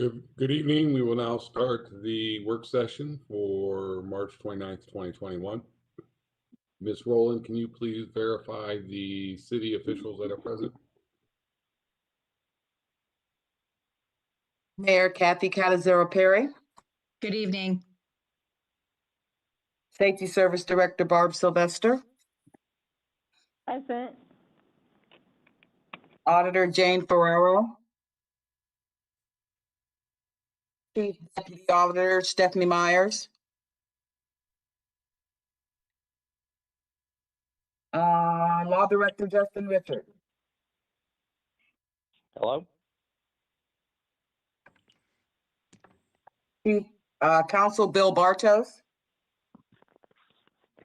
Good evening. We will now start the work session for March 29th, 2021. Ms. Rowland, can you please verify the city officials that are present? Mayor Kathy Catazero-Perry. Good evening. Safety Service Director Barb Sylvester. Present. Auditor Jane Ferrero. Chief Deputy Auditor Stephanie Myers. Law Director Justin Richard. Hello? Chief Counsel Bill Bartos.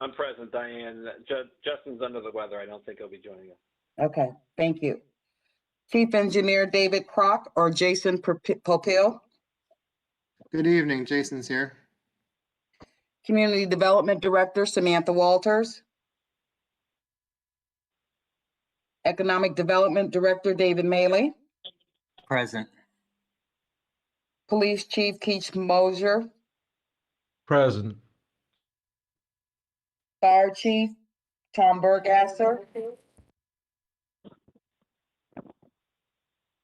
I'm present, Diane. Justin's under the weather. I don't think he'll be joining us. Okay, thank you. Chief Engineer David Kroc or Jason Popil. Good evening, Jason's here. Community Development Director Samantha Walters. Economic Development Director David Maley. Present. Police Chief Keach Mosier. Present. Fire Chief Tom Burgasser.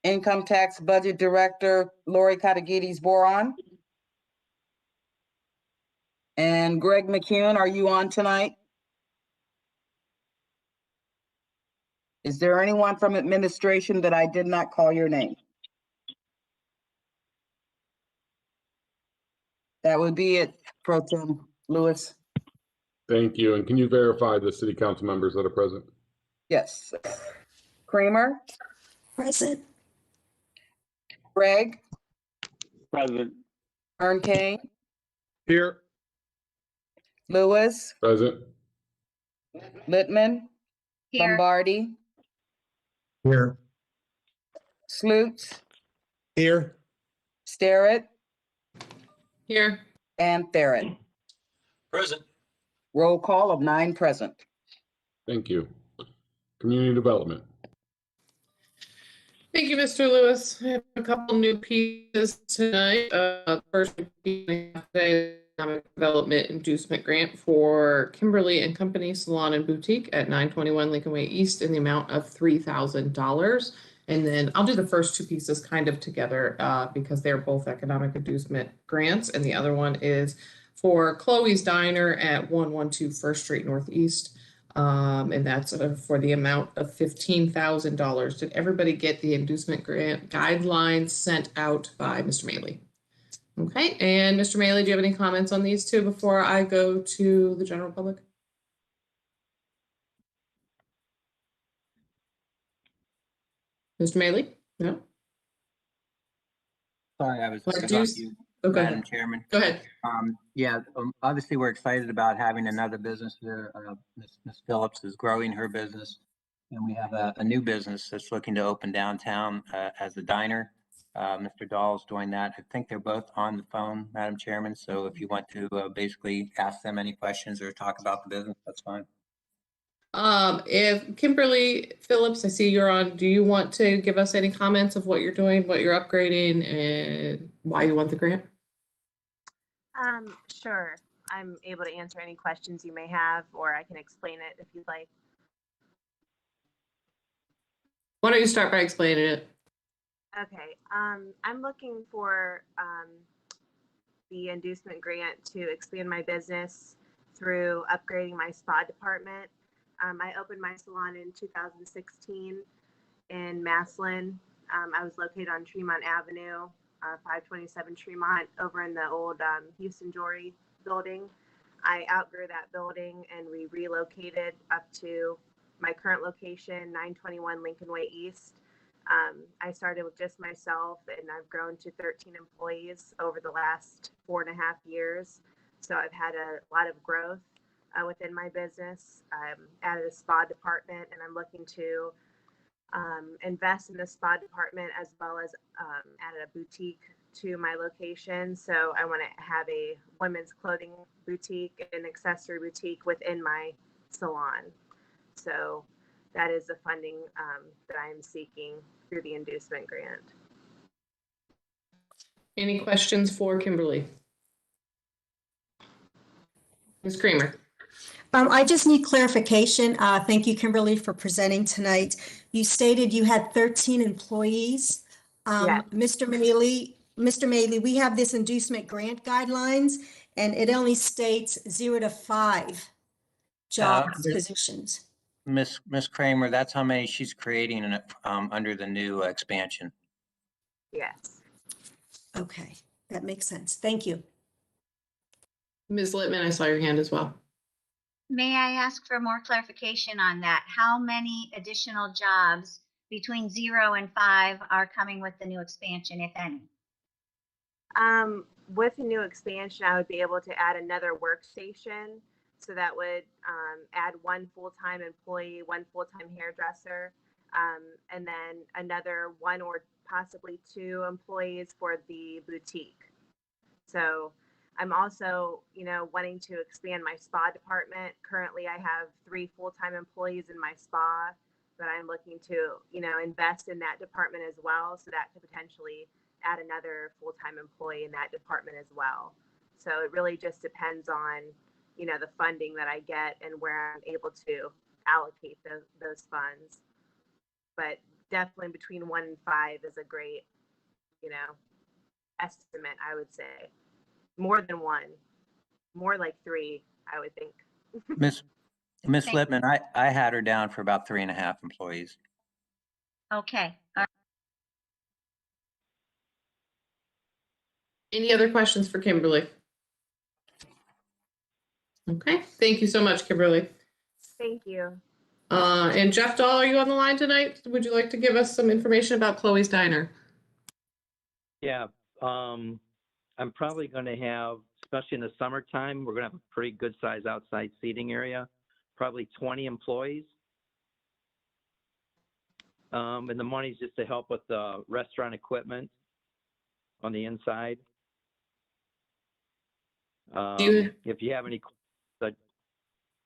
Income Tax Budget Director Lori Katagides-Boron. And Greg McCune, are you on tonight? Is there anyone from administration that I did not call your name? That would be it, Pro Tem Lewis. Thank you. And can you verify the city council members that are present? Yes. Kramer, Present. Greg, Present. Ern Kane, Here. Lewis, Present. Littman, Lombardi, Here. Sloots, Here. Starrett, Here. and Barrett. Present. Roll call of 9 present. Thank you. Community development. Thank you, Mr. Lewis. I have a couple new pieces tonight. First, economic development inducement grant for Kimberly and Company Salon and Boutique at 921 Lincoln Way East in the amount of $3,000. And then I'll do the first two pieces kind of together because they're both economic inducement grants. And the other one is for Chloe's Diner at 112 First Street Northeast. And that's for the amount of $15,000. Did everybody get the inducement grant guidelines sent out by Mr. Maley? Okay, and Mr. Maley, do you have any comments on these two before I go to the general public? Mr. Maley? No? Sorry, I was on you, Okay. Madam Chairman. Go ahead. Obviously, we're excited about having another business here. Ms. Phillips is growing her business, and we have a new business that's looking to open downtown as a diner. Mr. Dahl's doing that. I think they're both on the phone, Madam Chairman. So if you want to basically ask them any questions or talk about the business, that's fine. If Kimberly Phillips, I see you're on, do you want to give us any comments of what you're doing, what you're upgrading, and why you want the grant? Sure. I'm able to answer any questions you may have, or I can explain it if you'd like. Why don't you start by explaining it? Okay. I'm looking for the inducement grant to expand my business through upgrading my spa department. I opened my salon in 2016 in Massillon. I was located on Tremont Avenue, 527 Tremont, over in the old Houston Jewelry building. I outgrew that building and we relocated up to my current location, 921 Lincoln Way East. I started with just myself and I've grown to 13 employees over the last 4.5 years. So I've had a lot of growth within my business. Added a spa department and I'm looking to invest in the spa department as well as added a boutique to my location. So I want to have a women's clothing boutique and accessory boutique within my salon. So that is the funding that I'm seeking through the inducement grant. Any questions for Kimberly? Ms. Kramer? I just need clarification. Thank you, Kimberly, for presenting tonight. You stated you had 13 employees. Yes. Mr. Maley, we have this inducement grant guidelines, and it only states 0 to 5 jobs, positions. Miss Kramer, that's how many she's creating under the new expansion. Yes. Okay, that makes sense. Thank you. Ms. Littman, I saw your hand as well. May I ask for more clarification on that? How many additional jobs between 0 and 5 are coming with the new expansion, if any? With the new expansion, I would be able to add another workstation. So that would add 1 full-time employee, 1 full-time hairdresser, and then another 1 or possibly 2 employees for the boutique. So I'm also, wanting to expand my spa department. Currently, I have 3 full-time employees in my spa, but I'm looking to, invest in that department as well. So that could potentially add another full-time employee in that department as well. So it really just depends on, the funding that I get and where I'm able to allocate those funds. But definitely between 1 and 5 is a great, estimate, I would say. More than 1, more like 3, I would think. Miss Littman, I had her down for about 3.5 employees. Okay. Any other questions for Kimberly? Okay, thank you so much, Kimberly. Thank you. And Jeff Dahl, are you on the line tonight? Would you like to give us some information about Chloe's Diner? Yeah, I'm probably going to have, especially in the summertime, we're going to have a pretty good size outside seating area, probably 20 employees. And the money's just to help with the restaurant equipment on the inside. If you have any,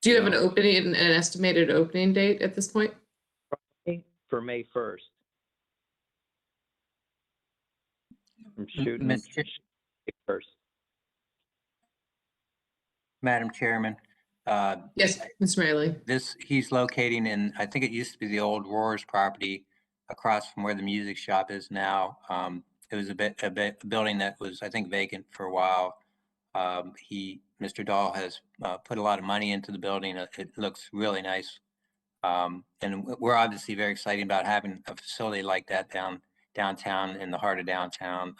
do you have an estimated opening date at this point? For May 1st. I'm shooting May 1st. Madam Chairman. Yes, Mr. Maley. He's locating in, I think it used to be the old Roars property across from where the music shop is now. It was a building that was, I think, vacant for a while. Mr. Dahl has put a lot of money into the building. It looks really nice. And we're obviously very excited about having a facility like that downtown in the heart of downtown.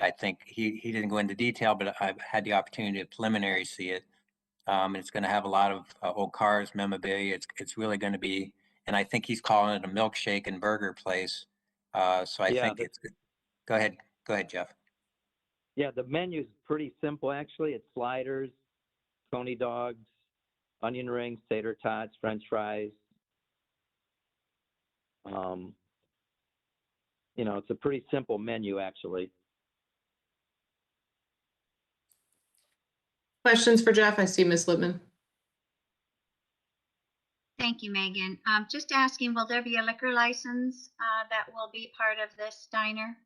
I think he didn't go into detail, but I've had the opportunity to preliminary see it. And it's going to have a lot of old cars, memorabilia. It's really going to be, and I think he's calling it a milkshake and burger place. So I think it's good. Go ahead, Jeff. Yeah, the menu's pretty simple, actually. It's sliders, Coney dogs, onion rings, tater tots, French fries. It's a pretty simple menu, actually. Questions for Jeff? I see Ms. Littman. Thank you, Megan. Just asking, will there be a liquor license that will be part of this diner?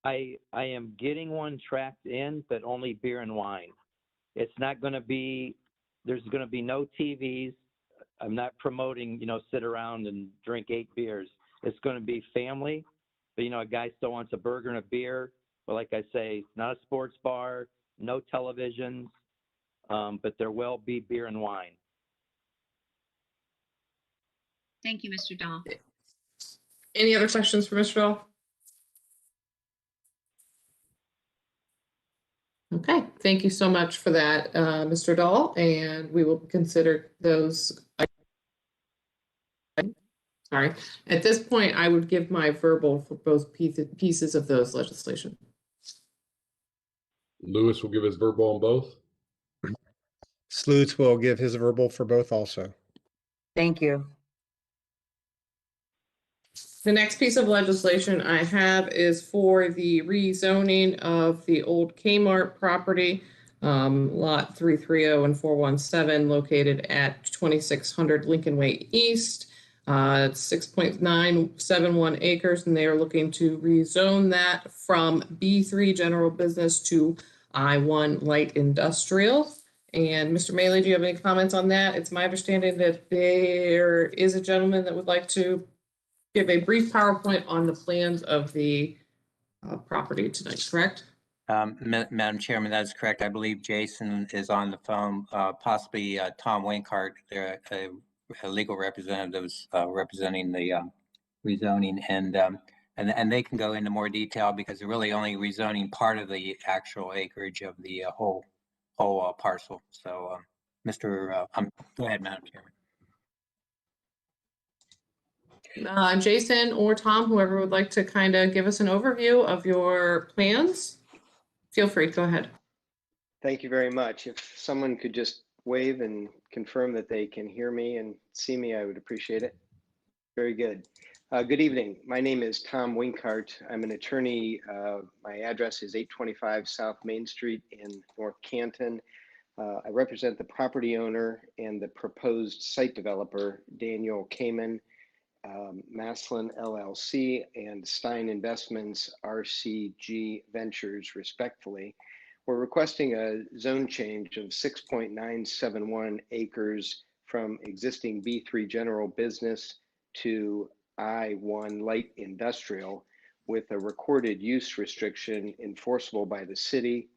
I am getting one tracked in, but only beer and wine. It's not going to be, there's going to be no TVs. I'm not promoting, sit around and drink 8 beers. It's going to be family, but, a guy still wants a burger and a beer. But like I say, it's not a sports bar, no televisions, but there will be beer and wine. Thank you, Mr. Dahl. Any other questions for Mr. Dahl? Okay, thank you so much for that, Mr. Dahl, and we will consider those. Sorry, at this point, I would give my verbal for both pieces of those legislation. Lewis will give his verbal on both. Slutes will give his verbal for both also. Thank you. The next piece of legislation I have is for the rezoning of the old Kmart property, lot 330 and 417, located at 2600 Lincoln Way East. It's 6.971 acres, and they are looking to rezone that from B3 general business to I1 light industrial. And Mr. Maley, do you have any comments on that? It's my understanding that there is a gentleman that would like to give a brief PowerPoint on the plans of the property tonight, correct? Madam Chairman, that's correct. I believe Jason is on the phone, possibly Tom Winkart, a legal representative representing the rezoning, and they can go into more detail because they're really only rezoning part of the actual acreage of the whole parcel. So, go ahead, Madam Chairman. Jason or Tom, whoever would like to kind of give us an overview of your plans, feel free, go ahead. Thank you very much. If someone could just wave and confirm that they can hear me and see me, I would appreciate it. Very good. Good evening. My name is Tom Winkart. I'm an attorney. My address is 825 South Main Street in North Canton. I represent the property owner and the proposed site developer, Daniel Kamen, Massillon LLC, and Stein Investments RCG Ventures, respectfully. We're requesting a zone change of 6.971 acres from existing B3 general business to I1 light industrial with a recorded use restriction enforceable by the city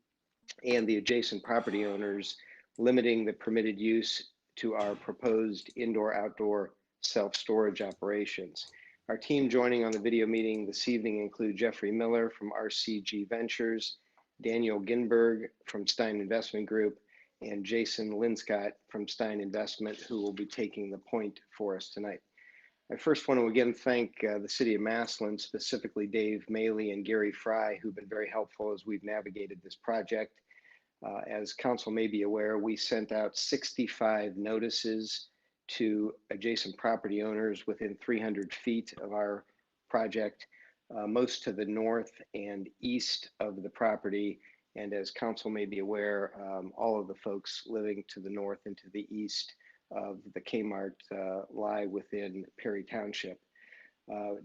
and the adjacent property owners, limiting the permitted use to our proposed indoor-outdoor self-storage operations. Our team joining on the video meeting this evening include Jeffrey Miller from RCG Ventures, Daniel Ginberg from Stein Investment Group, and Jason Linscott from Stein Investment, who will be taking the point for us tonight. I first want to again thank the City of Massillon, specifically Dave Maley and Gary Fry, who've been very helpful as we've navigated this project. As council may be aware, we sent out 65 notices to adjacent property owners within 300 feet of our project, most to the north and east of the property. And as council may be aware, all of the folks living to the north and to the east of the Kmart lie within Perry Township.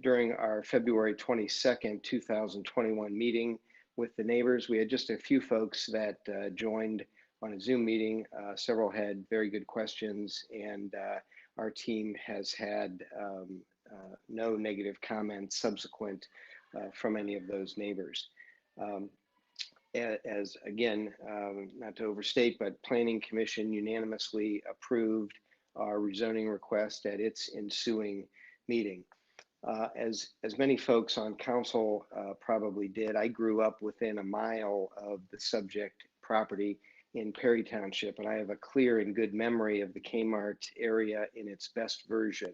During our February 22nd, 2021 meeting with the neighbors, we had just a few folks that joined on a Zoom meeting. Several had very good questions, and our team has had no negative comments subsequent from any of those neighbors. As again, not to overstate, but Planning Commission unanimously approved our rezoning request at its ensuing meeting. As many folks on council probably did, I grew up within a mile of the subject property in Perry Township, and I have a clear and good memory of the Kmart area in its best version.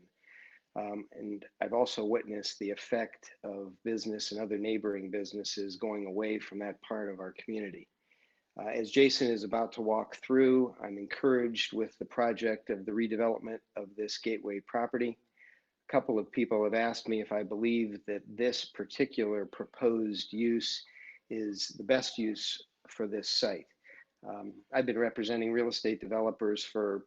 And I've also witnessed the effect of business and other neighboring businesses going away from that part of our community. As Jason is about to walk through, I'm encouraged with the project of the redevelopment of this gateway property. A couple of people have asked me if I believe that this particular proposed use is the best use for this site. I've been representing real estate developers for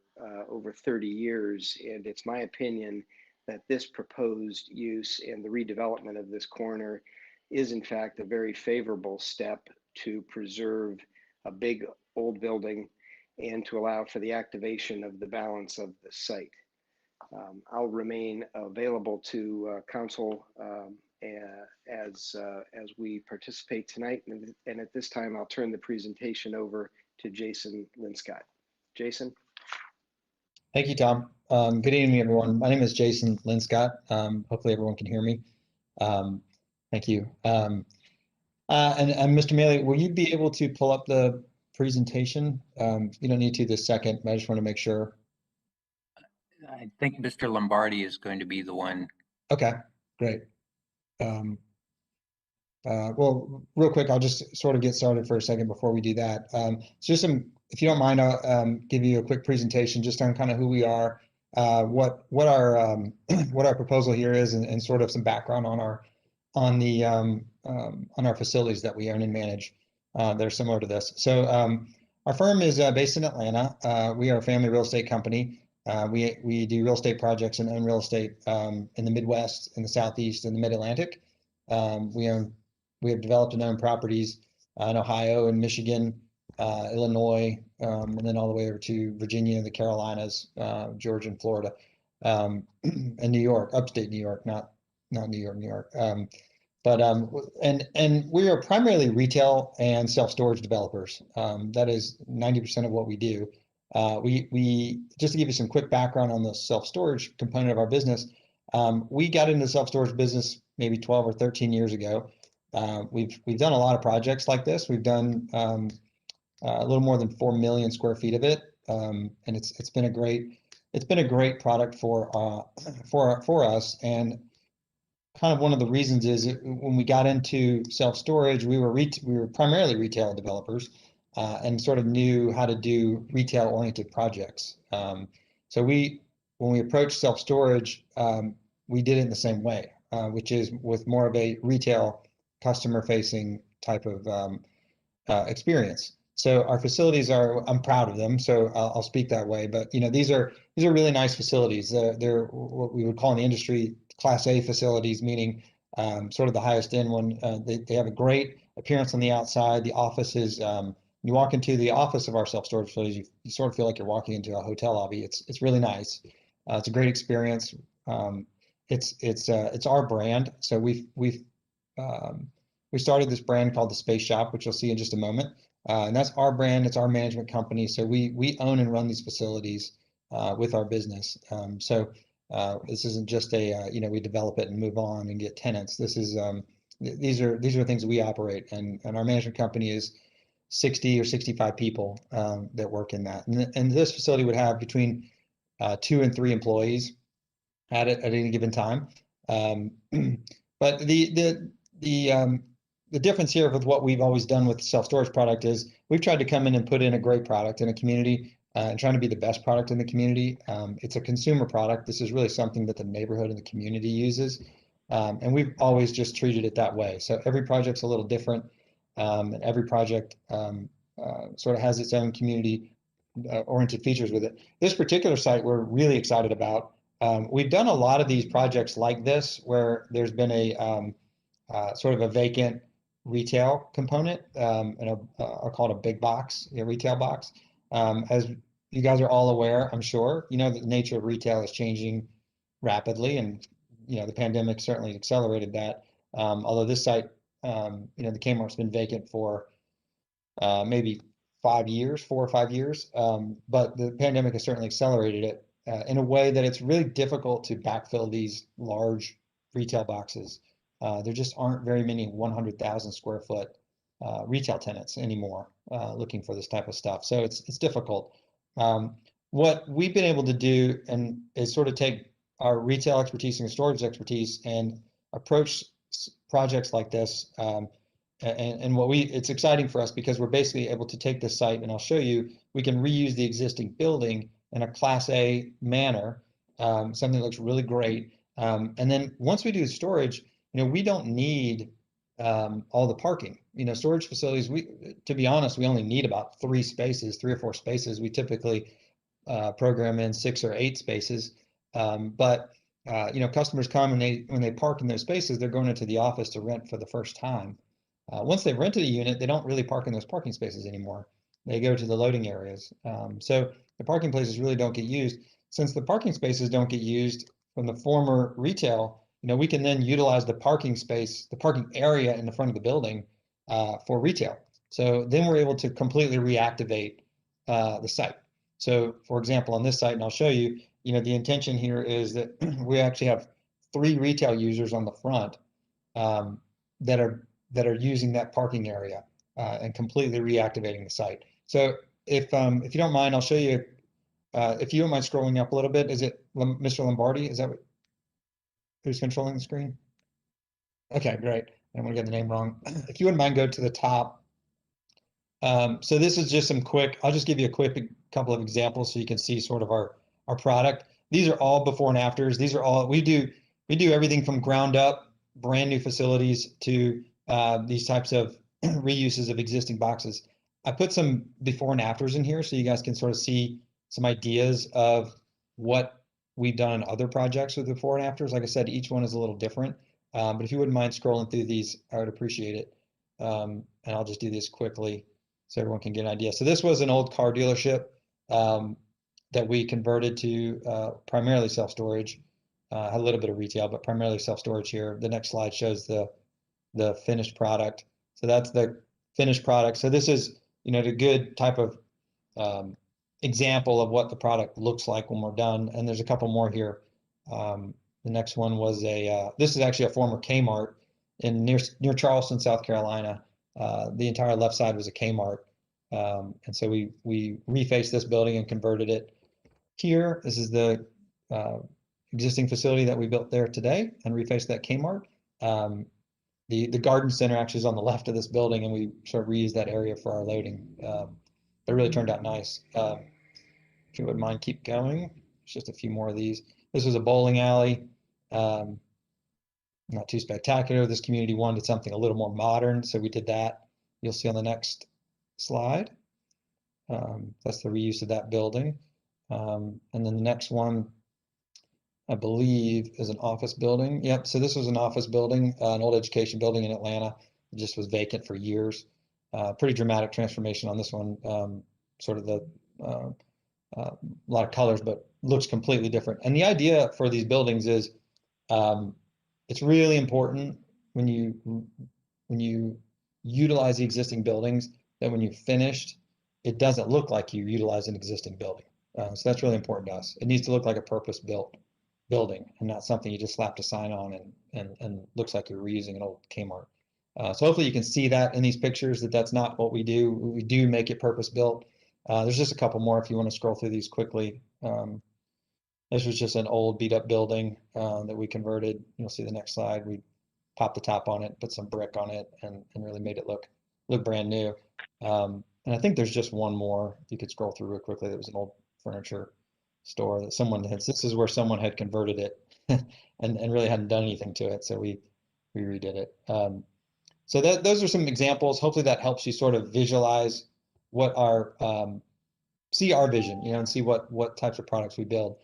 over 30 years, and it's my opinion that this proposed use and the redevelopment of this corner is in fact a very favorable step to preserve a big old building and to allow for the activation of the balance of the site. I'll remain available to council as we participate tonight, and at this time I'll turn the presentation over to Jason Linscott. Jason. Thank you, Tom. Good evening, everyone. My name is Jason Linscott. Hopefully everyone can hear me. Thank you. And Mr. Maley, will you be able to pull up the presentation? You don't need to this second, but I just want to make sure. I think Mr. Lombardi is going to be the one. Okay, great. Well, real quick, I'll just sort of get started for a second before we do that. So just if you don't mind, I'll give you a quick presentation just on kind of who we are, what our proposal here is, and sort of some background on our facilities that we own and manage. They're similar to this. So our firm is based in Atlanta. We are a family real estate company. We do real estate projects and own real estate in the Midwest, in the Southeast, and the Mid-Atlantic. We have developed and owned properties in Ohio and Michigan, Illinois, and then all the way over to Virginia, the Carolinas, Georgia, and Florida, and New York, upstate New York, not New York, New York. And we are primarily retail and self-storage developers. That is 90% of what we do. We just to give you some quick background on the self-storage component of our business, we got into the self-storage business maybe 12 or 13 years ago. We've done a lot of projects like this. We've done a little more than 4 million square feet of it, and it's been a great product for us. And kind of one of the reasons is when we got into self-storage, we were primarily retail developers, and sort of knew how to do retail-oriented projects. So when we approached self-storage, we did it in the same way, which is with more of a retail customer-facing type of experience. So our facilities I'm proud of them, so I'll speak that way. But these are really nice facilities. They're what we would call in the industry Class A facilities, meaning sort of the highest end one. They have a great appearance on the outside. The office is you walk into the office of our self-storage facilities, you sort of feel like you're walking into a hotel lobby. It's really nice. It's a great experience. It's our brand. So we started this brand called the Space Shop, which you'll see in just a moment. And that's our brand. It's our management company. So we own and run these facilities with our business. This isn't just we develop it and move on and get tenants. This is these are things we operate, and our management company is 60 or 65 people that work in that. And this facility would have between 2 and 3 employees at any given time. But the difference here with what we've always done with self-storage product is we've tried to come in and put in a great product in a community and trying to be the best product in the community. It's a consumer product. This is really something that the neighborhood and the community uses. And we've always just treated it that way. So every project's a little different. And every project sort of has its own community oriented features with it. This particular site we're really excited about. We've done a lot of these projects like this where there's been a sort of a vacant retail component, and I'll call it a big box, a retail box. As you guys are all aware, I'm sure, the nature of retail is changing rapidly, and the pandemic certainly accelerated that. Although this site, the Kmart's been vacant for maybe 4 or 5 years, but the pandemic has certainly accelerated it in a way that it's really difficult to backfill these large retail boxes. There just aren't very many 100,000 square foot retail tenants anymore looking for this type of stuff. So it's difficult. What we've been able to do is sort of take our retail expertise and storage expertise and approach projects like this. It's exciting for us because we're basically able to take this site, and I'll show you, we can reuse the existing building in a Class A manner, something that looks really great. And then once we do storage, we don't need all the parking. Storage facilities, to be honest, we only need about 3 or 4 spaces. We typically program in 6 or 8 spaces. But customers come and when they park in those spaces, they're going into the office to rent for the first time. Once they've rented a unit, they don't really park in those parking spaces anymore. They go to the loading areas. So the parking places really don't get used. Since the parking spaces don't get used from the former retail, we can then utilize the parking space, the parking area in the front of the building for retail. So then we're able to completely reactivate the site. So for example, on this site, and I'll show you, the intention here is that we actually have 3 retail users on the front that are using that parking area and completely reactivating the site. So if you don't mind, I'll show you, if you don't mind scrolling up a little bit, is it Mr. Lombardi? Is that who's controlling the screen? Okay, great. I don't want to get the name wrong. If you wouldn't mind, go to the top. So this is just I'll just give you a quick couple of examples so you can see sort of our product. These are all before and afters. These are all, we do everything from ground up, brand new facilities to these types of reuses of existing boxes. I put some before and afters in here so you guys can sort of see some ideas of what we've done on other projects with the before and afters. Like I said, each one is a little different. But if you wouldn't mind scrolling through these, I would appreciate it. And I'll just do this quickly so everyone can get an idea. So this was an old car dealership that we converted to primarily self-storage. Had a little bit of retail, but primarily self-storage here. The next slide shows the finished product. So that's the finished product. So this is, the good type of example of what the product looks like when we're done. And there's a couple more here. The next one was this is actually a former Kmart near Charleston, South Carolina. The entire left side was a Kmart. And so we refaced this building and converted it here. This is the existing facility that we built there today and refaced that Kmart. The garden center actually is on the left of this building, and we sort of reused that area for our loading. It really turned out nice. If you wouldn't mind, keep going. There's just a few more of these. This was a bowling alley. Not too spectacular. This community wanted something a little more modern, so we did that. You'll see on the next slide. That's the reuse of that building. And then the next one, I believe, is an office building. Yep, so this was an office building, an old education building in Atlanta. It just was vacant for years. Pretty dramatic transformation on this one. Sort of a lot of colors, but looks completely different. And the idea for these buildings is it's really important when you utilize the existing buildings that when you've finished, it doesn't look like you utilize an existing building. So that's really important to us. It needs to look like a purpose-built building and not something you just slapped a sign on and looks like you're reusing an old Kmart. So hopefully you can see that in these pictures that that's not what we do. We do make it purpose-built. There's just a couple more if you want to scroll through these quickly. This was just an old beat-up building that we converted. You'll see the next slide. We popped the top on it, put some brick on it, and really made it look brand new. And I think there's just one more you could scroll through real quickly. That was an old furniture store that someone had. This is where someone had converted it and really hadn't done anything to it, so we redid it. So those are some examples. Hopefully that helps you sort of visualize what our see our vision, and see what types of products we build.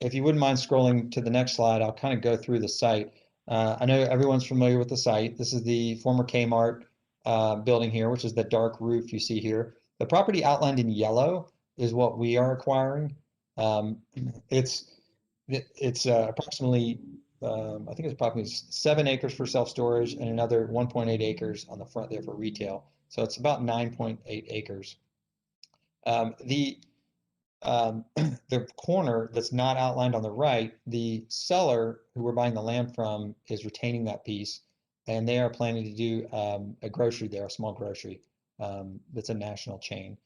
If you wouldn't mind scrolling to the next slide, I'll kind of go through the site. I know everyone's familiar with the site. This is the former Kmart building here, which is the dark roof you see here. The property outlined in yellow is what we are acquiring. It's approximately, I think it's approximately 7 acres for self-storage and another 1.8 acres on the front there for retail. So it's about 9.8 acres. The corner that's not outlined on the right, the seller who we're buying the land from is retaining that piece, and they are planning to do a grocery there, a small grocery that's a national chain.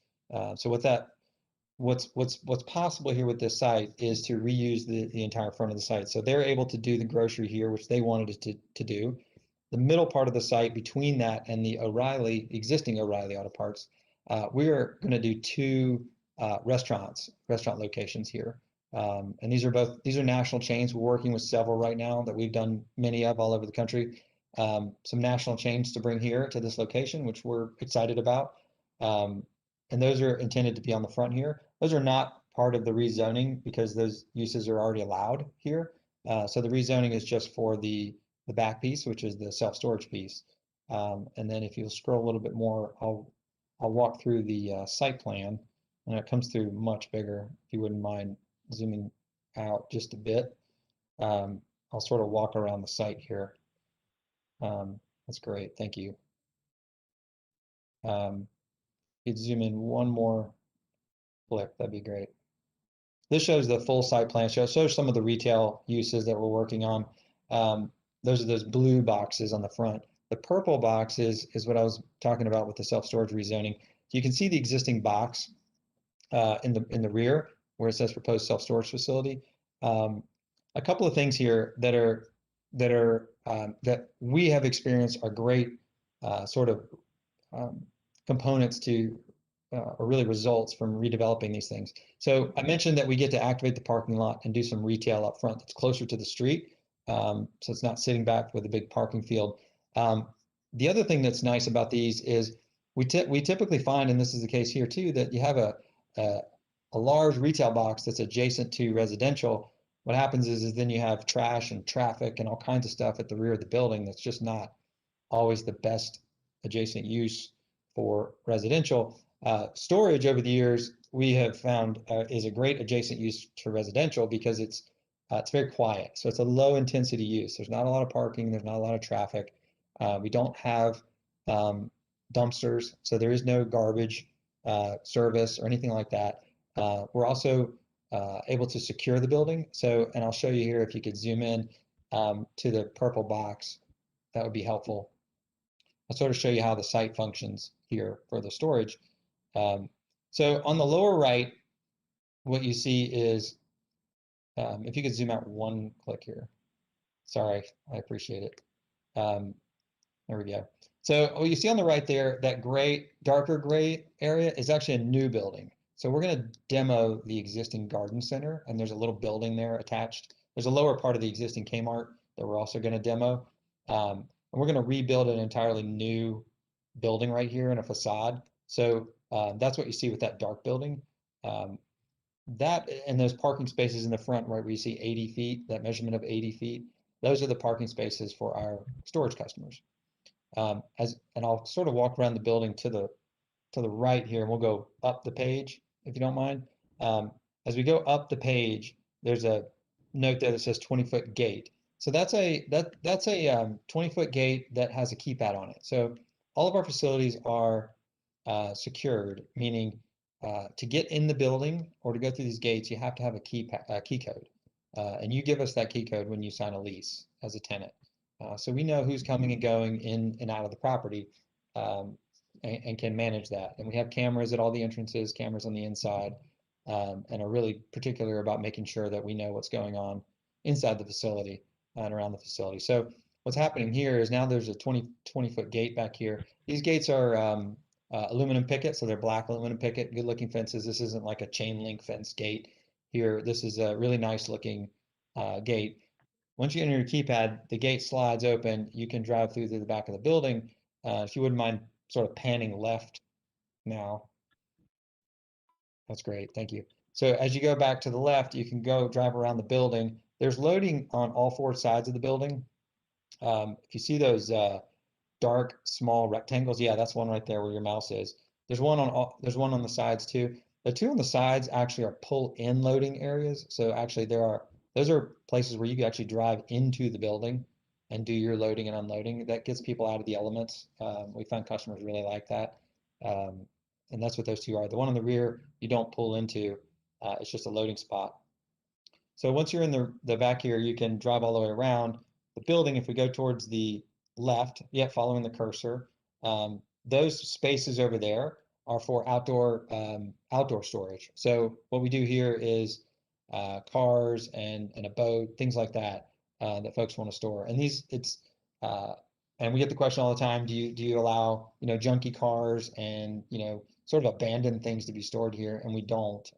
So what's possible here with this site is to reuse the entire front of the site. So they're able to do the grocery here, which they wanted to do. The middle part of the site between that and the existing O'Reilly Auto Parts, we are going to do 2 restaurant locations here. And these are national chains. We're working with several right now that we've done many of all over the country. Some national chains to bring here to this location, which we're excited about. And those are intended to be on the front here. Those are not part of the rezoning because those uses are already allowed here. So the rezoning is just for the back piece, which is the self-storage piece. And then if you'll scroll a little bit more, I'll walk through the site plan, and it comes through much bigger. If you wouldn't mind zooming out just a bit, I'll sort of walk around the site here. That's great, thank you. You'd zoom in one more click, that'd be great. This shows the full site plan. Shows some of the retail uses that we're working on. Those are those blue boxes on the front. The purple box is what I was talking about with the self-storage rezoning. You can see the existing box in the rear where it says proposed self-storage facility. A couple of things here that we have experienced are great sort of components to or really results from redeveloping these things. So I mentioned that we get to activate the parking lot and do some retail up front that's closer to the street. So it's not sitting back with a big parking field. The other thing that's nice about these is we typically find, and this is the case here too, that you have a a large retail box that's adjacent to residential, what happens is then you have trash and traffic and all kinds of stuff at the rear of the building that's just not always the best adjacent use for residential. Storage over the years, we have found is a great adjacent use to residential because it's very quiet. So it's a low intensity use. There's not a lot of parking. There's not a lot of traffic. We don't have dumpsters, so there is no garbage service or anything like that. We're also able to secure the building. So, and I'll show you here if you could zoom in to the purple box, that would be helpful. I'll sort of show you how the site functions here for the storage. So on the lower right, what you see is, if you could zoom out one click here. Sorry, I appreciate it. There we go. So what you see on the right there, that gray, darker gray area is actually a new building. So we're going to demo the existing garden center, and there's a little building there attached. There's a lower part of the existing Kmart that we're also going to demo. And we're going to rebuild an entirely new building right here in a facade. So that's what you see with that dark building. That and those parking spaces in the front, right, where you see 80 feet, that measurement of 80 feet, those are the parking spaces for our storage customers. And I'll sort of walk around the building to the right here, and we'll go up the page, if you don't mind. As we go up the page, there's a note there that says 20-foot gate. So that's a 20-foot gate that has a keypad on it. So all of our facilities are secured, meaning to get in the building or to go through these gates, you have to have a key code. And you give us that key code when you sign a lease as a tenant. So we know who's coming and going in and out of the property, and can manage that. And we have cameras at all the entrances, cameras on the inside, and are really particular about making sure that we know what's going on inside the facility and around the facility. So what's happening here is now there's a 20-foot gate back here. These gates are aluminum picket, so they're black aluminum picket, good looking fences. This isn't like a chain link fence gate here. This is a really nice looking gate. Once you enter your keypad, the gate slides open. You can drive through to the back of the building. If you wouldn't mind sort of panning left now. That's great, thank you. So as you go back to the left, you can go drive around the building. There's loading on all four sides of the building. If you see those dark small rectangles, yeah, that's one right there where your mouse is. There's one on the sides too. The two on the sides actually are pull-in loading areas. So actually those are places where you can actually drive into the building and do your loading and unloading. That gets people out of the elements. We find customers really like that. And that's what those two are. The one on the rear, you don't pull into. It's just a loading spot. So once you're in the back here, you can drive all the way around the building. If we go towards the left, following the cursor, those spaces over there are for outdoor storage. So what we do here is cars and a boat, things like that, that folks want to store. And and we get the question all the time: do you allow junky cars and sort of abandoned things to be stored here? And we don't.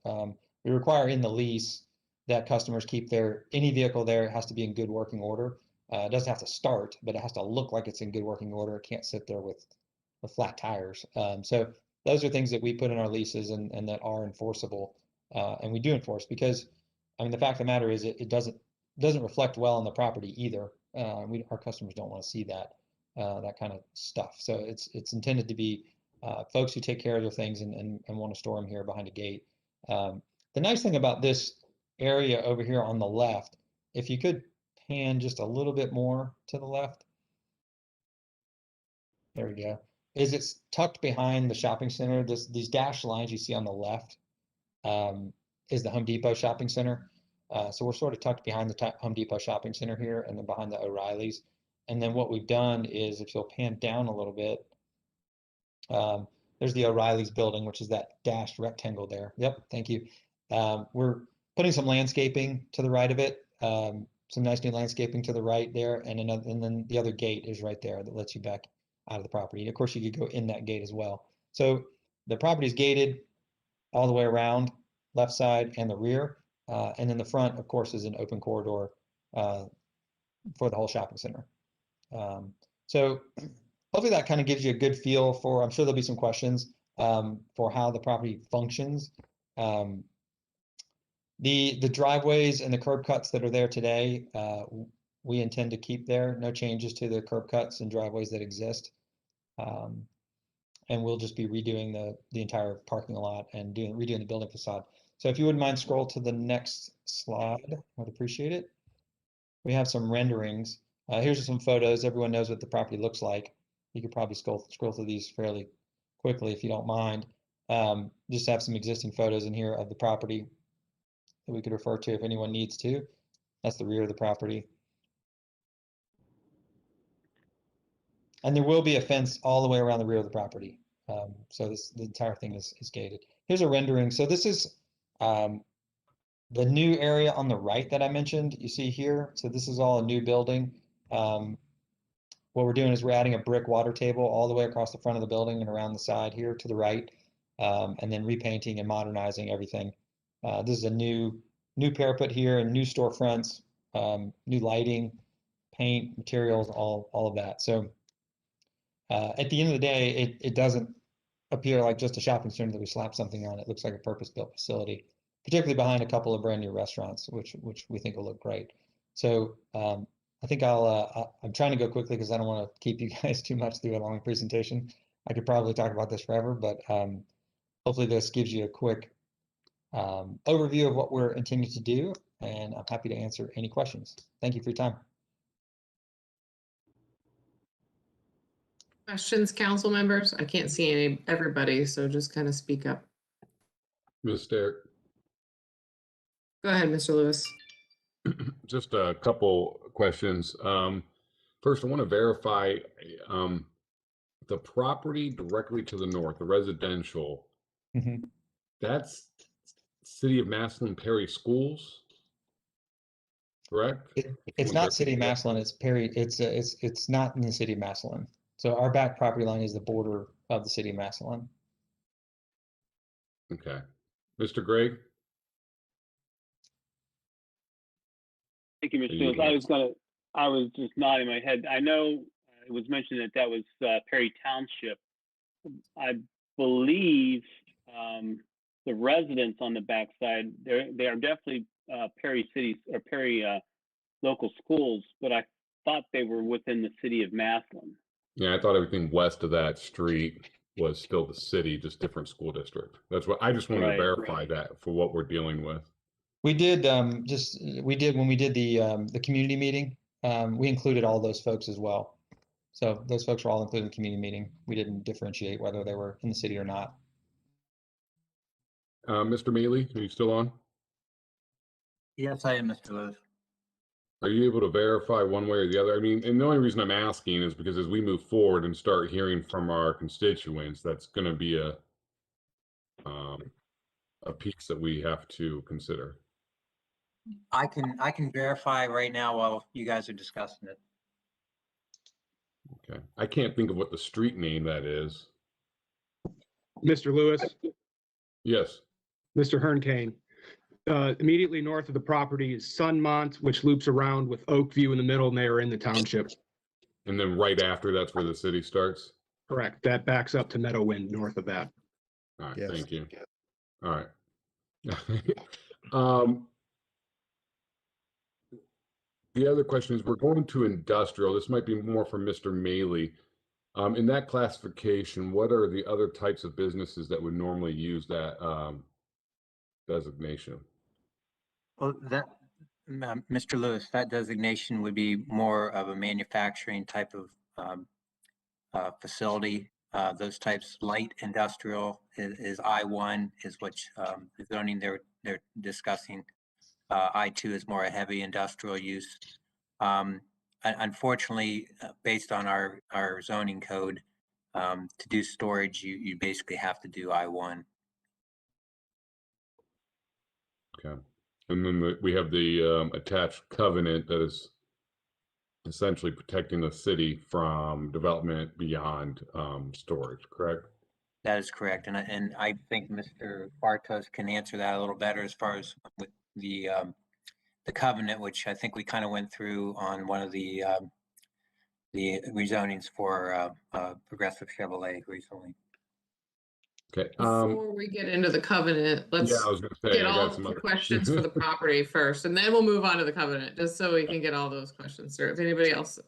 We require in the lease that customers keep any vehicle there has to be in good working order. It doesn't have to start, but it has to look like it's in good working order. It can't sit there with flat tires. So those are things that we put in our leases and that are enforceable, and we do enforce because, I mean, the fact of the matter is it doesn't reflect well on the property either. Our customers don't want to see that kind of stuff. So it's intended to be folks who take care of their things and want to store them here behind a gate. The nice thing about this area over here on the left, if you could pan just a little bit more to the left. There we go. Is it's tucked behind the shopping center. These dashed lines you see on the left is the Home Depot shopping center. So we're sort of tucked behind the Home Depot shopping center here and then behind the O'Reilly's. And then what we've done is, if you'll pan down a little bit, there's the O'Reilly's building, which is that dashed rectangle there. Yep, thank you. We're putting some landscaping to the right of it, some nice new landscaping to the right there, and then the other gate is right there that lets you back out of the property. And of course, you could go in that gate as well. So the property is gated all the way around, left side and the rear, and then the front, of course, is an open corridor for the whole shopping center. So hopefully that kind of gives you a good feel for, I'm sure there'll be some questions for how the property functions. The driveways and the curb cuts that are there today, we intend to keep there. No changes to the curb cuts and driveways that exist. And we'll just be redoing the entire parking lot and redoing the building facade. So if you wouldn't mind, scroll to the next slide, I'd appreciate it. We have some renderings. Here's some photos. Everyone knows what the property looks like. You could probably scroll through these fairly quickly if you don't mind. Just have some existing photos in here of the property that we could refer to if anyone needs to. That's the rear of the property. And there will be a fence all the way around the rear of the property. So the entire thing is gated. Here's a rendering. So this is the new area on the right that I mentioned, you see here. So this is all a new building. What we're doing is we're adding a brick water table all the way across the front of the building and around the side here to the right, and then repainting and modernizing everything. This is a new parapet here and new storefronts, new lighting, paint, materials, all of that. So at the end of the day, it doesn't appear like just a shopping center that we slap something on. It looks like a purpose-built facility, particularly behind a couple of brand new restaurants, which we think will look great. So I think I'm trying to go quickly because I don't want to keep you guys too much through a long presentation. I could probably talk about this forever, but hopefully this gives you a quick overview of what we're intending to do, and I'm happy to answer any questions. Thank you for your time. Questions, council members? I can't see everybody, so just kind of speak up. Ms. Derrick, Go ahead, Mr. Lewis. just a couple questions. First, I want to verify the property directly to the north, the residential. Mm-hmm. That's City of Massillon Perry Schools, correct? It's not City of Massillon. It's Perry. It's not in the City of Massillon. So our back property line is the border of the City of Massillon. Okay, Mr. Gregg. Thank you, Mr. Lewis. I was just nodding my head. I know it was mentioned that was Perry Township. I believe the residents on the backside, they are definitely Perry City or Perry local schools, but I thought they were within the City of Massillon. Yeah, I thought everything west of that street was still the city, just different school district. That's what I just wanted to verify that for what we're dealing with. We did when we did the community meeting, we included all those folks as well. So those folks were all included in the community meeting. We didn't differentiate whether they were in the city or not. Mr. Mealy, are you still on? Yes, I am, Mr. Lewis. Are you able to verify one way or the other? I mean, and the only reason I'm asking is because as we move forward and start hearing from our constituents, that's going to be a piece that we have to consider. I can verify right now while you guys are discussing it. Okay, I can't think of what the street name that is. Mr. Lewis, Yes. Mr. Hernkane. Immediately north of the property is Sunmont, which loops around with Oakview in the middle, and they are in the township. And then right after, that's where the city starts? Correct. That backs up to Meadowwind north of that. All right, Yes. thank you. All right. The other question is, we're going to industrial. This might be more for Mr. Mealy. In that classification, what are the other types of businesses that would normally use that designation? Well, Mr. Lewis, that designation would be more of a manufacturing type of facility. Those types, light industrial is I1 is what the zoning they're discussing. I2 is more a heavy industrial use. Unfortunately, based on our zoning code, to do storage, you basically have to do I1. Okay. And then we have the attached covenant that is essentially protecting the city from development beyond storage, correct? That is correct. And I think Mr. Bartos can answer that a little better as far as with the covenant, which I think we kind of went through on one of the rezonings for Progressive Chevrolet recently. Okay. Before we get into the covenant, Yeah, let's I was gonna say, get I all got some the other questions for the property first, and then we'll move on to the covenant, just so we can get all those questions through. If anybody else,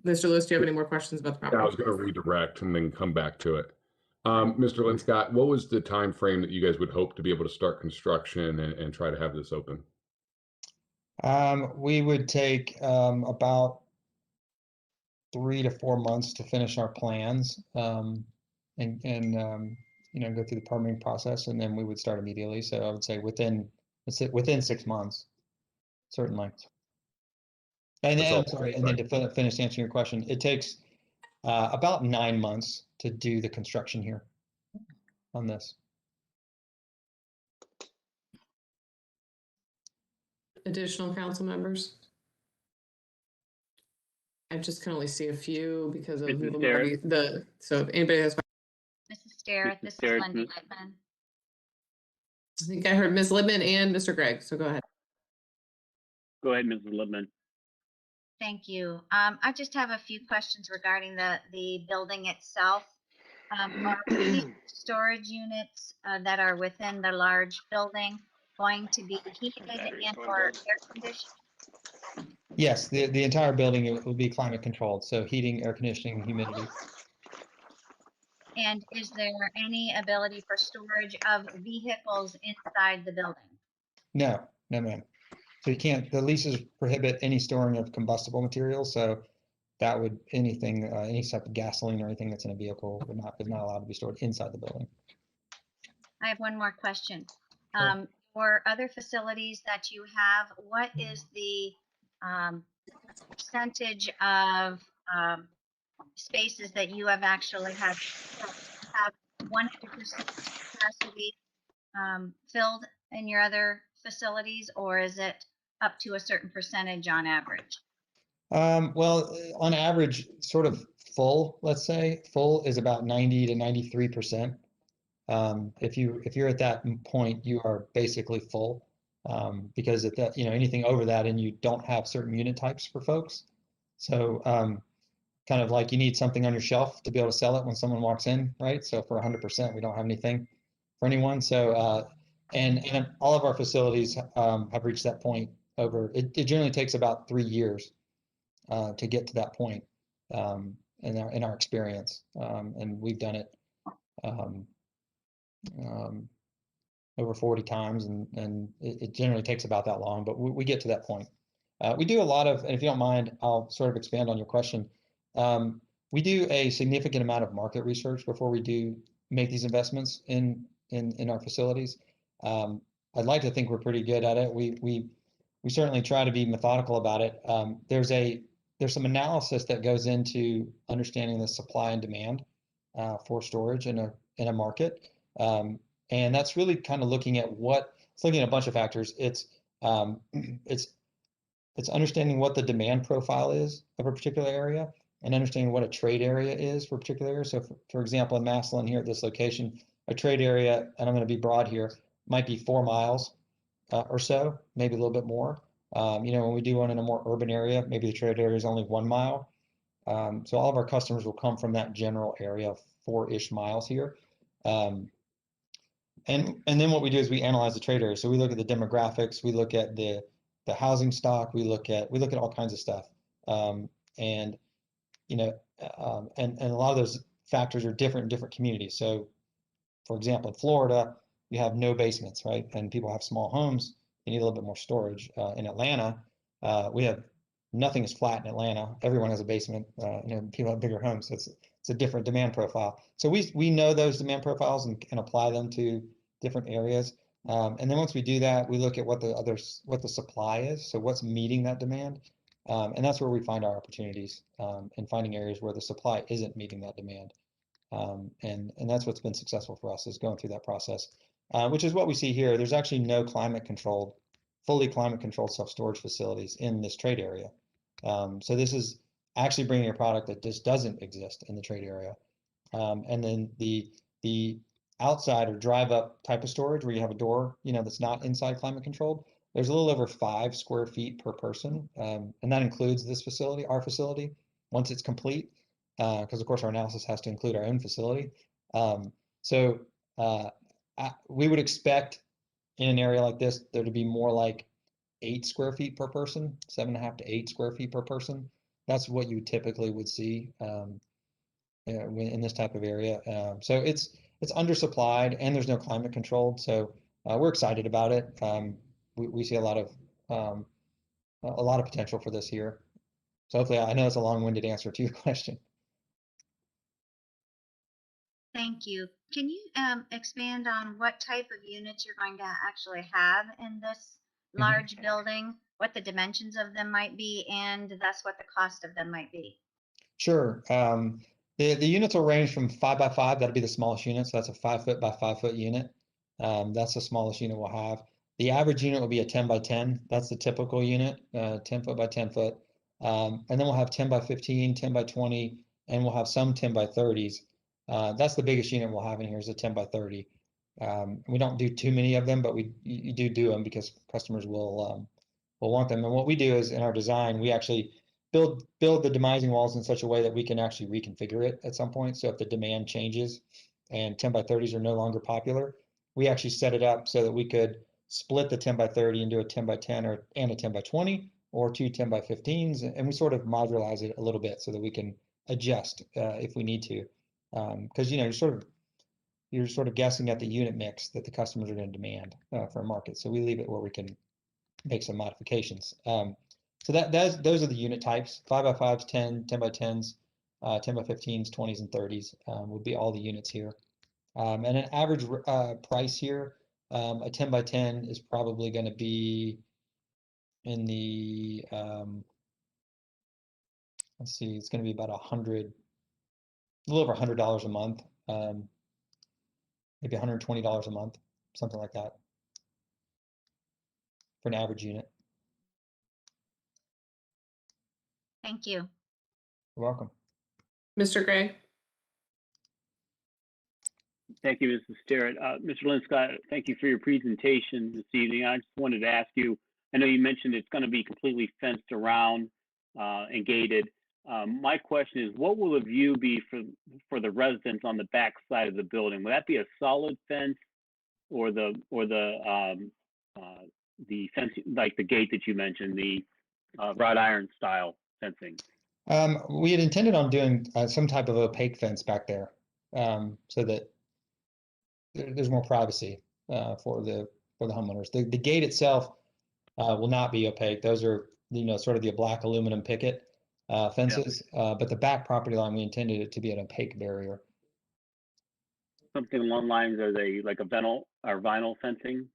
Mr. Lewis, do you have any more questions about the Yeah, I was property? gonna redirect and then come back to it. Mr. Linscott, what was the time frame that you guys would hope to be able to start construction and try to have this open? We would take about 3 to 4 months to finish our plans, and go through the permitting process, and then we would start immediately. So I would say within 6 months, certainly. And That's then, all. I'm sorry, and then to finish answering your question, it takes about 9 months to do the construction here on this. Additional council members? I just can only see a few because of Mrs. so if anybody has, Mrs. Starrett, this is Starrett, Linda Miss- Littman. I think I heard Ms. Littman and Mr. Gregg, so go ahead. Go ahead, Mrs. Lippman. Thank you. I just have a few questions regarding the building itself. Are these storage units that are within the large building going to be heated and or air conditioned? Yes, the entire building will be climate controlled, so heating, air conditioning, and humidity. And is there any ability for storage of vehicles inside the building? No, ma'am. So you can't, the leases prohibit any storing of combustible materials, so that would, anything, any type of gasoline or anything that's in a vehicle is not allowed to be stored inside the building. I have one more question. Sure. For other facilities that you have, what is the percentage of spaces that you have actually had have 100% capacity filled in your other facilities, or is it up to a certain percentage on average? Well, on average, sort of full, let's say, full is about 90 to 93%. If you're at that point, you are basically full, because at that, anything over that, and you don't have certain unit types for folks. So kind of like you need something on your shelf to be able to sell it when someone walks in, right? So for 100%, we don't have anything for anyone. So and all of our facilities have reached that point over. It generally takes about 3 years to get to that point in our experience, and we've done it over 40 times, and it generally takes about that long, but we get to that point. We do a lot of, and if you don't mind, I'll sort of expand on your question. We do a significant amount of market research before we do make these investments in our facilities. I'd like to think we're pretty good at it. We certainly try to be methodical about it. There's some analysis that goes into understanding the supply and demand for storage in a market. And that's really kind of looking at a bunch of factors. It's understanding what the demand profile is of a particular area, and understanding what a trade area is for a particular area. So for example, in Massillon here at this location, a trade area, and I'm going to be broad here, might be 4 miles or so, maybe a little bit more. When we do one in a more urban area, maybe the trade area is only 1 mile. So all of our customers will come from that general area of 4-ish miles here. And then what we do is we analyze the trade area. So we look at the demographics, we look at the housing stock, we look at all kinds of stuff. And a lot of those factors are different in different communities. So for example, in Florida, you have no basements, right? And people have small homes, you need a little bit more storage. In Atlanta, we have nothing is flat in Atlanta. Everyone has a basement. People have bigger homes. So it's a different demand profile. So we know those demand profiles and apply them to different areas. And then once we do that, we look at what the supply is. So what's meeting that demand, and that's where we find our opportunities, in finding areas where the supply isn't meeting that demand. And that's what's been successful for us, is going through that process, which is what we see here. There's actually no fully climate controlled self-storage facilities in this trade area. So this is actually bringing a product that just doesn't exist in the trade area. And then the outside or drive up type of storage, where you have a door, that's not inside climate controlled, there's a little over 5 square feet per person. And that includes this facility, our facility, once it's complete, because of course our analysis has to include our own facility. So We would expect in an area like this, there to be more like 8 square feet per person, 7.5 to 8 square feet per person. That's what you typically would see in this type of area. So it's undersupplied and there's no climate controlled. So we're excited about it. We see a lot of potential for this here. So hopefully, I know it's a long-winded answer to your question. Thank you. Can you expand on what type of units you're going to actually have in this large building, what the dimensions of them might be, and thus what the cost of them might be? Sure. The units will range from 5 by 5. That'll be the smallest unit. So that's a 5 foot by 5 foot unit. That's the smallest unit we'll have. The average unit will be a 10 by 10. That's the typical unit, 10 foot by 10 foot. And then we'll have 10 by 15, 10 by 20, and we'll have some 10 by 30s. That's the biggest unit we'll have in here is a 10 by 30. We don't do too many of them, but you do them because customers will want them. And what we do is in our design, we actually build the demising walls in such a way that we can actually reconfigure it at some point. So if the demand changes and 10 by 30s are no longer popular, we actually set it up so that we could split the 10 by 30 into a 10 by 10 and a 10 by 20 or 2 10 by 15s. And we sort of modularize it a little bit so that we can adjust if we need to. Because you're sort of guessing at the unit mix that the customers are going to demand for a market. So we leave it where we can make some modifications. So those are the unit types: 5 by 5s, 10, 10 by 10s, 10 by 15s, 20s, and 30s would be all the units here. And an average price here, a 10 by 10 is probably going to be in the let's see, it's going to be about a little over $100 a month, maybe $120 a month, something like that, for an average unit. Thank you. You're welcome. Mr. Gray? Thank you, Mrs. Sterrett. Mr. Linscott, thank you for your presentation this evening. I just wanted to ask you, I know you mentioned it's going to be completely fenced around and gated. My question is, what will the view be for the residents on the back side of the building? Will that be a solid fence or the fence, like the gate that you mentioned, the wrought iron style fencing? We had intended on doing some type of opaque fence back there, so that there's more privacy for the homeowners. The gate itself will not be opaque. Those are sort of the black aluminum picket fences, but the back property line we intended it to be an opaque barrier. Something along the lines, are they like a vinyl fencing?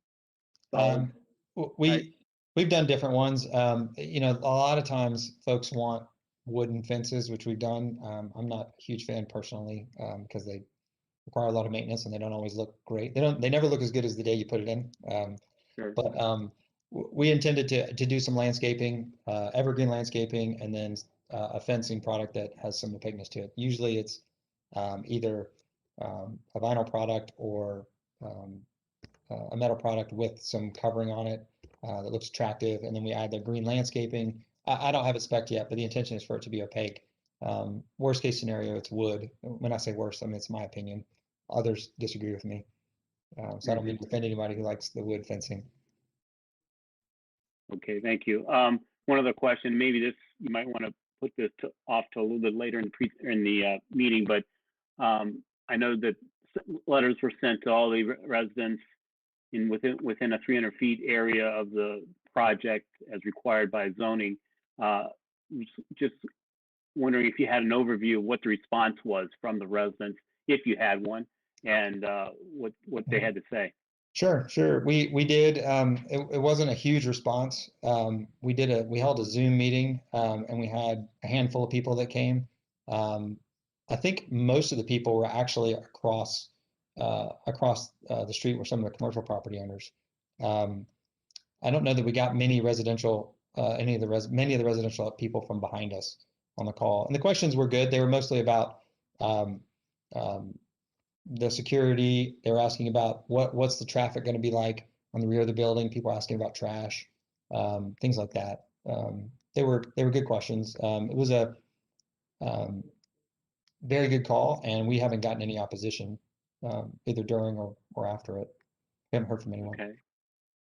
We've done different ones. A lot of times folks want wooden fences, which we've done. I'm not a huge fan personally because they require a lot of maintenance and they don't always look great. They never look as good as the day you put it in. Sure. But we intended to do some landscaping, evergreen landscaping, and then a fencing product that has some opaqueness to it. Usually it's either a vinyl product or a metal product with some covering on it that looks attractive, and then we add the green landscaping. I don't have it spec'd yet, but the intention is for it to be opaque. Worst case scenario, it's wood. When I say worst, I mean it's my opinion. Others disagree with me, so I don't mean to offend anybody who likes the wood fencing. Okay, thank you. One other question, maybe this, you might want to put this off to a little bit later in the meeting, but I know that letters were sent to all the residents within a 300 feet area of the project as required by zoning. Just wondering if you had an overview of what the response was from the residents, if you had one, and what they had to say. Sure. We did. It wasn't a huge response. We held a Zoom meeting, and we had a handful of people that came. I think most of the people were actually across the street were some of the commercial property owners. I don't know that we got many residential, many of the residential people from behind us on the call. And the questions were good. They were mostly about the security. They were asking about what's the traffic going to be like on the rear of the building. People asking about trash, things like that. They were good questions. It was a very good call, and we haven't gotten any opposition either during or after it. We haven't heard from anyone. Okay,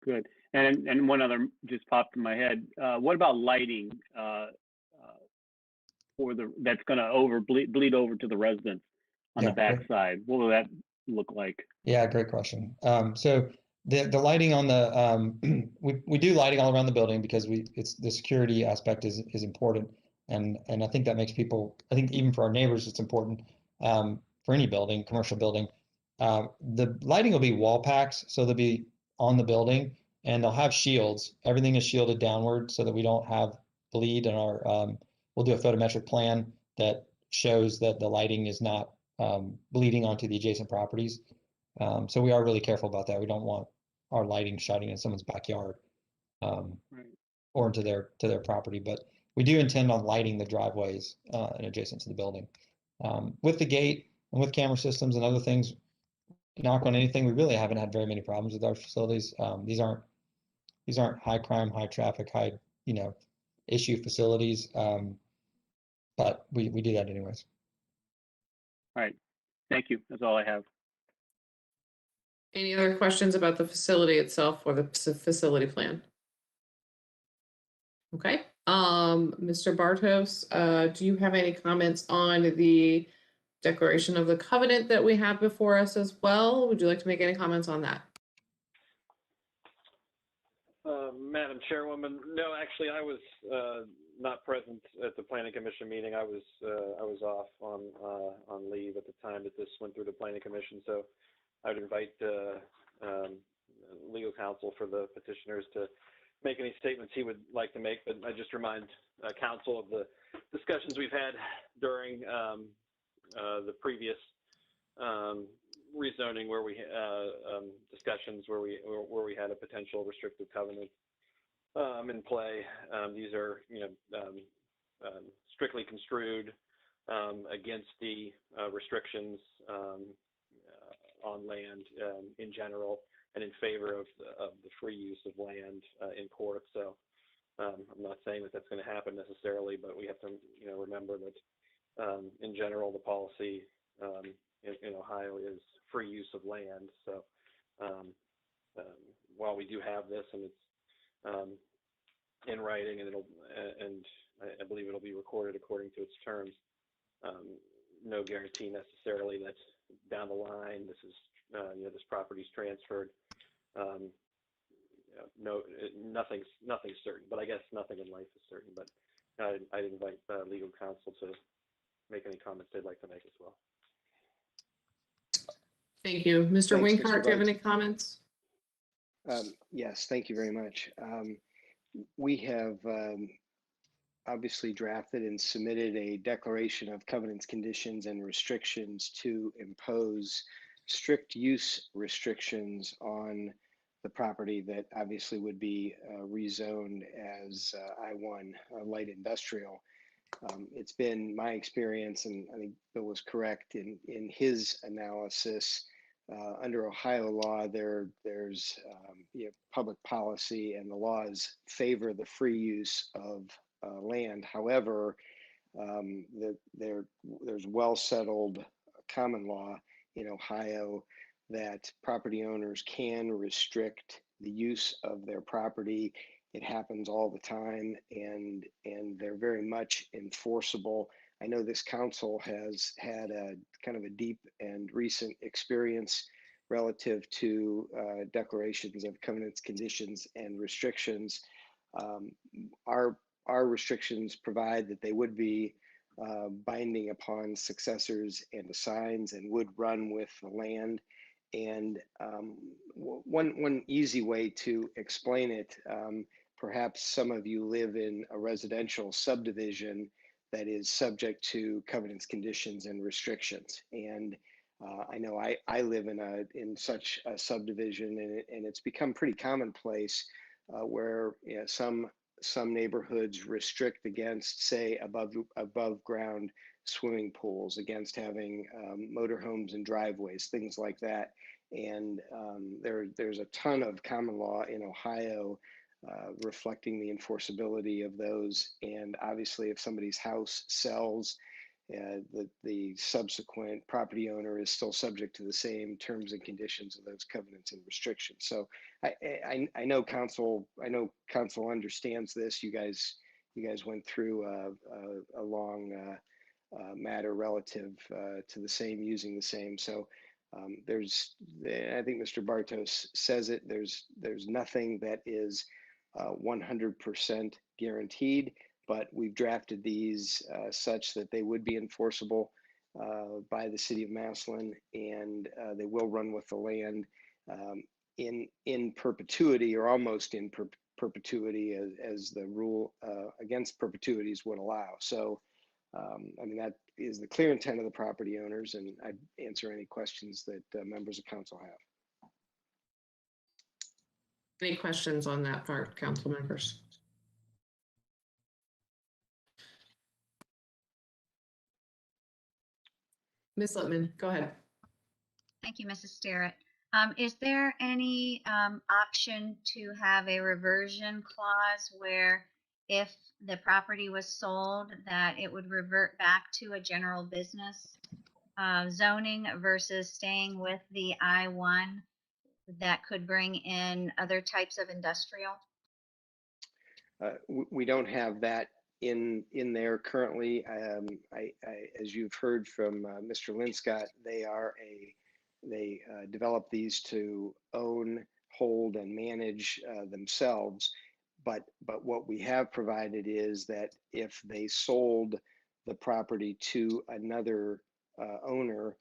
good. And one other just popped in my head. What about lighting for that's going to bleed over to the residents on the backside? What will that look like? Yeah, great question. So the lighting on the we do lighting all around the building because it's the security aspect is important, and I think that makes people, I think even for our neighbors it's important, for any building, commercial building. The lighting will be wall packs, so they'll be on the building, and they'll have shields. Everything is shielded downward so that we don't have bleed in our we'll do a photometric plan that shows that the lighting is not bleeding onto the adjacent properties. So we are really careful about that. We don't want our lighting shining in someone's backyard or into their property. But we do intend on lighting the driveways and adjacent to the building. With the gate and with camera systems and other things, knock on anything, we really haven't had very many problems with our facilities. These aren't high crime, high traffic, high issue facilities. But we do that anyways. All right. Thank you. That's all I have. Any other questions about the facility itself or the facility plan? Okay. Mr. Bartos, do you have any comments on the declaration of the covenant that we have before us as well? Would you like to make any comments on that? Madam Chairwoman, no, actually, I was not present at the Planning Commission meeting. I was off on leave at the time that this went through the Planning Commission, so I would invite legal counsel for the petitioners to make any statements he would like to make. But I just remind counsel of the discussions we've had during the previous rezoning, where we discussions where we had a potential restrictive covenant in play. These are strictly construed against the restrictions on land in general, and in favor of the free use of land in court. So I'm not saying that that's going to happen necessarily, but we have to remember that in general the policy in Ohio is free use of land. So while we do have this, and it's in writing, and I believe it'll be recorded according to its terms, no guarantee necessarily that down the line this is this property's transferred. Nothing's certain, but I guess nothing in life is certain. But I'd invite legal counsel to make any comments they'd like to make as well. Thank you. Mr. Thanks, Winkart, do you have any comments? Yes, thank you very much. We have obviously drafted and submitted a declaration of covenants, conditions, and restrictions to impose strict use restrictions on the property that obviously would be rezoned as I-1 light industrial. It's been my experience, and I think Bill was correct in his analysis, under Ohio law, there's public policy, and the laws favor the free use of land. However, there's well-settled common law in Ohio that property owners can restrict the use of their property. It happens all the time, and they're very much enforceable. I know this council has had a kind of a deep and recent experience relative to declarations of covenants, conditions, and restrictions. Our restrictions provide that they would be binding upon successors and assigns, and would run with the land. And one easy way to explain it, perhaps some of you live in a residential subdivision that is subject to covenants, conditions, and restrictions. And I know I live in such a subdivision, and it's become pretty commonplace where some neighborhoods restrict against, say, above ground swimming pools, against having motorhomes and driveways, things like that. And there's a ton of common law in Ohio reflecting the enforceability of those. And obviously, if somebody's house sells the subsequent property owner is still subject to the same terms and conditions of those covenants and restrictions. So I know council understands this. You guys went through a long matter relative to the same, using the same. So I think Mr. Bartos says it. There's nothing that is 100% guaranteed, but we've drafted these such that they would be enforceable by the City of Massillon, and they will run with the land in perpetuity, or almost in perpetuity, as the rule against perpetuities would allow. So, I mean, that is the clear intent of the property owners, and I'd answer any questions that members of council have. Any questions on that part, council members? Ms. Littman, go ahead. Thank you, Mrs. Sterrett. Is there any option to have a reversion clause where if the property was sold, that it would revert back to a general business zoning versus staying with the I-1 that could bring in other types of industrial? We don't have that in there currently. As you've heard from Mr. Linscott, they develop these to own, hold, and manage themselves. But what we have provided is that if they sold the property to another owner,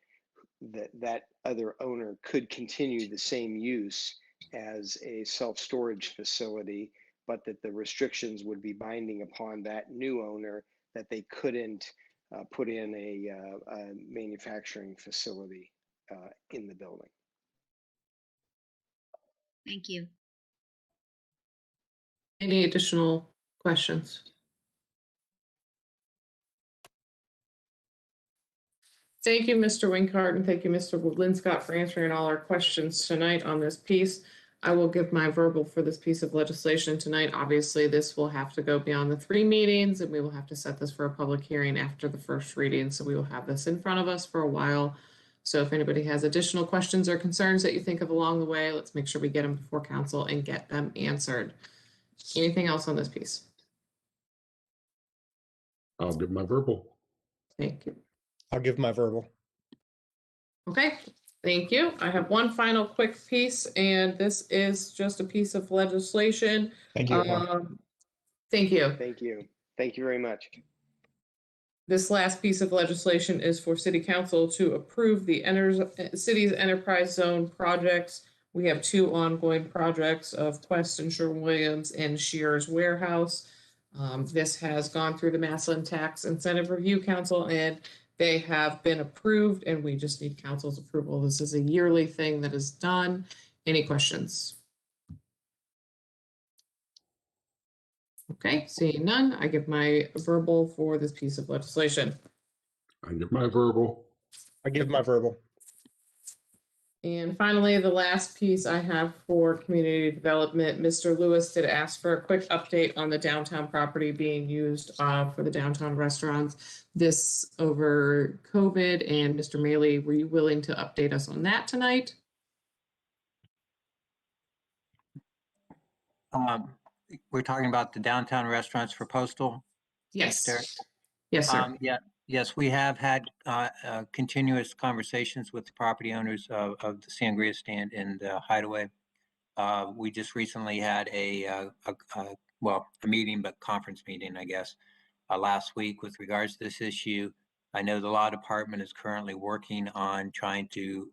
that other owner could continue the same use as a self-storage facility, but that the restrictions would be binding upon that new owner, that they couldn't put in a manufacturing facility in the building. Thank you. Any additional questions? Thank you, Mr. Winkart, and thank you, Mr. Linscott, for answering all our questions tonight on this piece. I will give my verbal for this piece of legislation tonight. Obviously, this will have to go beyond the 3 meetings, and we will have to set this for a public hearing after the first reading. So we will have this in front of us for a while. So if anybody has additional questions or concerns that you think of along the way, let's make sure we get them before council and get them answered. Anything else on this piece? I'll give my verbal. Thank you. I'll give my verbal. Okay, thank you. I have one final quick piece, and this is just a piece of legislation. Thank you. Thank you. Thank you. Thank you very much. This last piece of legislation is for City Council to approve the city's enterprise zone projects. We have 2 ongoing projects of Quest and Sherwin-Williams and Shears Warehouse. This has gone through the Massillon Tax Incentive Review Council, and they have been approved, and we just need council's approval. This is a yearly thing that is done. Any questions? Okay, seeing none, I give my verbal for this piece of legislation. I give my verbal. I give my verbal. And finally, the last piece I have for community development, Mr. Lewis did ask for a quick update on the downtown property being used for the downtown restaurants. This over COVID, and Mr. Maley, were you willing to update us on that tonight? We're talking about the downtown restaurants for Postal? Yes. Yes, sir. Yes, we have had continuous conversations with the property owners of the Sangria stand in the Hideaway. We just recently had a meeting, but conference meeting, I guess, last week with regards to this issue. I know the law department is currently working on trying to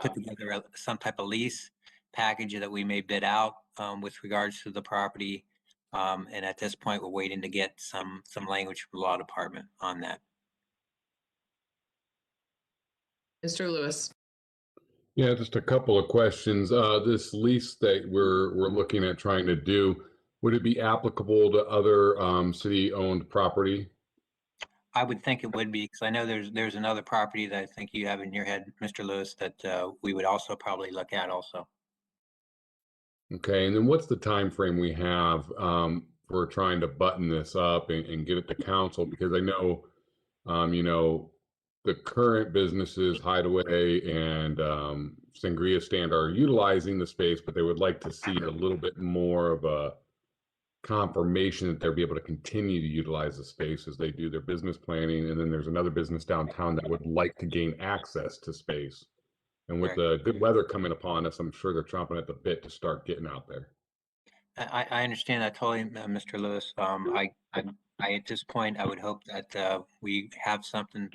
put together some type of lease package that we may bid out with regards to the property. And at this point, we're waiting to get some language from the law department on that. Mr. Lewis. Yeah, just a couple of questions. This lease that we're looking at trying to do, would it be applicable to other city-owned property? I would think it would be, because I know there's another property that I think you have in your head, Mr. Lewis, that we would also probably look at also. Okay, and then what's the time frame we have for trying to button this up and get it to council? Because I know You know, the current businesses, Hideaway and Sangria Stand, are utilizing the space, but they would like to see a little bit more of a confirmation that they'll be able to continue to utilize the space as they do their business planning. And then there's another business downtown that would like to gain access to space. And with Right. the good weather coming upon us, I'm sure they're chomping at the bit to start getting out there. I understand that totally, Mr. Lewis. At this point, I would hope that we have something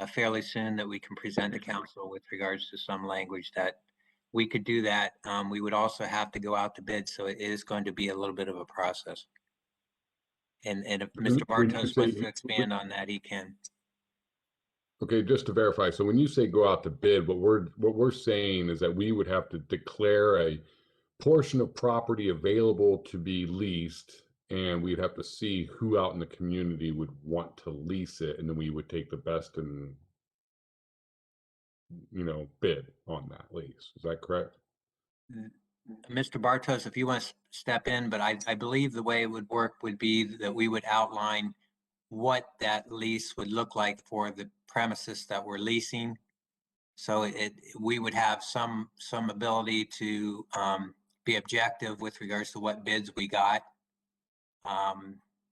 fairly soon that we can present to council with regards to some language that we could do that. We would also have to go out to bid, so it is going to be a little bit of a process. And if When Mr. you Bartos wants to say, expand on that, he can. okay, just to verify, so when you say go out to bid, what we're saying is that we would have to declare a portion of property available to be leased, and we'd have to see who out in the community would want to lease it, and then we would take the best and, you know, bid on that lease. Is that correct? Mr. Bartos, if you want to step in, but I believe the way it would work would be that we would outline what that lease would look like for the premises that we're leasing. So we would have some ability to be objective with regards to what bids we got.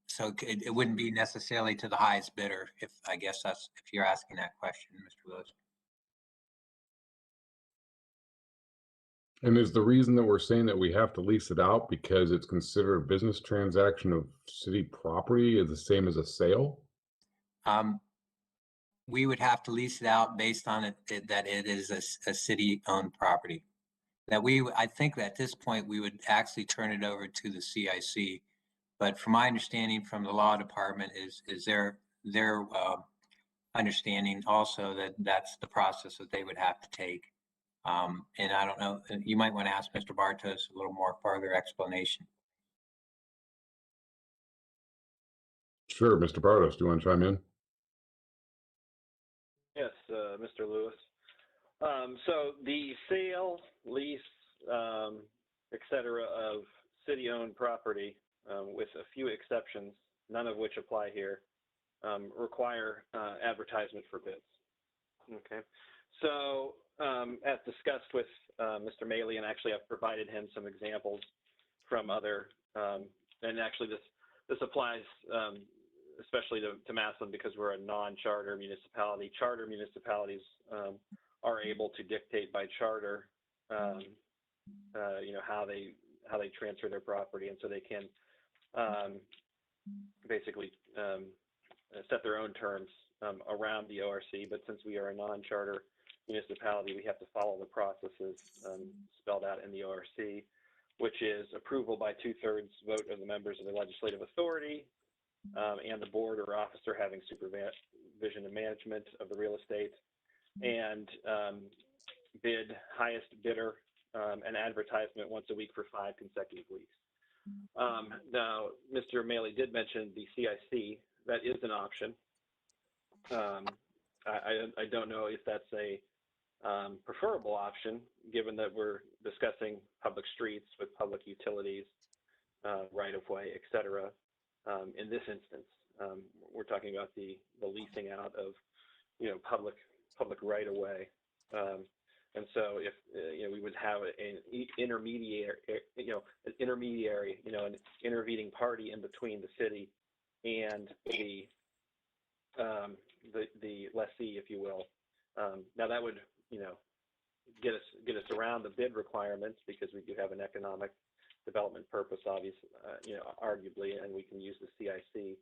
So it wouldn't be necessarily to the highest bidder, if I guess that's, if you're asking that question, Mr. Lewis. And is the reason that we're saying that we have to lease it out because it's considered a business transaction of city property is the same as a sale? We would have to lease it out based on that it is a city-owned property. That I think that at this point, we would actually turn it over to the CIC. But from my understanding from the law department is their understanding also that that's the process that they would have to take. And I don't know, you might want to ask Mr. Bartos a little more further explanation. Sure, Mr. Bartos, do you want to chime in? Yes, Mr. Lewis. So the sale, lease, et cetera, of city-owned property, with a few exceptions, none of which apply here, require advertisement for bids. Okay. So as discussed with Mr. Maley, and actually I've provided him some examples from other, and actually this applies especially to Massillon because we're a non-charter municipality. Charter municipalities are able to dictate by charter, you know, how they transfer their property, and so they can basically set their own terms around the ORC. But since we are a non-charter municipality, we have to follow the processes spelled out in the ORC, which is approval by 2/3 vote of the members of the legislative authority and the board or officer having supervision and management of the real estate, and bid highest bidder and advertisement once a week for 5 consecutive weeks. Now, Mr. Maley did mention the CIC. That is an option. I don't know if that's a preferable option, given that we're discussing public streets with public utilities, right-of-way, et cetera. In this instance, we're talking about the leasing out of, you know, public right-of-way. And so if, you know, we would have an intermediary, an intervening party in between the city and the lessee, if you will. Now that would, you know, get us around the bid requirements because we do have an economic development purpose, obviously, you know, arguably, and we can use the CIC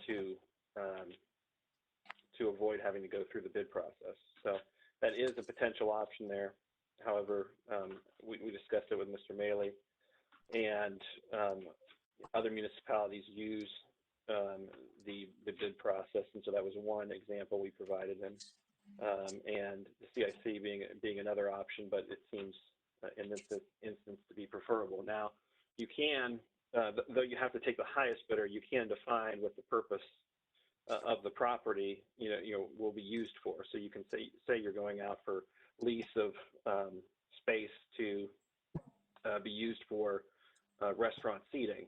to avoid having to go through the bid process. So that is a potential option there. However, we discussed it with Mr. Maley, and other municipalities use the bid process, and so that was one example we provided them, and the CIC being another option, but it seems in this instance to be preferable. Now, you can, though you have to take the highest bidder, you can define what the purpose of the property, will be used for. So you can say you're going out for lease of space to be used for restaurant seating.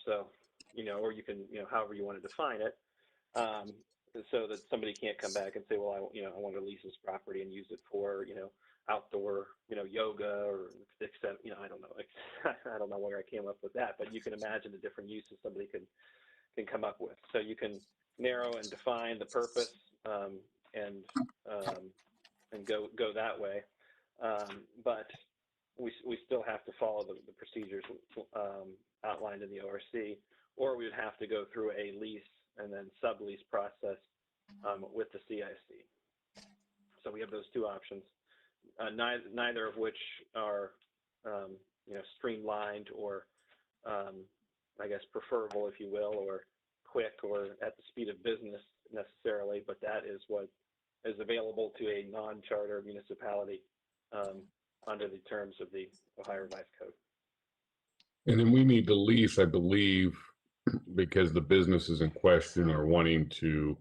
So, or you can, however you want to define it. so that somebody can't come back and say, well, I want to lease this property and use it for, outdoor, yoga or except, I don't know, I don't know where I came up with that, but you can imagine the different uses somebody can come up with. So you can narrow and define the purpose, and go that way. But we still have to follow the procedures outlined in the ORC, or we would have to go through a lease and then sublease process with the CIC. So we have those two options, neither of which are streamlined or I guess preferable, if you will, or quick or at the speed of business necessarily, but that is what is available to a non-charter municipality under the terms of the Ohio Revised Code. And then we need to lease, I believe, because the businesses in question are wanting to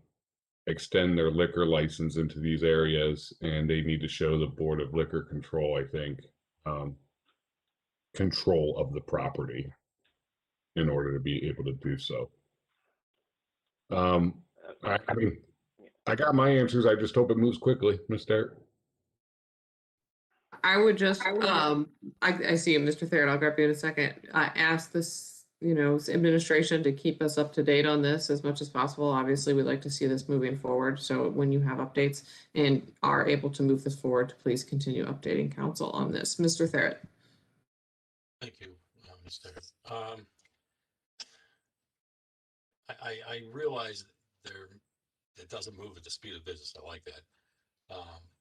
extend their liquor license into these areas, and they need to show the Board of Liquor Control, I think, control of the property in order to be able to do so. I mean, I got my answers. I just hope it moves quickly, Mr. I would just, I see you, Mr. Thayer, I'll grab you in a second. Ask this, administration to keep us up to date on this as much as possible. Obviously, we'd like to see this moving forward. So when you have updates and are able to move this forward, please continue updating council on this. Mr. Thayer. Thank you, Ms. Thayer. I realize it doesn't move at the speed of business. I like that.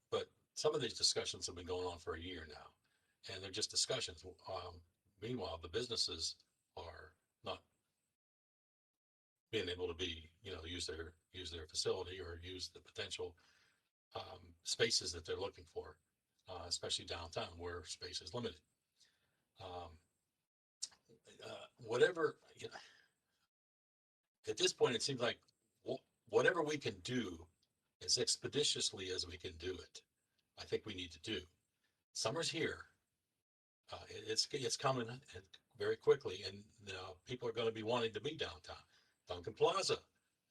But some of these discussions have been going on for a year now, and they're just discussions. Meanwhile, the businesses are not being able to use their facility or use the potential spaces that they're looking for, especially downtown where space is limited. Whatever, at this point, it seems like whatever we can do as expeditiously as we can do it, I think we need to do. Summer's here. It's coming very quickly, and people are going to be wanting to be downtown. Duncan Plaza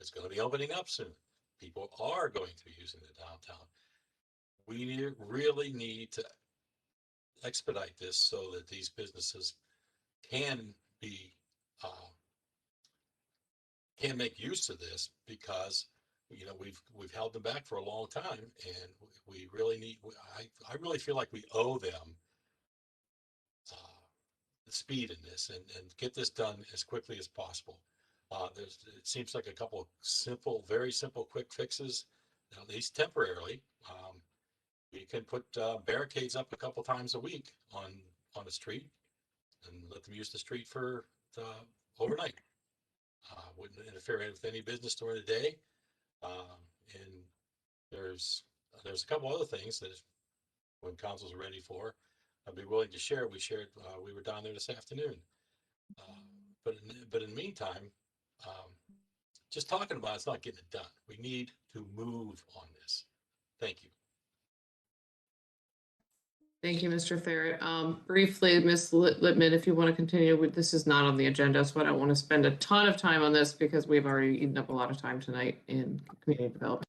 is going to be opening up soon. People are going to be using the downtown. We really need to expedite this so that these businesses can make use of this, because we've held them back for a long time, and we really need. I really feel like we owe them the speed in this and get this done as quickly as possible. It seems like a couple of very simple, quick fixes, at least temporarily. We can put barricades up a couple times a week on the street and let them use the street for overnight. Wouldn't interfere with any business during the day. And there's a couple other things that when council's ready for, I'd be willing to share. We were down there this afternoon. But in the meantime, just talking about it's not getting it done. We need to move on this. Thank you. Thank you, Mr. Thayer. Briefly, Ms. Littman, if you want to continue, this is not on the agenda, so I don't want to spend a ton of time on this because we've already eaten up a lot of time tonight in community development.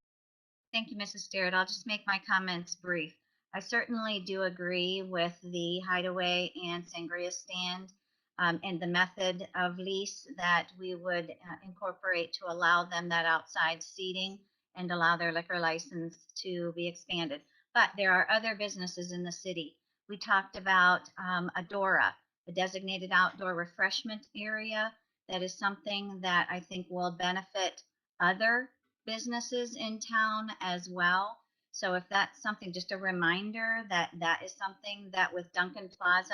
Thank you, Mrs. Starrett. I'll just make my comments brief. I certainly do agree with the hideaway and sangria stand and the method of lease that we would incorporate to allow them that outside seating and allow their liquor license to be expanded. But there are other businesses in the city. We talked about Adora, a designated outdoor refreshment area. That is something that I think will benefit other businesses in town as well. So if that's something, just a reminder that that is something that with Duncan Plaza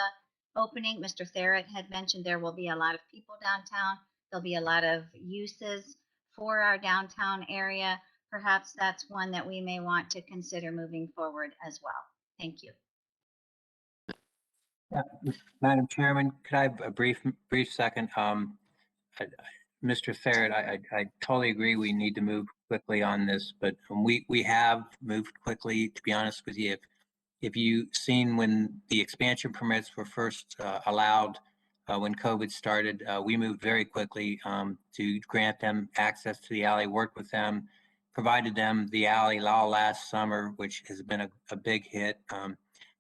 opening, Mr. Thayer had mentioned there will be a lot of people downtown. There'll be a lot of uses for our downtown area. Perhaps that's one that we may want to consider moving forward as well. Thank you. Yeah, Madam Chairman, could I have a brief second? Mr. Thayer, I totally agree we need to move quickly on this, but we have moved quickly, to be honest with you. If you seen when the expansion permits were first allowed when COVID started, we moved very quickly to grant them access to the alley, worked with them, provided them the alley all last summer, which has been a big hit.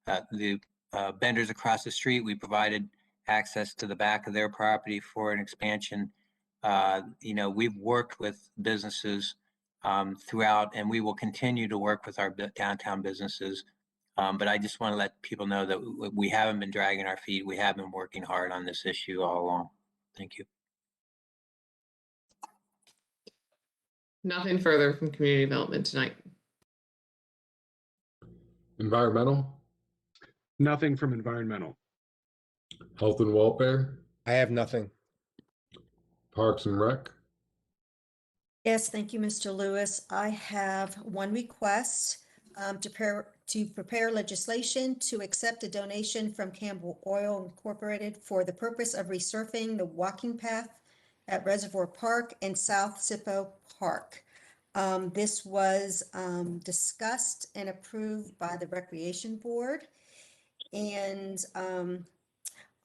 The vendors across the street, we provided access to the back of their property for an expansion. We've worked with businesses throughout, and we will continue to work with our downtown businesses. But I just want to let people know that we haven't been dragging our feet. We have been working hard on this issue all along. Thank you. Nothing further from community development tonight. Environmental, Nothing from environmental. health and welfare, I have nothing. parks and rec, Yes, thank you, Mr. Lewis. I have one request to prepare legislation to accept a donation from Campbell Oil Incorporated for the purpose of resurfacing the walking path at Reservoir Park and South Sippo Park. This was discussed and approved by the Recreation Board and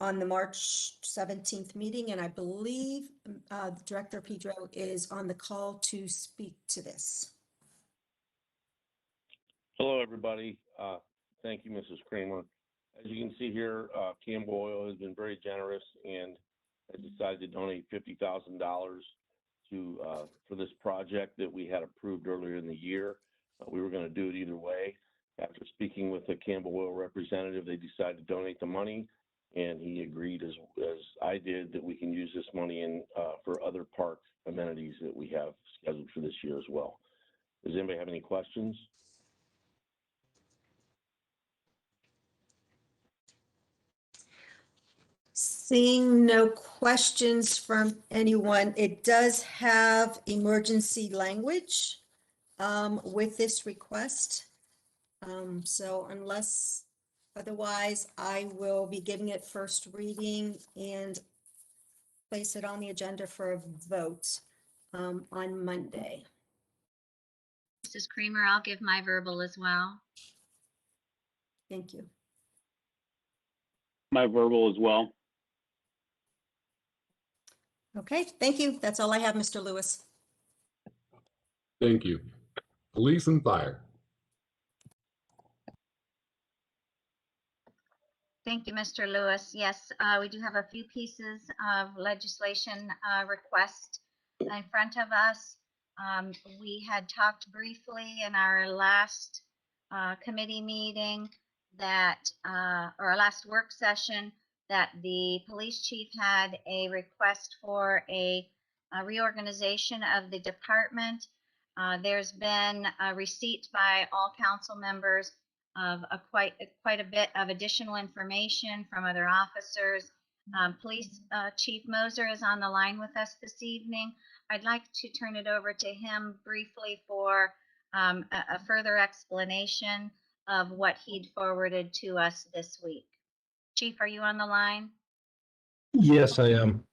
on the March 17th meeting, and I believe Director Pedro is on the call to speak to this. Hello, everybody. Thank you, Mrs. Kramer. As you can see here, Campbell Oil has been very generous and has decided to donate $50,000 to for this project that we had approved earlier in the year. We were going to do it either way. After speaking with the Campbell Oil representative, they decided to donate the money, and he agreed, as I did, that we can use this money in for other park amenities that we have scheduled for this year as well. Does anybody have any questions? Seeing no questions from anyone, it does have emergency language with this request. So unless otherwise, I will be giving it first reading and place it on the agenda for a vote on Monday. Mrs. Creamer, I'll give my verbal as well. Thank you. My verbal as well. Okay, thank you. That's all I have, Mr. Lewis. thank you. Police and fire, Thank you, Mr. Lewis. Yes, we do have a few pieces of legislation request in front of us. We had talked briefly in our last committee meeting that, or our last work session, that the police chief had a request for a reorganization of the department. There's been a receipt by all council members of quite a bit of additional information from other officers. Police Chief Moser is on the line with us this evening. I'd like to turn it over to him briefly for a further explanation of what he'd forwarded to us this week. Chief, are you on the line? Yes, I am.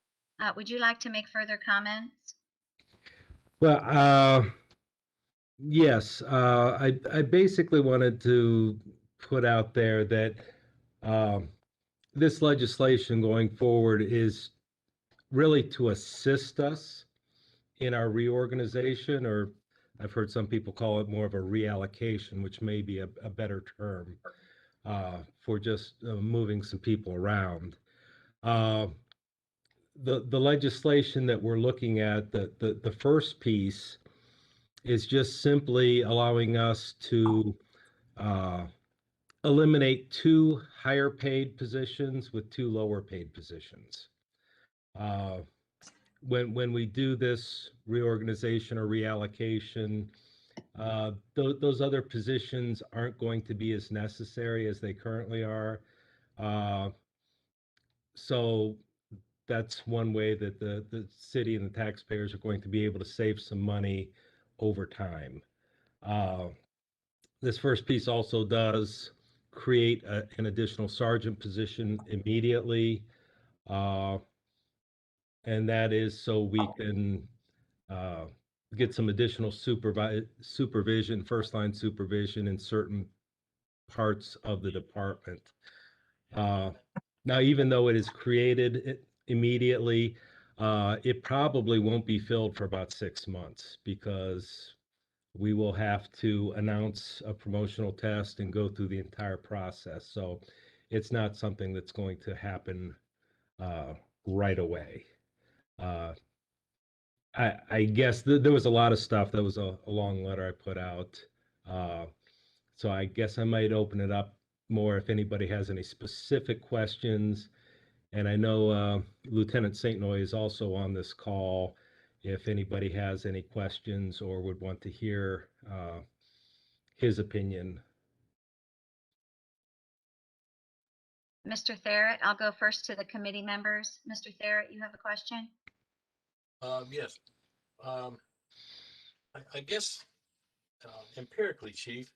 Would you like to make further comments? Well, yes, I basically wanted to put out there that this legislation going forward is really to assist us in our reorganization, or I've heard some people call it more of a reallocation, which may be a better term for just moving some people around. The legislation that we're looking at, the first piece is just simply allowing us to eliminate 2 higher paid positions with 2 lower paid positions. When we do this reorganization or reallocation, those other positions aren't going to be as necessary as they currently are. So that's one way that the city and the taxpayers are going to be able to save some money over time. This first piece also does create an additional sergeant position immediately. And that is so we can get some additional supervision, first line supervision in certain parts of the department. Now, even though it is created immediately, it probably won't be filled for about 6 months because we will have to announce a promotional test and go through the entire process. So it's not something that's going to happen right away. I guess there was a lot of stuff. That was a long letter I put out. So I guess I might open it up more if anybody has any specific questions. And I know Lieutenant St. Noy is also on this call. If anybody has any questions or would want to hear his opinion. Mr. Therrett, I'll go first to the committee members. Mr. Therrett, you have a question? Yes. I guess empirically, Chief,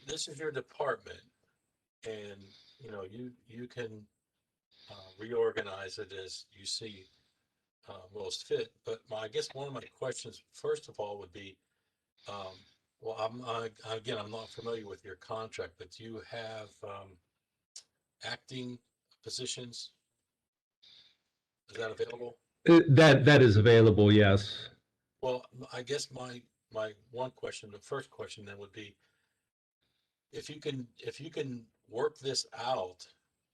this is your department, and you can reorganize it as you see most fit. But I guess one of my questions, first of all, would be, well, again, I'm not familiar with your contract, but do you have acting positions? Is that available? That is available, yes. Well, I guess my one question, the first question then would be, if you can work this out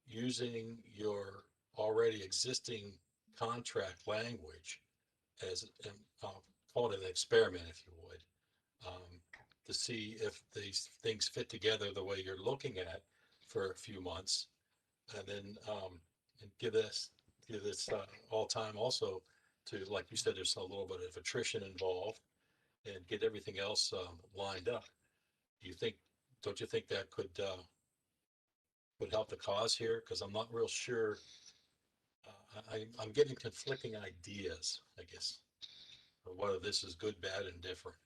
using your already existing contract language as, I'll call it an experiment, if you would, to see if these things fit together the way you're looking at for a few months, and then and give this all time also to, like you said, there's a little bit of attrition involved, and get everything else lined up. Do you think? Don't you think that could help the cause here? Because I'm not real sure. I'm getting conflicting ideas, I guess, of whether this is good, bad, and different.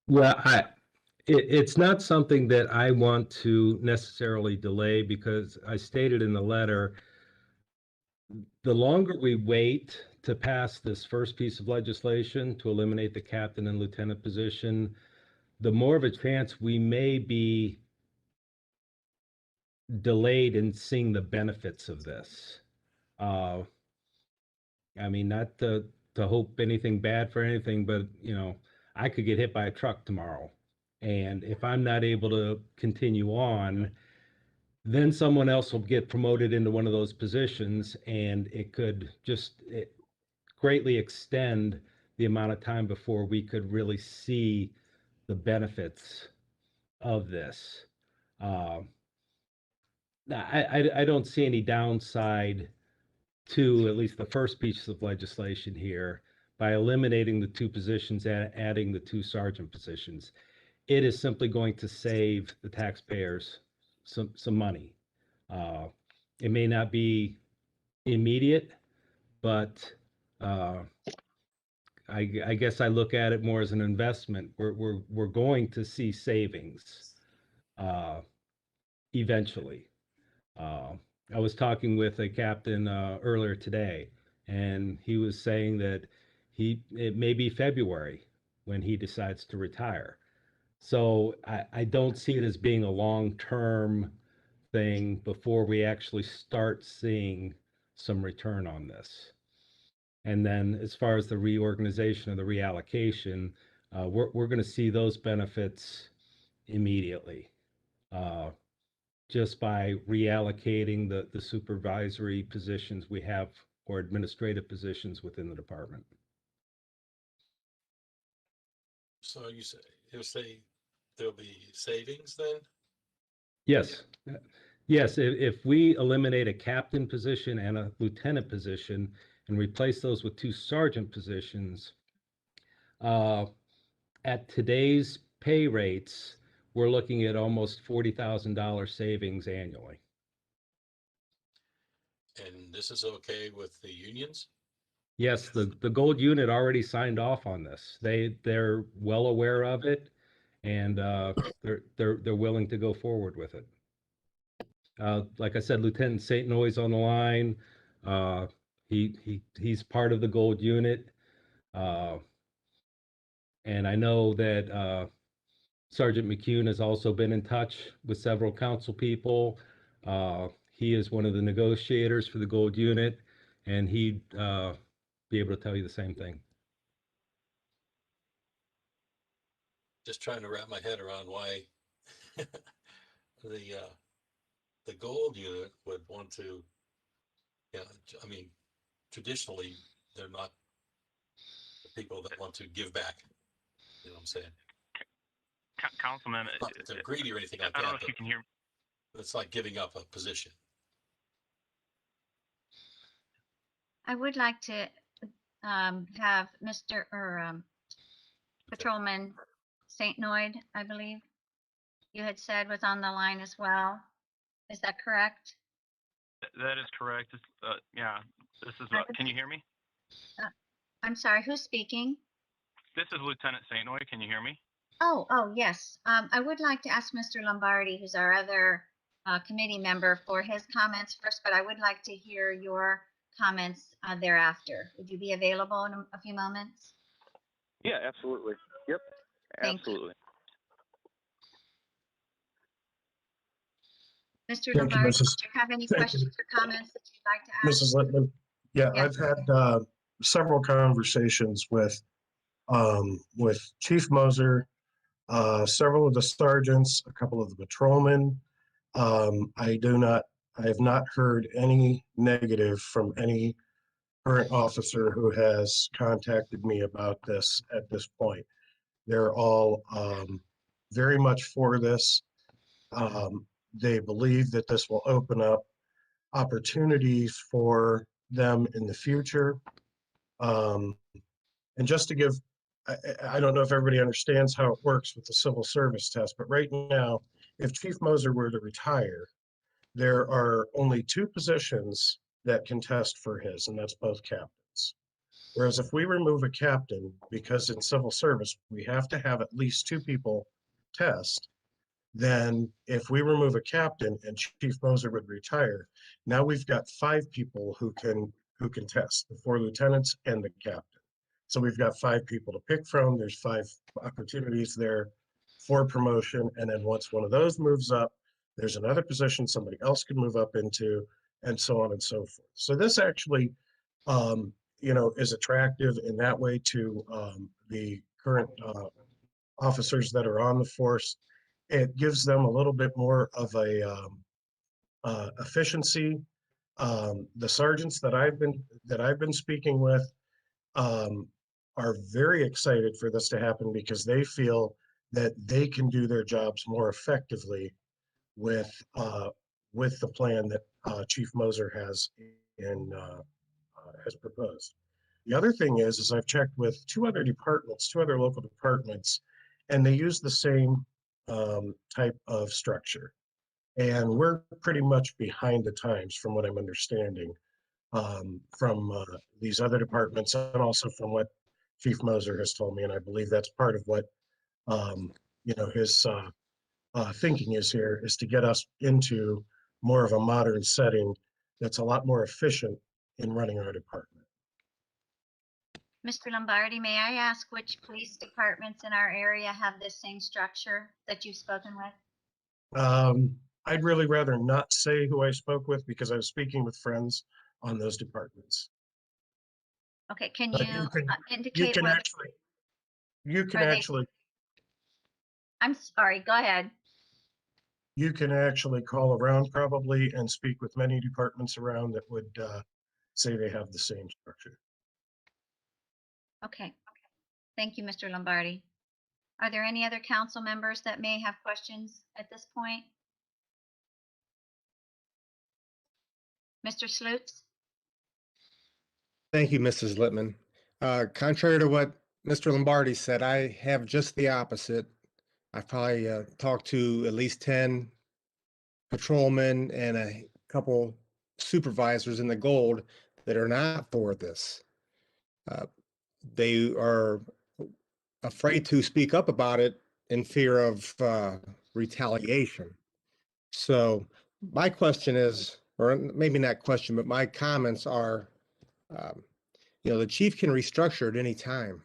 Well, it's not something that I want to necessarily delay because I stated in the letter, the longer we wait to pass this first piece of legislation to eliminate the captain and lieutenant position, the more of a chance we may be delayed in seeing the benefits of this. I mean, not to hope anything bad for anything, but I could get hit by a truck tomorrow. And if I'm not able to continue on, then someone else will get promoted into one of those positions, and it could just greatly extend the amount of time before we could really see the benefits of this. I don't see any downside to at least the first piece of legislation here by eliminating the two positions and adding the two sergeant positions. It is simply going to save the taxpayers some money. It may not be immediate, but I guess I look at it more as an investment. We're going to see savings eventually. I was talking with a captain earlier today, and he was saying that it may be February when he decides to retire. So I don't see it as being a long-term thing before we actually start seeing some return on this. And then as far as the reorganization or the reallocation, we're going to see those benefits immediately. Just by reallocating the supervisory positions we have or administrative positions within the department. So you'll say there'll be savings then? Yes. Yes, if we eliminate a captain position and a lieutenant position and replace those with two sergeant positions, at today's pay rates, we're looking at almost $40,000 savings annually. And this is okay with the unions? Yes, the gold unit already signed off on this. They're well aware of it, and they're willing to go forward with it. Like I said, Lieutenant St. Noy's on the line. He's part of the gold unit, and I know that Sergeant McCune has also been in touch with several council people. He is one of the negotiators for the gold unit, and he'd be able to tell you the same thing. Just trying to wrap my head around why the gold unit would want to, yeah, I mean, traditionally, they're not the people that want to give back. You know what I'm saying? Councilman, Not that they're greedy or anything like I don't know that, if you can hear me. but it's like giving up a position. I would like to have Mr. Patrolman St. Noid, I believe you had said was on the line as well. Is that correct? That is correct. Yeah, this is, can you hear me? I'm sorry, who's speaking? This is Lieutenant St. Noy. Can you hear me? Oh, yes. I would like to ask Mr. Lombardi, who's our other committee member, for his comments first, but I would like to hear your comments thereafter. Would you be available in a few moments? Yeah, absolutely. Yep, Thank you. absolutely. Mr. Thank you, Lombardi, do Mrs. you have any Thank you, questions or comments that you'd like to ask? Mrs. Littman. Yeah, Yes. I've had several conversations with Chief Moser, several of the sergeants, a couple of the patrolmen. I have not heard any negative from any current officer who has contacted me about this at this point. They're all very much for this. They believe that this will open up opportunities for them in the future. And just to give, I don't know if everybody understands how it works with the civil service test, but right now, if Chief Moser were to retire, there are only two positions that can test for his, and that's both captains. Whereas if we remove a captain, because in civil service, we have to have at least two people test, then if we remove a captain and Chief Moser would retire, now we've got five people who can test, the four lieutenants and the captain. So we've got five people to pick from. There's five opportunities there for promotion. And then once one of those moves up, there's another position somebody else could move up into, and so on and so forth. So this actually, is attractive in that way to the current officers that are on the force. It gives them a little bit more of a efficiency. The sergeants that I've been speaking with are very excited for this to happen because they feel that they can do their jobs more effectively with the plan that Chief Moser has has proposed. The other thing is I've checked with two other local departments, and they use the same type of structure. And we're pretty much behind the times from what I'm understanding from these other departments, and also from what Chief Moser has told me. And I believe that's part of what his thinking is here, is to get us into more of a modern setting that's a lot more efficient in running our department. Mr. Lombardi, may I ask which police departments in our area have this same structure that you've spoken with? I'd really rather not say who I spoke with because I was speaking with friends on those departments. Okay, can But you you indicate can whether actually I'm sorry, go ahead. you can actually call around probably and speak with many departments around that would say they have the same structure. Okay, thank you, Mr. Lombardi. Are there any other council members that may have questions at this point? Mr. Sloots? Thank you, Mrs. Littman. Contrary to what Mr. Lombardi said, I have just the opposite. I've probably talked to at least 10 patrolmen and a couple supervisors in the gold that are not for this. They are afraid to speak up about it in fear of retaliation. So my question is, or maybe not question, but my comments are, the chief can restructure at any time.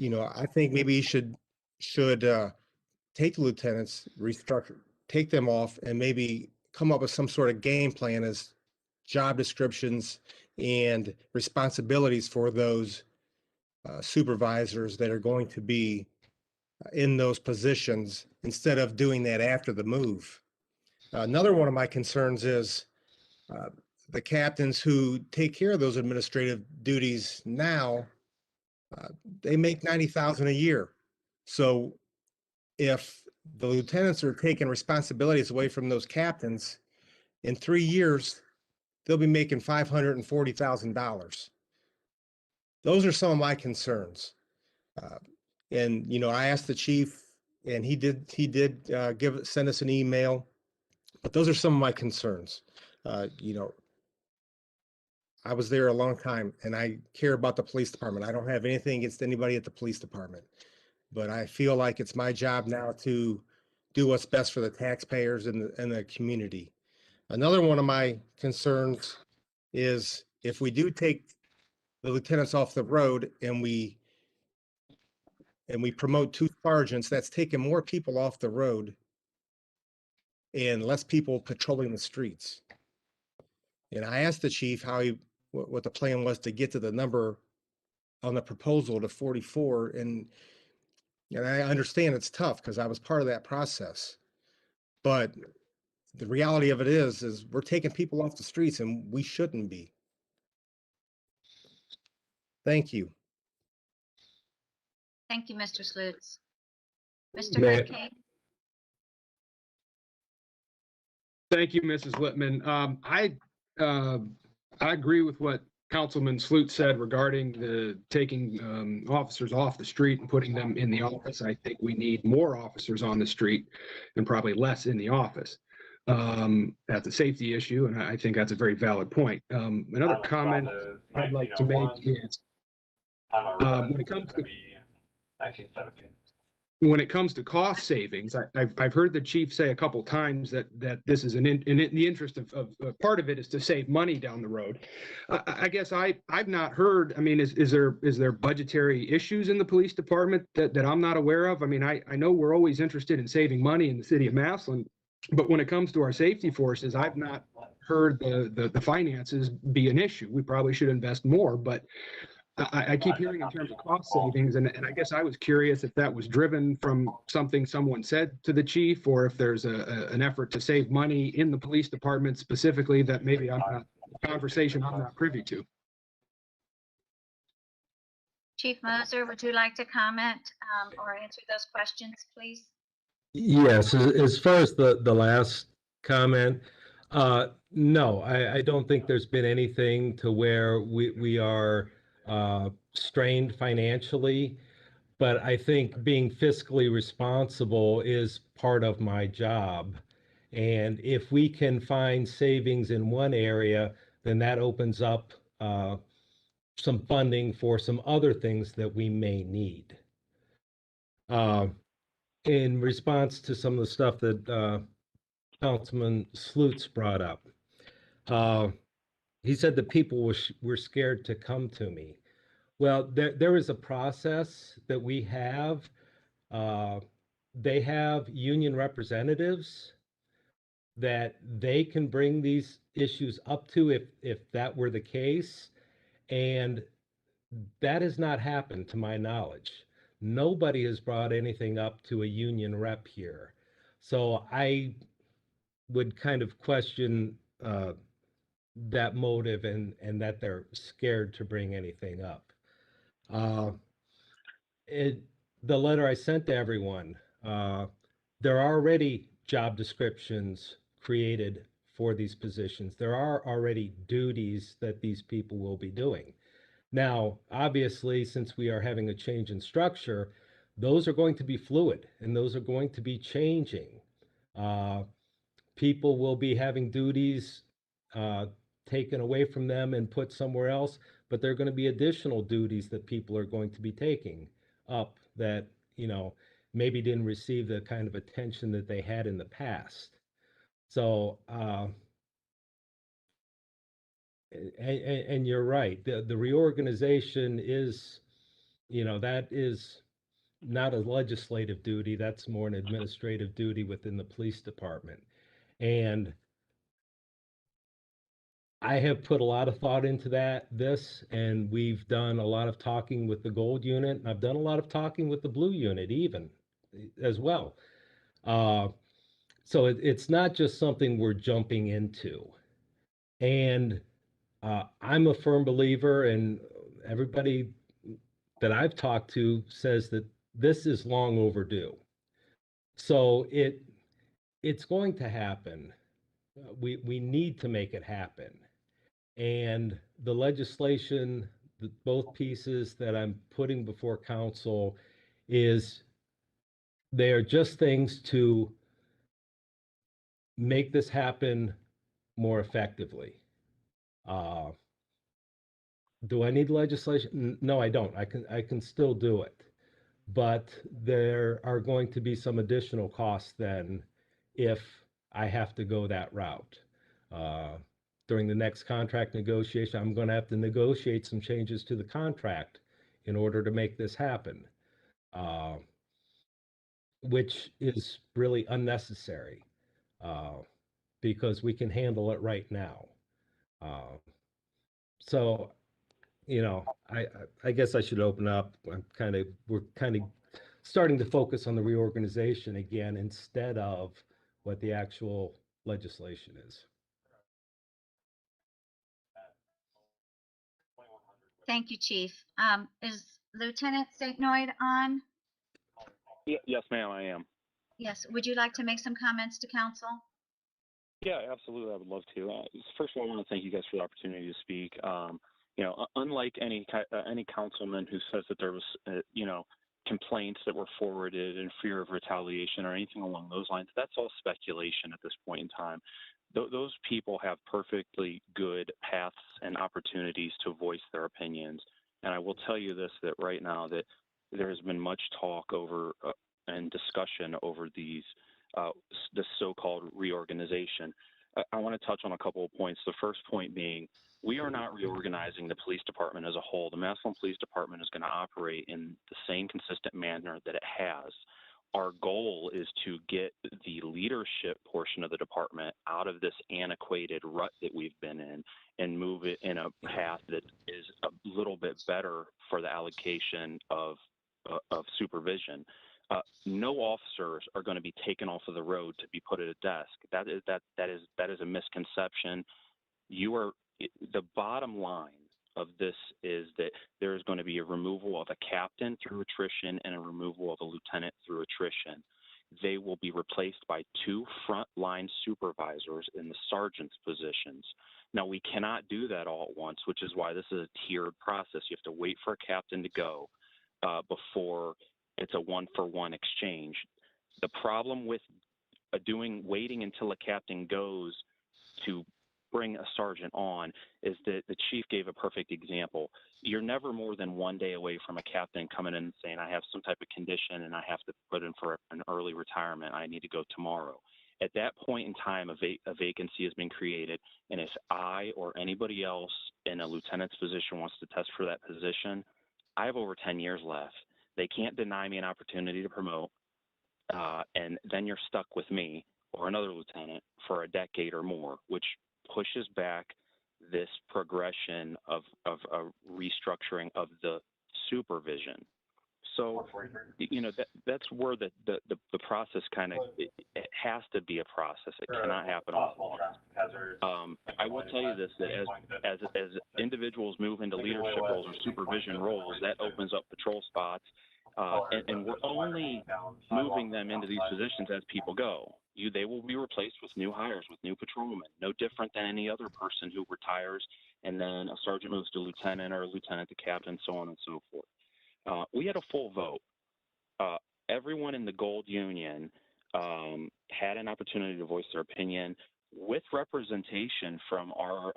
I think maybe he should take the lieutenants, restructure, take them off, and maybe come up with some sort of game plan as job descriptions and responsibilities for those supervisors that are going to be in those positions instead of doing that after the move. Another one of my concerns is the captains who take care of those administrative duties now, they make 90,000 a year. So if the lieutenants are taking responsibilities away from those captains, in 3 years, they'll be making $540,000. Those are some of my concerns. And, you know, I asked the chief and he did send us an email, but those are some of my concerns. You know, I was there a long time and I care about the police department. I don't have anything against anybody at the police department, but I feel like it's my job now to do what's best for the taxpayers and the community. Another one of my concerns is if we do take the lieutenants off the road and we promote 2 sergeants, that's taking more people off the road and less people patrolling the streets. And I asked the chief how what the plan was to get to the number on the proposal to 44, and I understand it's tough because I was part of that process. But the reality of it is we're taking people off the streets and we shouldn't be. Thank you. Thank you, Mr. Slutz. Mr. May- Hurricane? Thank you, Mrs. Lippman. I agree with what Councilman Slutz said regarding the taking officers off the street and putting them in the office. I think we need more officers on the street and probably less in the office. That's a safety issue, and I think that's a very valid point. Another comment I'd like to make is when it comes to cost savings, I've heard the chief say a couple times that this is in the interest of part of it is to save money down the road. I guess I've not heard. I mean, is there budgetary issues in the police department that I'm not aware of? I mean, I know we're always interested in saving money in the city of Massillon, but when it comes to our safety forces, I've not heard the finances be an issue. We probably should invest more, but I keep hearing in terms of cost savings, and I guess I was curious if that was driven from something someone said to the chief, or if there's an effort to save money in the police department specifically that maybe I'm not privy to. Chief Moser, would you like to comment or answer those questions, please? Yes, as far as the last comment, no, I don't think there's been anything to where we are strained financially, but I think being fiscally responsible is part of my job. And if we can find savings in one area, then that opens up some funding for some other things that we may need. In response to some of the stuff that Councilman Slutz brought up, he said that people were scared to come to me. Well, there is a process that we have. They have union representatives that they can bring these issues up to if that were the case. And that has not happened to my knowledge. Nobody has brought anything up to a union rep here. So I would kind of question that motive and that they're scared to bring anything up. The letter I sent to everyone, there are already job descriptions created for these positions. There are already duties that these people will be doing. Now, obviously, since we are having a change in structure, those are going to be fluid and those are going to be changing. People will be having duties taken away from them and put somewhere else, but there are going to be additional duties that people are going to be taking up that, maybe didn't receive the kind of attention that they had in the past. So, and you're right, the reorganization is, that is not a legislative duty. That's more an administrative duty within the police department. And I have put a lot of thought into this, and we've done a lot of talking with the gold unit, and I've done a lot of talking with the blue unit even as well. So it's not just something we're jumping into. And I'm a firm believer, and everybody that I've talked to says that this is long overdue. So it's going to happen. We need to make it happen. And the legislation, both pieces that I'm putting before council they are just things to make this happen more effectively. Do I need legislation? No, I don't. I can still do it. But there are going to be some additional costs then if I have to go that route. During the next contract negotiation, I'm going to have to negotiate some changes to the contract in order to make this happen, which is really unnecessary because we can handle it right now. So, I guess I should open up. We're kind of starting to focus on the reorganization again instead of what the actual legislation is. Thank you, Chief. Is Lieutenant St. Noid on? Yes, ma'am, I am. Yes. Would you like to make some comments to council? Yeah, absolutely. I would love to. First of all, I want to thank you guys for the opportunity to speak. Unlike any councilman who says that there was, complaints that were forwarded in fear of retaliation or anything along those lines, that's all speculation at this point in time. Those people have perfectly good paths and opportunities to voice their opinions. And I will tell you this, that right now that there has been much talk over and discussion over this so-called reorganization. I want to touch on a couple of points. The first point being, we are not reorganizing the police department as a whole. The Massillon Police Department is going to operate in the same consistent manner that it has. Our goal is to get the leadership portion of the department out of this antiquated rut that we've been in and move it in a path that is a little bit better for the allocation of supervision. No officers are going to be taken off of the road to be put at a desk. That is a misconception. The bottom line of this is that there is going to be a removal of a captain through attrition and a removal of a lieutenant through attrition. They will be replaced by 2 frontline supervisors in the sergeant's positions. Now, we cannot do that all at once, which is why this is a tiered process. You have to wait for a captain to go before it's a one-for-one exchange. The problem with waiting until a captain goes to bring a sergeant on is that the chief gave a perfect example. You're never more than one day away from a captain coming in and saying, I have some type of condition and I have to put in for an early retirement. I need to go tomorrow. At that point in time, a vacancy has been created. And if I or anybody else in a lieutenant's position wants to test for that position, I have over 10 years left. They can't deny me an opportunity to promote. And then you're stuck with me or another lieutenant for a decade or more, which pushes back this progression of a restructuring of the supervision. So, that's where the process kind of, it has to be a process. It cannot happen all at once. I will tell you this, that as individuals move into leadership roles or supervision roles, that opens up patrol spots. And we're only moving them into these positions as people go. They will be replaced with new hires, with new patrolmen, no different than any other person who retires and then a sergeant moves to lieutenant or a lieutenant to captain, so on and so forth. We had a full vote. Everyone in the Gold Union had an opportunity to voice their opinion with representation from our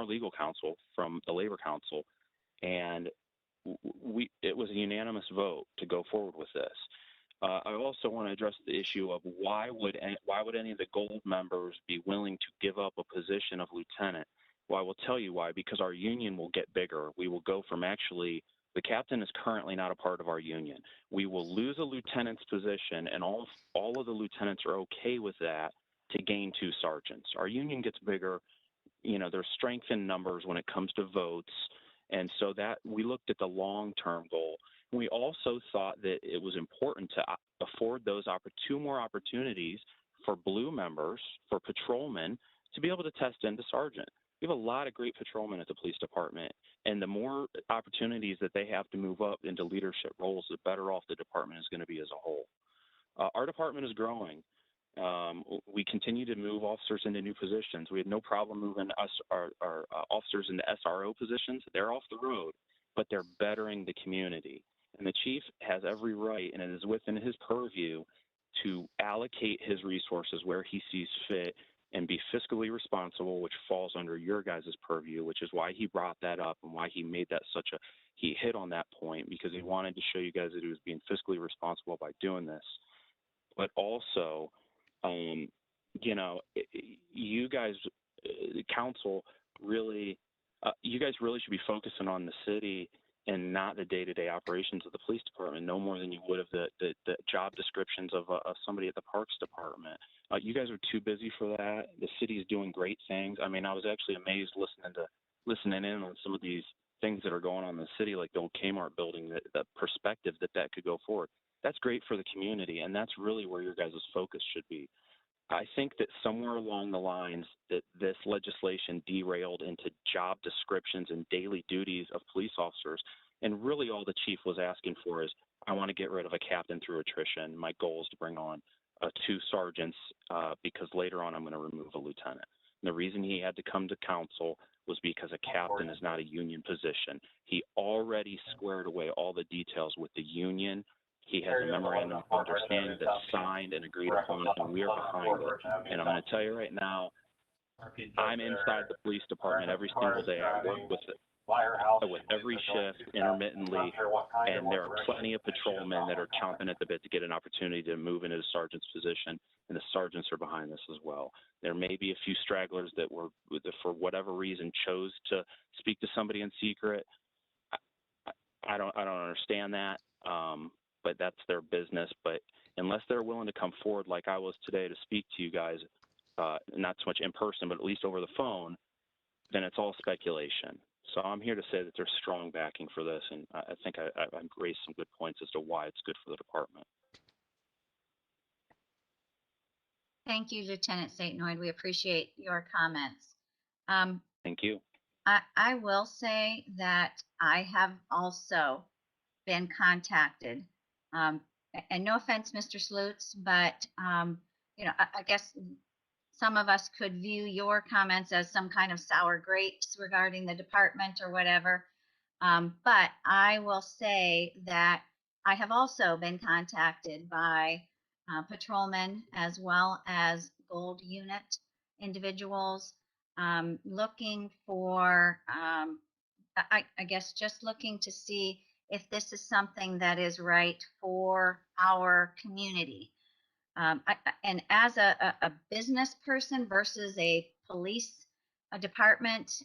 legal counsel, from the Labor Council, and it was a unanimous vote to go forward with this. I also want to address the issue of why would any of the Gold members be willing to give up a position of lieutenant? Well, I will tell you why. Because our union will get bigger. We will go from actually The captain is currently not a part of our union. We will lose a lieutenant's position, and all of the lieutenants are okay with that, to gain 2 sergeants. Our union gets bigger. You know, there's strength in numbers when it comes to votes. And so that we looked at the long-term goal. We also thought that it was important to afford those 2 more opportunities for blue members, for patrolmen, to be able to test into sergeant. We have a lot of great patrolmen at the police department, and the more opportunities that they have to move up into leadership roles, the better off the department is going to be as a whole. Our department is growing. We continue to move officers into new positions. We had no problem moving our officers into SRO positions. They're off the road, but they're bettering the community. And the chief has every right, and it is within his purview to allocate his resources where he sees fit and be fiscally responsible, which falls under your guys' purview, which is why he brought that up and why he made that he hit on that point, because he wanted to show you guys that he was being fiscally responsible by doing this. But also, you know, you guys, the council, really, you guys really should be focusing on the city and not the day-to-day operations of the police department, no more than you would of the job descriptions of somebody at the parks department. You guys are too busy for that. The city is doing great things. I mean, I was actually amazed listening in on some of these things that are going on in the city, like the old Kmart building, the perspective that could go forward. That's great for the community, and that's really where your guys' focus should be. I think that somewhere along the lines that this legislation derailed into job descriptions and daily duties of police officers, and really all the chief was asking for is, I want to get rid of a captain through attrition. My goal is to bring on 2 sergeants because later on I'm going to remove a lieutenant. And the reason he had to come to council was because a captain is not a union position. He already squared away all the details with the union. He has a memorandum of understanding that's signed and agreed upon, and we are behind it. And I'm going to tell you right now, I'm inside the police department every single day. I work with every shift intermittently, and there are plenty of patrolmen that are chomping at the bit to get an opportunity to move into the sergeant's position, and the sergeants are behind this as well. There may be a few stragglers that for whatever reason, chose to speak to somebody in secret. I don't understand that. But that's their business. But unless they're willing to come forward like I was today to speak to you guys, not so much in person, but at least over the phone, then it's all speculation. So I'm here to say that there's strong backing for this, and I think I've raised some good points as to why it's good for the department. Thank you, Lieutenant Satinoid. We appreciate your comments. Thank you. I will say that I have also been contacted. And no offense, Mr. Slutz, but you know, I guess some of us could view your comments as some kind of sour grapes regarding the department or whatever. But I will say that I have also been contacted by patrolmen as well as gold unit individuals looking for, I guess, just looking to see if this is something that is right for our community. And as a business person versus a police department,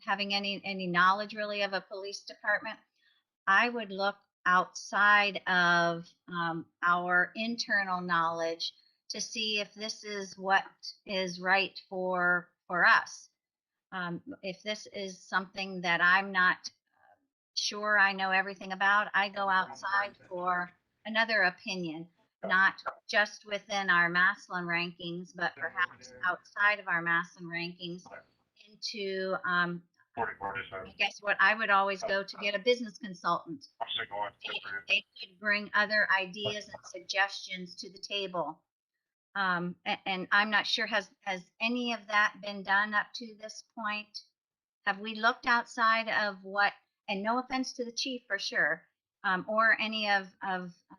having any knowledge really of a police department, I would look outside of our internal knowledge to see if this is what is right for us. If this is something that I'm not sure I know everything about, I go outside for another opinion, not just within our Massillon rankings, but perhaps outside of our Massillon rankings into, I guess what I would always go to get a business consultant. They could bring other ideas and suggestions to the table. And I'm not sure, has any of that been done up to this point? Have we looked outside of what, and no offense to the chief for sure, or any of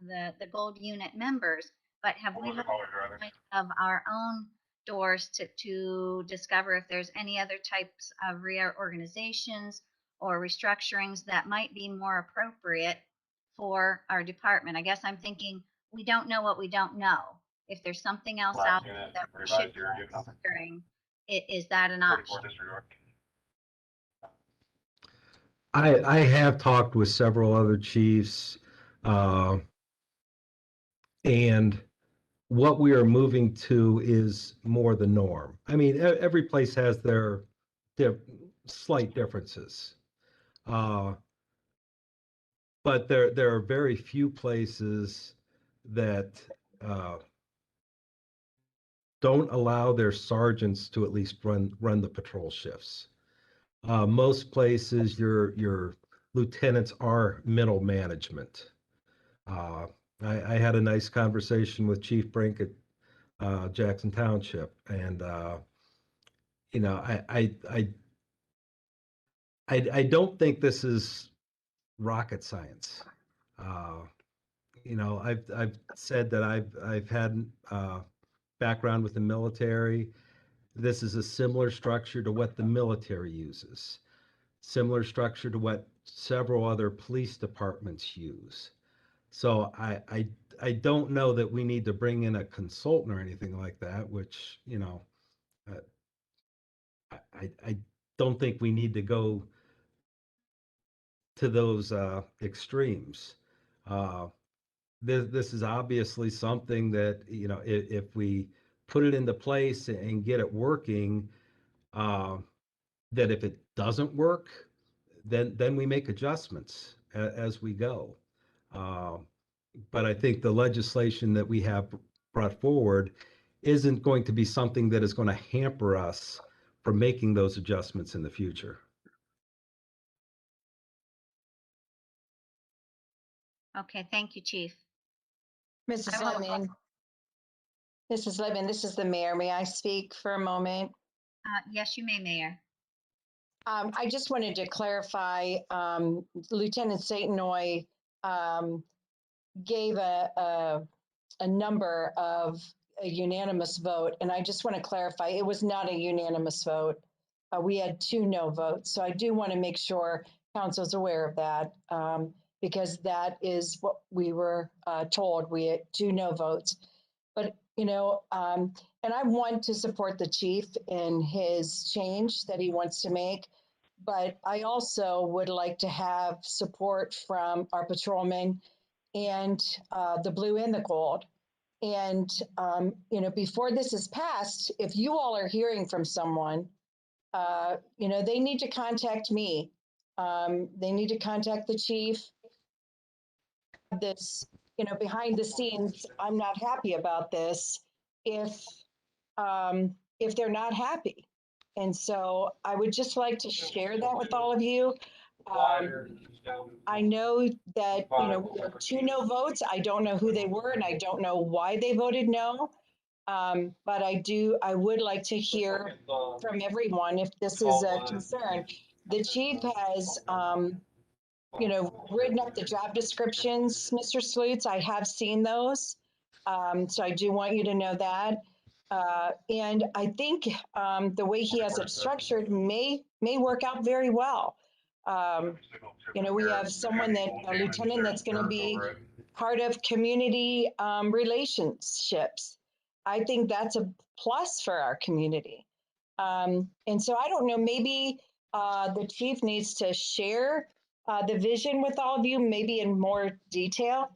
the gold unit members, but have we looked outside of our own doors to discover if there's any other types of reorganizations or restructurings that might be more appropriate for our department? I guess I'm thinking we don't know what we don't know. If there's something else out there that we should be considering, is that an option? I have talked with several other chiefs, and what we are moving to is more the norm. I mean, every place has their slight differences, but there are very few places that don't allow their sergeants to at least run the patrol shifts. Most places, your lieutenants are middle management. I had a nice conversation with Chief Brink at Jackson Township, and you know, I don't think this is rocket science. You know, I've said that I've had background with the military. This is a similar structure to what the military uses, similar structure to what several other police departments use. So I don't know that we need to bring in a consultant or anything like that, which, you know, I don't think we need to go to those extremes. Uh, this is obviously something that, you know, if we put it into place and get it working, that if it doesn't work, then we make adjustments as we go. Uh, but I think the legislation that we have brought forward isn't going to be something that is going to hamper us from making those adjustments in the future. Okay, thank you, Chief. Mrs. I will- Lemon, Mrs. Lemon, this is the mayor. May I speak for a moment? Yes, you may, Mayor. I just wanted to clarify, Lieutenant Satinoy gave a number of a unanimous vote, and I just want to clarify, it was not a unanimous vote. We had 2 no votes, so I do want to make sure council's aware of that, because that is what we were told. We had 2 no votes. But, you know, and I want to support the chief in his change that he wants to make. But I also would like to have support from our patrolmen and the blue and the gold. And, you know, before this is passed, if you all are hearing from someone, you know, they need to contact me. They need to contact the chief. This, you know, behind the scenes, I'm not happy about this if they're not happy. And so I would just like to share that with all of you. I know that, you know, we have 2 no votes. I don't know who they were, and I don't know why they voted no. But I would like to hear from everyone if this is a concern. The chief has, you know, written up the job descriptions, Mr. Slutes. I have seen those. So I do want you to know that. And I think the way he has it structured may work out very well. You know, we have a lieutenant that's going to be part of community relationships. I think that's a plus for our community. And so I don't know, maybe the chief needs to share the vision with all of you, maybe in more detail,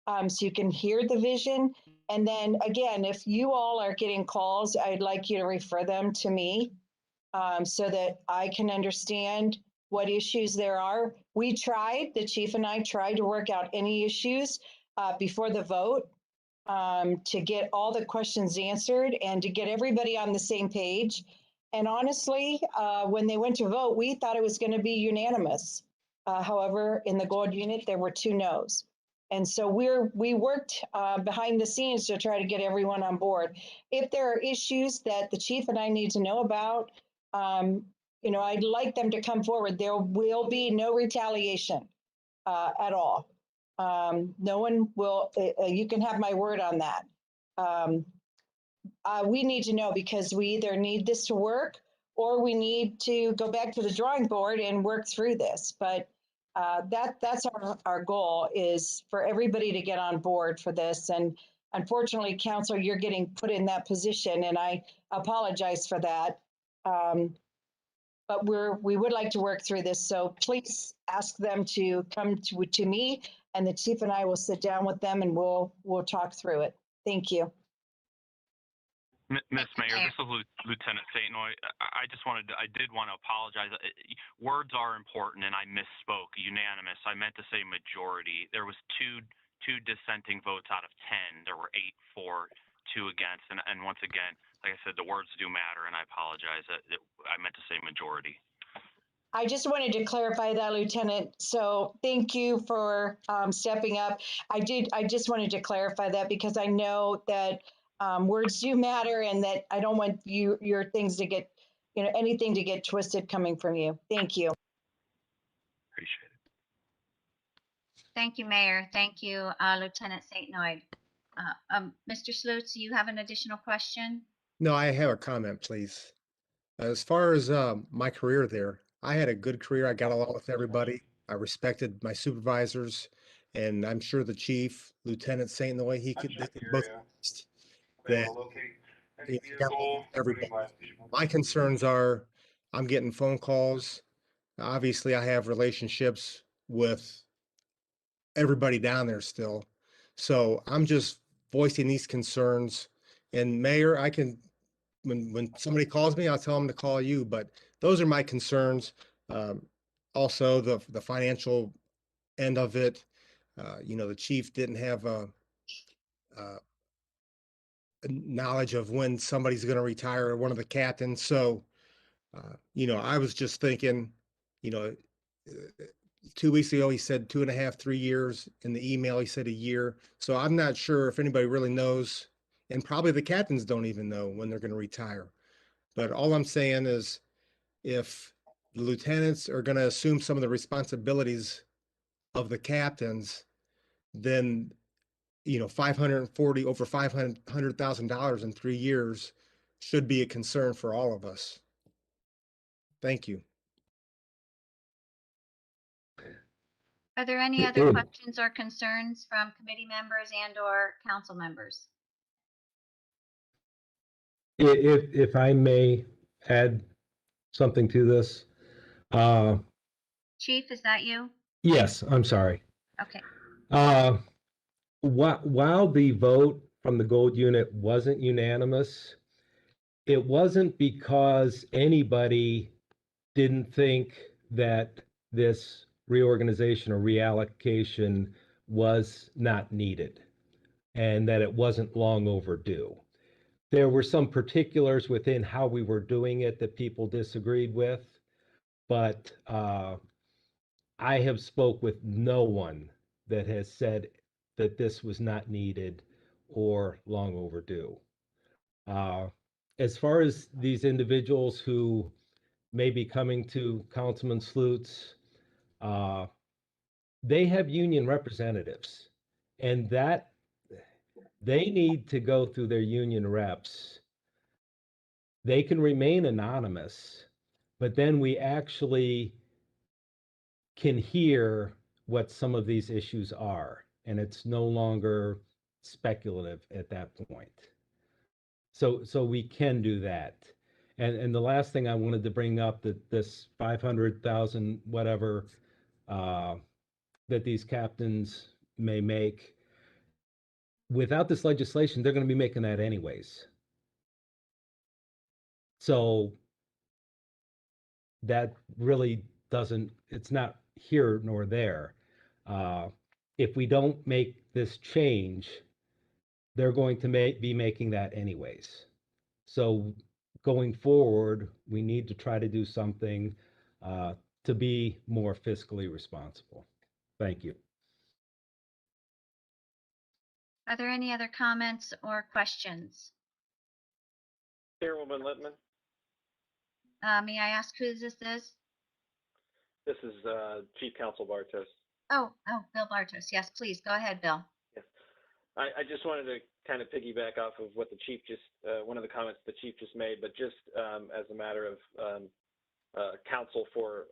so you can hear the vision. And then again, if you all are getting calls, I'd like you to refer them to me so that I can understand what issues there are. The chief and I tried to work out any issues before the vote to get all the questions answered and to get everybody on the same page. And honestly, when they went to vote, we thought it was going to be unanimous. However, in the gold unit, there were 2 no's. And so we worked behind the scenes to try to get everyone on board. If there are issues that the chief and I need to know about, you know, I'd like them to come forward. There will be no retaliation at all. No one will, you can have my word on that. We need to know because we either need this to work or we need to go back to the drawing board and work through this. But that's our goal, is for everybody to get on board for this. And unfortunately, Counselor, you're getting put in that position, and I apologize for that. But we would like to work through this. So please ask them to come to me, and the chief and I will sit down with them and we'll talk through it. Thank you. Miss Mayor, this is Lieutenant Satinoy. I did want to apologize. Words are important, and I misspoke. Unanimous. I meant to say majority. There was two dissenting votes out of 10. There were 8 for, 2 against, and once again, like I said, the words do matter, and I apologize. I meant to say majority. I just wanted to clarify that, Lieutenant. So thank you for stepping up. I just wanted to clarify that because I know that words do matter, and that I don't want your things to get, anything to get twisted coming from you. Thank you. Appreciate it. Thank you, Mayor. Thank you, Lieutenant Satinoid. Mr. Slutz, you have an additional question? No, I have a comment, please. As far as my career there, I had a good career. I got along with everybody. I respected my supervisors, and I'm sure the chief, Lieutenant Saint Noy, they could both attest that I got along with everybody. My concerns are I'm getting phone calls. Obviously, I have relationships with everybody down there still. So I'm just voicing these concerns. And Mayor, I can, when somebody calls me, I'll tell them to call you, but those are my concerns. Also the financial end of it. The chief didn't have a knowledge of when somebody's going to retire, or one of the captains. So, I was just thinking, you know, 2 weeks ago, he said 2.5, 3 years. In the email, he said a year. So I'm not sure if anybody really knows, and probably the captains don't even know when they're going to retire. But all I'm saying is, if the lieutenants are going to assume some of the responsibilities of the captains, then, over $500,000 in 3 years should be a concern for all of us. Thank you. Are there any other questions or concerns from committee members and/or council members? If I may add something to this. Chief, is that you? Yes, I'm sorry. Okay. While the vote from the gold unit wasn't unanimous, it wasn't because anybody didn't think that this reorganization or reallocation was not needed and that it wasn't long overdue. There were some particulars within how we were doing it that people disagreed with, but I have spoke with no one that has said that this was not needed or long overdue. As far as these individuals who may be coming to Councilman Slutz, they have union representatives, and that they need to go through their union reps. They can remain anonymous, but then we actually can hear what some of these issues are, and it's no longer speculative at that point. So we can do that. And the last thing I wanted to bring up, that this 500,000 whatever that these captains may make, without this legislation, they're going to be making that anyways. So that really doesn't, it's not here nor there. If we don't make this change, they're going to be making that anyways. So going forward, we need to try to do something to be more fiscally responsible. Thank you. Are there any other comments or questions? Chairwoman Littman. May I ask who this is? This is Chief Counsel Bartos. Oh, Bill Bartos. Yes, please go ahead, Bill. Yes. I just wanted to kind of piggyback off of what the chief just, one of the comments the chief just made, but just as a matter of counsel for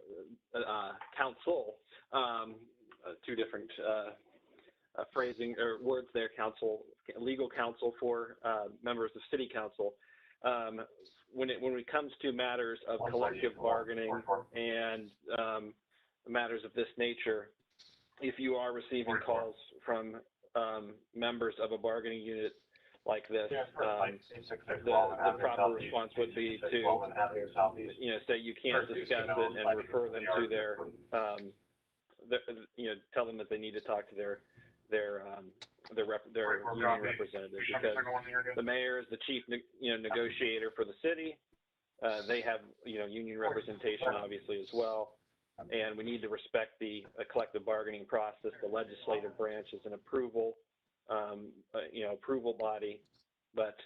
counsel, two different phrasing or words there, counsel, legal counsel for members of city council. When it comes to matters of collective bargaining and matters of this nature, if you are receiving calls from members of a bargaining unit like this, the proper response would be to, say you can't discuss it and refer them to their, tell them that they need to talk to their union representative, because the mayor is the chief, negotiator for the city. They have, union representation obviously as well. And we need to respect the collective bargaining process. The legislative branch is an approval, approval body, but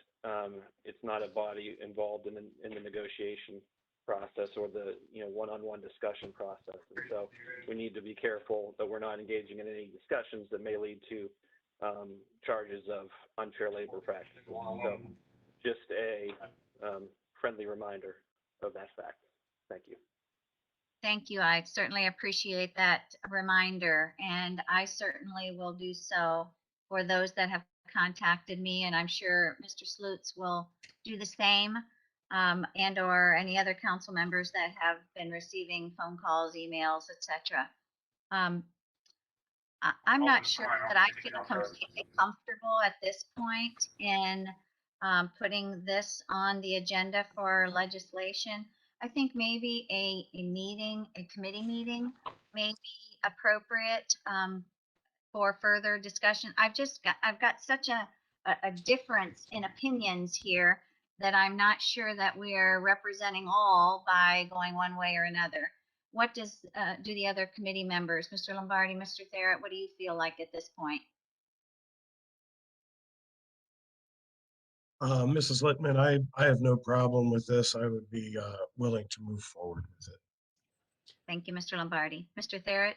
it's not a body involved in the negotiation process or the one-on-one discussion process. And so we need to be careful that we're not engaging in any discussions that may lead to charges of unfair labor practices. So just a friendly reminder of that fact. Thank you. Thank you. I certainly appreciate that reminder, and I certainly will do so for those that have contacted me, and I'm sure Mr. Slutz will do the same, and or any other council members that have been receiving phone calls, emails, etc. I'm not sure that I feel completely comfortable at this point in putting this on the agenda for legislation. I think maybe a committee meeting may be appropriate for further discussion. I've got such a difference in opinions here that I'm not sure that we are representing all by going one way or another. What do the other committee members, Mr. Lombardi, Mr. Therrett, what do you feel like at this point? Mrs. Littman, I have no problem with this. I would be willing to move forward with it. Thank you, Mr. Lombardi. Mr. Therrett?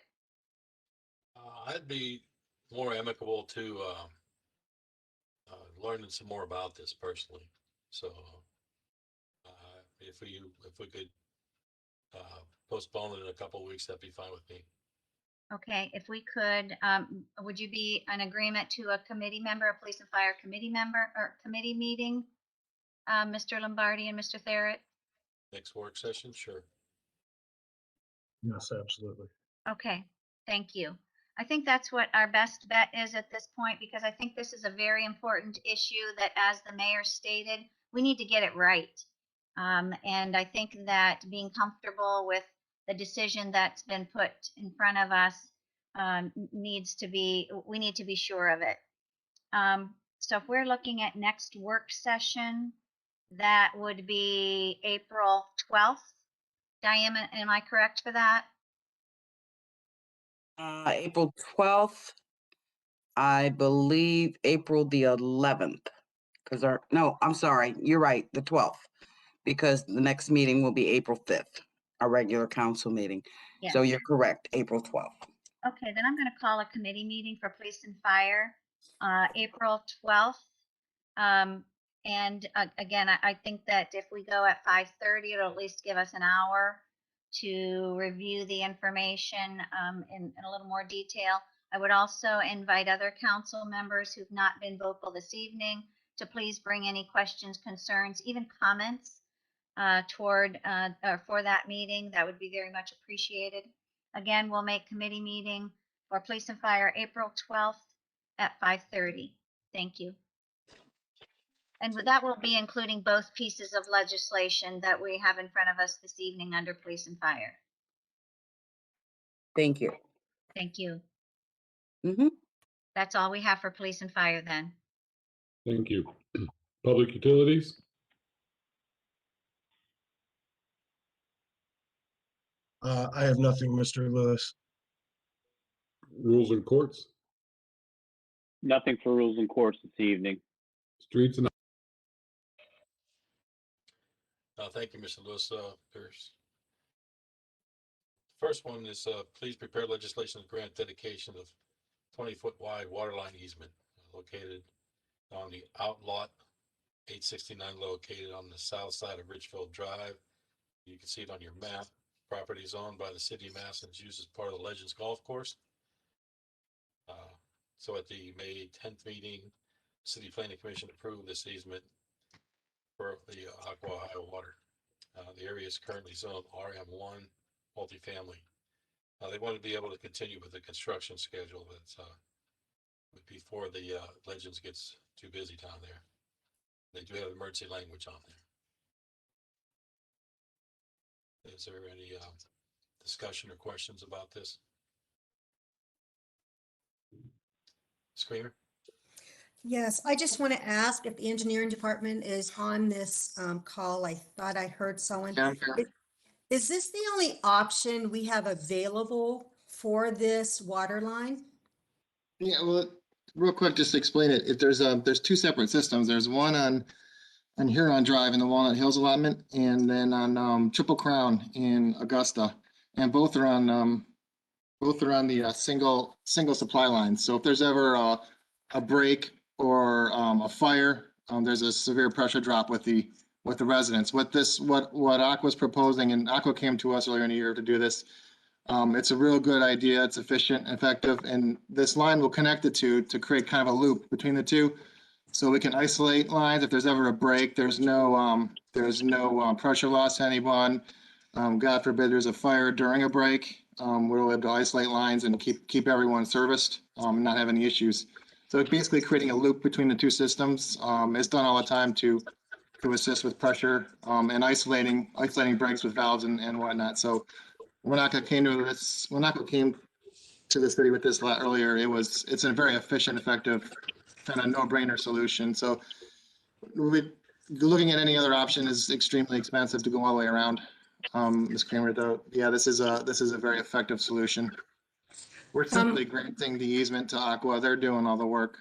I'd be more amicable to learning some more about this personally. So if we could postpone it in a couple of weeks, that'd be fine with me. Okay, if we could, would you be in agreement to a committee member, a police and fire committee member or committee meeting, Mr. Lombardi and Mr. Therrett? Next work session, sure. Yes, absolutely. Okay, thank you. I think that's what our best bet is at this point, because I think this is a very important issue that, as the mayor stated, we need to get it right. And I think that being comfortable with the decision that's been put in front of us we need to be sure of it. So if we're looking at next work session, that would be April 12th. Diane, am I correct for that? April 12th, I believe April the 11th, no, I'm sorry, you're right, the 12th, because the next meeting will be April 5th, our regular council meeting. Yes. So you're correct, April 12th. Okay, then I'm going to call a committee meeting for police and fire, April 12th. And again, I think that if we go at 5:30, it'll at least give us an hour to review the information in a little more detail. I would also invite other council members who've not been vocal this evening to please bring any questions, concerns, even comments for that meeting. That would be very much appreciated. Again, we'll make committee meeting for police and fire April 12th at 5:30. Thank you. And that will be including both pieces of legislation that we have in front of us this evening under police and fire. Thank you. Thank you. Mm-hmm. That's all we have for police and fire then. Thank you. Public utilities? I have nothing, Mr. Lewis. Rules and courts? Nothing for rules and courts this evening. Streets and Thank you, Mr. Lewis. Pierce. First one is please prepare legislation to grant dedication of 20-foot wide water line easement located on the outlot 869 located on the south side of Ridgefield Drive. You can see it on your map. Property is owned by the City of Massillon and is used as part of the Legends Golf Course. So at the May 10th meeting, City Planning Commission approved this easement for the Aqua Ohio water. The area is currently zoned RM1 multifamily. They want to be able to continue with the construction schedule that's before the Legends gets too busy down there. They do have emergency language on there. Is there any discussion or questions about this? Screamer? Yes, I just want to ask if the engineering department is on this call. I thought I heard someone. Yeah. Is this the only option we have available for this water line? Yeah, well, real quick, just to explain it. If there's two separate systems. There's one on Huron Drive in the Walnut Hills allotment, and then on Triple Crown in Augusta, and both are on the single supply line. So if there's ever a break or a fire, there's a severe pressure drop with the residents. What Aqua's proposing, and Aqua came to us earlier in the year to do this. It's a real good idea. It's efficient, effective, and this line will connect the two to create kind of a loop between the two, so we can isolate lines. If there's ever a break, there's no pressure loss to anyone. God forbid there's a fire during a break. We're able to isolate lines and keep everyone serviced and not have any issues. So it's basically creating a loop between the two systems. It's done all the time to assist with pressure and isolating breaks with valves and whatnot. So when Aqua came to the city with this lot earlier, it's a very efficient, effective, kind of no-brainer solution. So looking at any other option is extremely expensive to go all the way around. Ms. Kramer, though, yeah, this is a very effective solution. We're simply granting the easement to Aqua. They're doing all the work.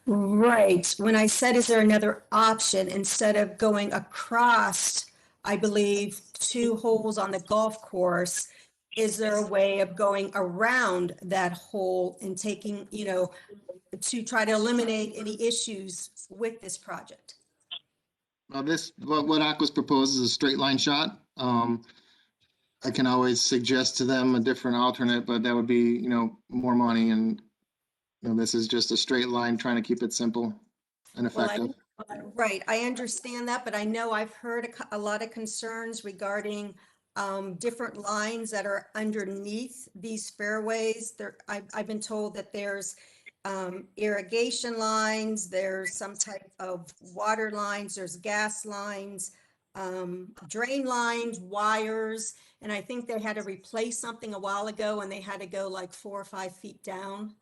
Right. When I said, is there another option instead of going across, I believe, 2 holes on the golf course, is there a way of going around that hole and taking, to try to eliminate any issues with this project? Well, what Aqua's proposed is a straight line shot. I can always suggest to them a different alternate, but that would be, more money, and this is just a straight line, trying to keep it simple and effective. Right, I understand that, but I know I've heard a lot of concerns regarding different lines that are underneath these fairways. I've been told that there's irrigation lines, there's some type of water lines, there's gas lines, drain lines, wires, and I think they had to replace something a while ago, and they had to go like 4 or 5 feet down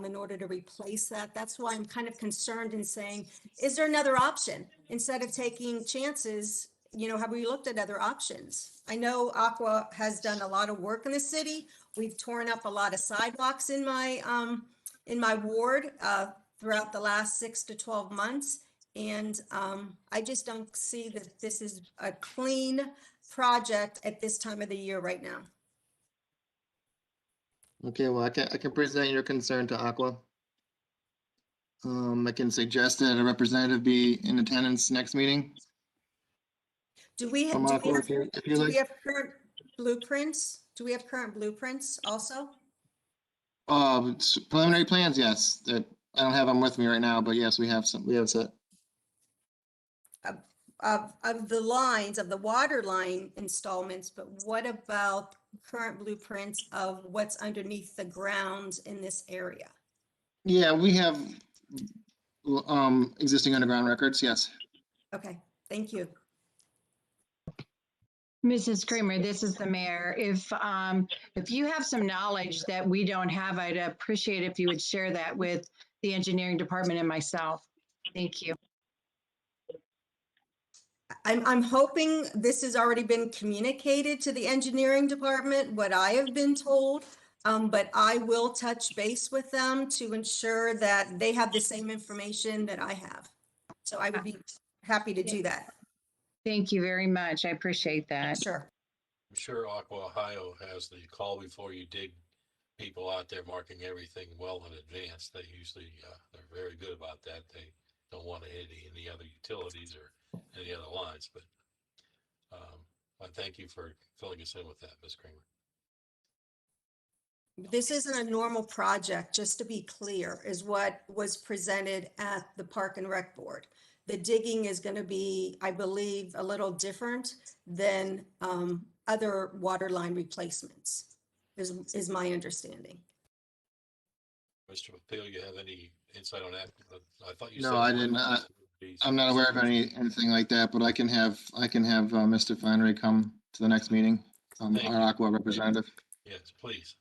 in order to replace that. That's why I'm kind of concerned in saying, is there another option? Instead of taking chances, have we looked at other options? I know Aqua has done a lot of work in the city. We've torn up a lot of sidewalks in my ward throughout the last 6 to 12 months. And I just don't see that this is a clean project at this time of the year right now. Okay, well, I can present your concern to Aqua. I can suggest that a representative be in attendance next meeting. Do we have current blueprints? Do we have current blueprints also? Preliminary plans, yes. I don't have them with me right now, but yes, we have some. We have set. Of the lines, of the water line installments, but what about current blueprints of what's underneath the ground in this area? Yeah, we have existing underground records, yes. Okay, thank you. Mrs. Kramer, this is the mayor. If you have some knowledge that we don't have, I'd appreciate if you would share that with the engineering department and myself. Thank you. I'm hoping this has already been communicated to the engineering department, what I have been told, but I will touch base with them to ensure that they have the same information that I have. So I would be happy to do that. Thank you very much. I appreciate that. Sure. I'm sure Aqua Ohio has the call before you dig people out there marking everything well in advance. They usually, they're very good about that. They don't want to hit any other utilities or any other lines, but I thank you for filling us in with that, Ms. Kramer. This isn't a normal project, just to be clear, is what was presented at the Park and Rec Board. The digging is going to be, I believe, a little different than other water line replacements. is my understanding. Mr. Peel, you have any insight on that? I thought you No, said. I didn't. I'm not aware of anything like that, but I can have Mr. Flannery come to the next meeting, Thank our you. Aqua representative. Yes, please.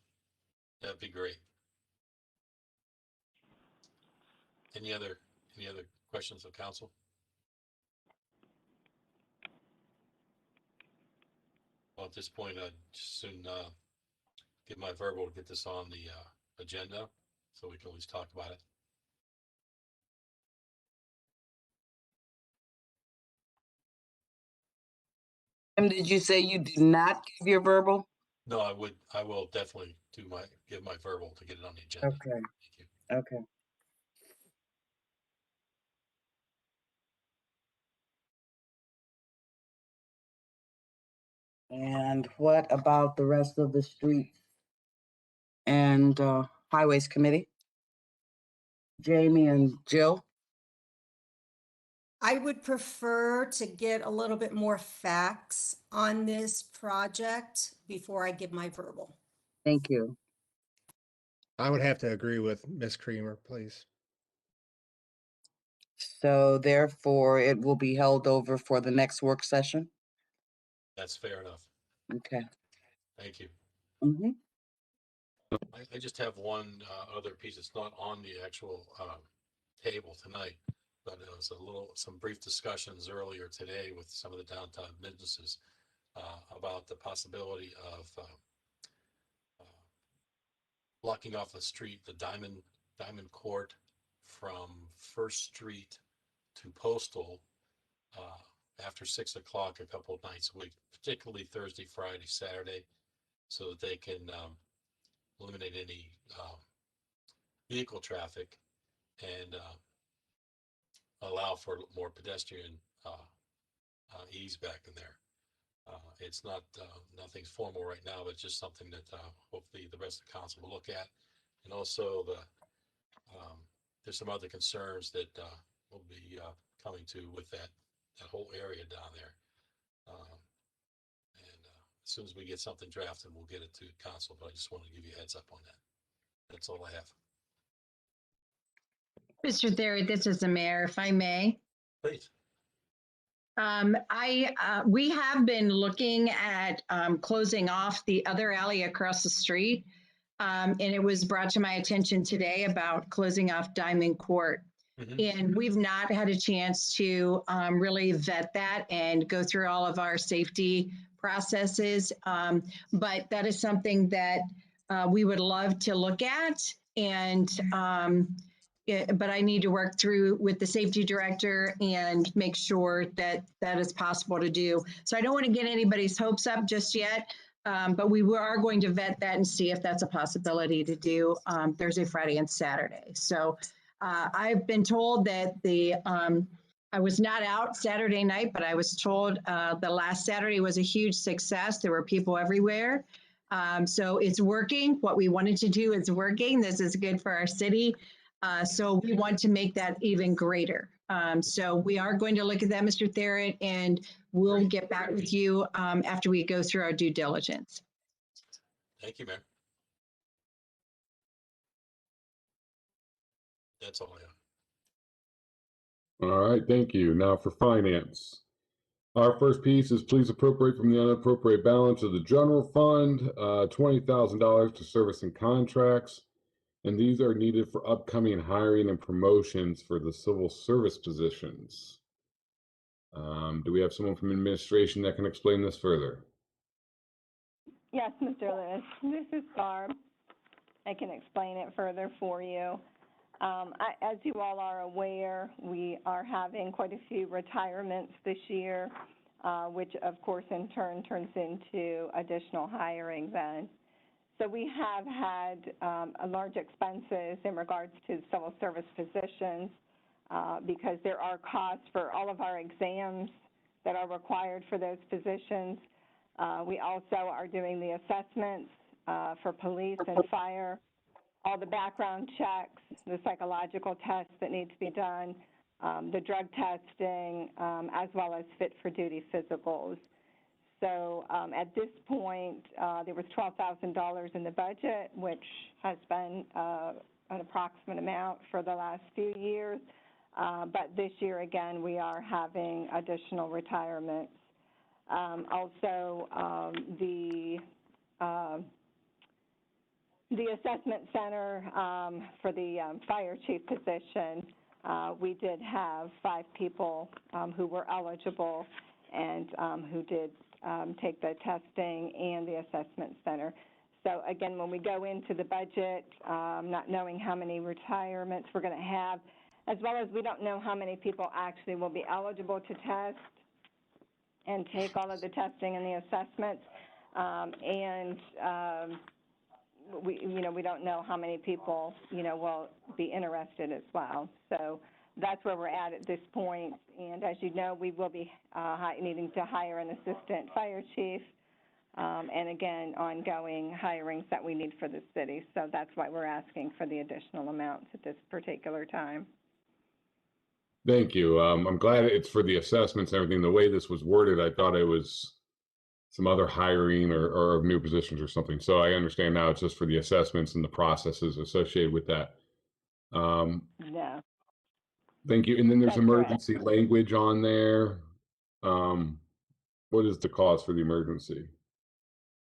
That'd be great. Any other questions of council? Well, at this point, I'd just soon give my verbal to get this on the agenda, so we can always talk about it. Did you say you did not give your verbal? No, I will definitely give my verbal to get it on the agenda. Okay. Thank you. Okay. And what about the rest of the streets and highways committee? Jamie and Jill? I would prefer to get a little bit more facts on this project before I give my verbal. Thank you. I would have to agree with Ms. Creamer, please. So therefore, it will be held over for the next work session? That's fair enough. Okay. Thank you. Mm-hmm. I just have one other piece. It's not on the actual table tonight, but it was some brief discussions earlier today with some of the downtown businesses about the possibility of blocking off the street, the Diamond Court from First Street to Postal after 6 o'clock a couple of nights a week, particularly Thursday, Friday, Saturday, so that they can eliminate any vehicle traffic and allow for more pedestrian ease back in there. It's not nothing's formal right now, but just something that hopefully the rest of the council will look at. And also there's some other concerns that will be coming to with that whole area down there. As soon as we get something drafted, we'll get it to council, but I just wanted to give you a heads up on that. That's all I have. Mr. Thayer, this is the mayor, if I may. Please. We have been looking at closing off the other alley across the street. And it was brought to my attention today about closing off Diamond Court. And we've not had a chance to really vet that and go through all of our safety processes. But that is something that we would love to look at. And but I need to work through with the safety director and make sure that that is possible to do. So I don't want to get anybody's hopes up just yet, but we are going to vet that and see if that's a possibility to do Thursday, Friday, and Saturday. So I've been told that I was not out Saturday night, but I was told the last Saturday was a huge success. There were people everywhere. So it's working. What we wanted to do is working. This is good for our city. So we want to make that even greater. So we are going to look at that, Mr. Thayer, and we'll get back with you after we go through our due diligence. Thank you, Mayor. That's all I have. All right, thank you. Now for finance. Our first piece is please appropriate from the unappropriated balance of the general fund, $20,000 to servicing contracts. And these are needed for upcoming hiring and promotions for the civil service positions. Do we have someone from administration that can explain this further? Yes, Mr. Lewis, this is Barb. I can explain it further for you. As you all are aware, we are having quite a few retirements this year, which of course in turn turns into additional hiring then. So we have had large expenses in regards to civil service positions because there are costs for all of our exams that are required for those positions. We also are doing the assessments for police and fire, all the background checks, the psychological tests that need to be done, the drug testing, as well as fit for duty physicals. So at this point, there was $12,000 in the budget, which has been an approximate amount for the last few years. But this year, again, we are having additional retirements. Also, the assessment center for the fire chief position, we did have 5 people who were eligible and who did take the testing and the assessment center. So again, when we go into the budget, not knowing how many retirements we're going to have, as well as we don't know how many people actually will be eligible to test and take all of the testing and the assessments, we don't know how many people, will be interested as well. So that's where we're at this point. And as you know, we will be needing to hire an assistant fire chief, and again, ongoing hirings that we need for the city. So that's why we're asking for the additional amounts at this particular time. Thank you. I'm glad it's for the assessments and everything. The way this was worded, I thought it was some other hiring or new positions or something. So I understand now it's just for the assessments and the processes associated with that. No. Thank you. And then there's That's correct. emergency language on there. What is the cause for the emergency?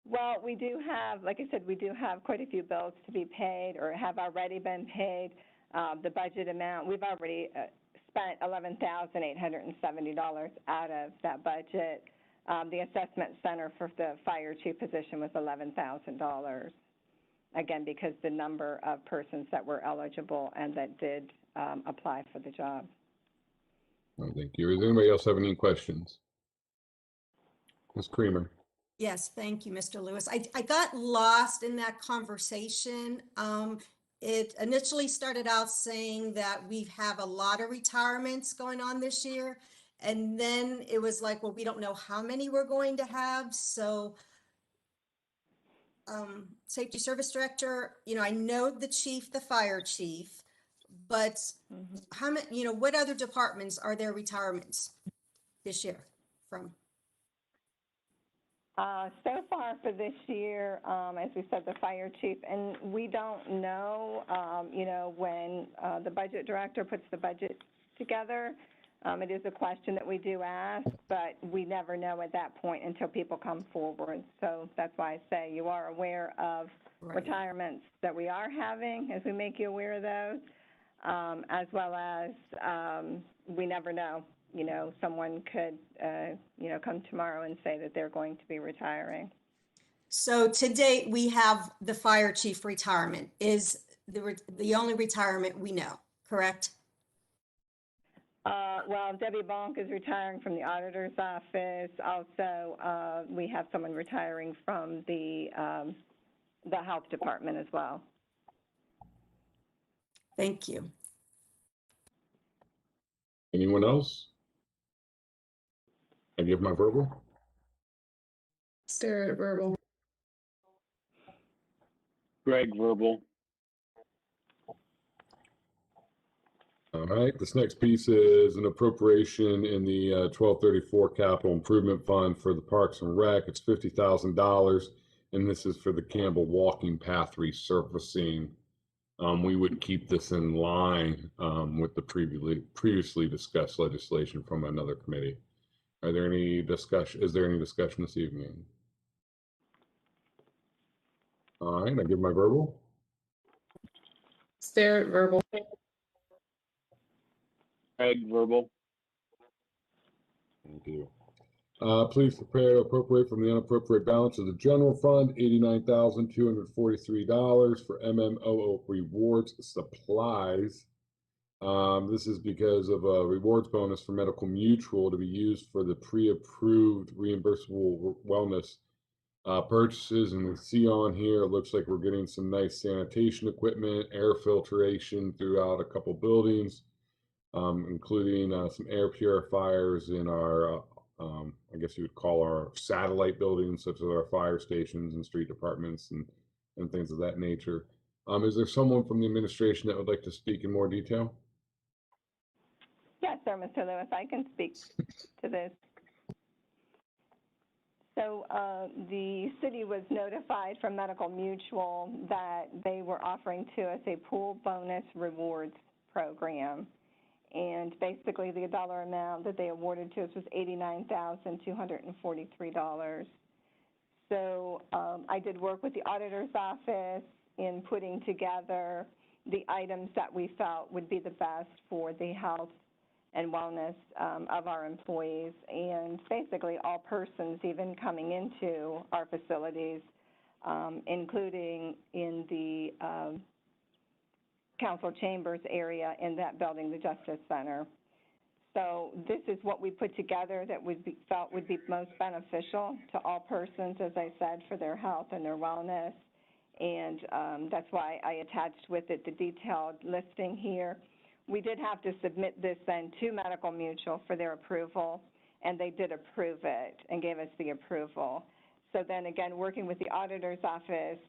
Well, we do have, like I said, we do have quite a few bills to be paid or have already been paid. The budget amount, we've already spent $11,870 out of that budget. The assessment center for the fire chief position was $11,000. Again, because the number of persons that were eligible and that did apply for the job. Oh, thank you. Does anybody else have any questions? Ms. Creamer. Yes, thank you, Mr. Lewis. I got lost in that conversation. It initially started out saying that we have a lot of retirements going on this year. And then it was like, well, we don't know how many we're going to have. So safety service director, I know the chief, the fire chief, but how many, what other departments are there retirements this year from? So far for this year, as we said, the fire chief, and we don't know, when the budget director puts the budget together. It is a question that we do ask, but we never know at that point until people come forward. So that's why I say you are aware of retirements that we are having as we make you aware of those, as well as we never know. Someone could, come tomorrow and say that they're going to be retiring. So to date, we have the fire chief retirement is the only retirement we know, correct? Well, Debbie Bonk is retiring from the auditor's office. Also, we have someone retiring from the health department as well. Thank you. Anyone else? I give my verbal. Stare at verbal. Greg, verbal. All right, this next piece is an appropriation in the 1234 Capital Improvement Fund for the Parks and Rec. It's $50,000, and this is for the Campbell Walking Path resurfacing. We would keep this in line with the previously discussed legislation from another committee. Is there any discussion this evening? All right, I give my verbal. Stare at verbal. Greg, verbal. Thank you. Please prepare to appropriate from the unappropriate balance of the general fund $89,243 for MMOO rewards supplies. This is because of a rewards bonus for Medical Mutual to be used for the pre-approved reimbursable wellness purchases. And we see on here, it looks like we're getting some nice sanitation equipment, air filtration throughout a couple buildings, including some air purifiers in our, I guess you would call our satellite buildings, such as our fire stations and street departments and things of that nature. Is there someone from the administration that would like to speak in more detail? Yes, sir, Mr. Lewis, I can speak to this. So the city was notified from Medical Mutual that they were offering to us a pool bonus rewards program. And basically the dollar amount that they awarded to us was $89,243. So I did work with the auditor's office in putting together the items that we felt would be the best for the health and wellness of our employees, and basically all persons even coming into our facilities, including in the council chambers area in that building, the Justice Center. So this is what we put together that felt would be most beneficial to all persons, as I said, for their health and their wellness. And that's why I attached with it the detailed listing here. We did have to submit this then to Medical Mutual for their approval, and they did approve it and gave us the approval. So then again, working with the auditor's office,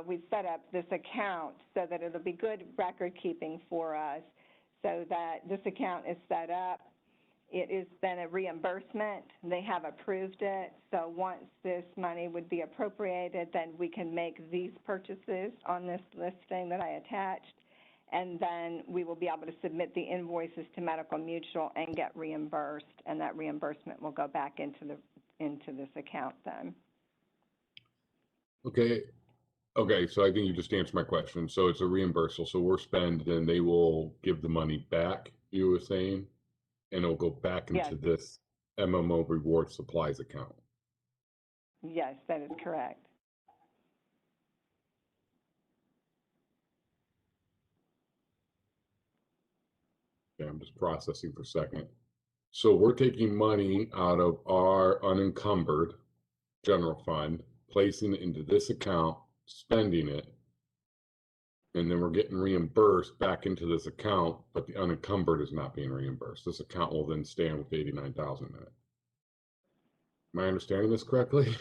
we set up this account so that it'll be good record keeping for us, so that this account is set up. It is then a reimbursement. They have approved it. So once this money would be appropriated, then we can make these purchases on this listing that I attached. And then we will be able to submit the invoices to Medical Mutual and get reimbursed. And that reimbursement will go back into this account then. Okay. Okay, so I think you just answered my question. So it's a reimbursal. So we're spend, then they will give the money back, you were saying, and it'll go back into this MMO reward supplies account. Yes, that is correct. Okay, I'm just processing for a second. So we're taking money out of our unencumbered general fund, placing it into this account, spending it, and then we're getting reimbursed back into this account, but the unencumbered is not being reimbursed. This account will then stand with 89,000 in it. Am I understanding this correctly?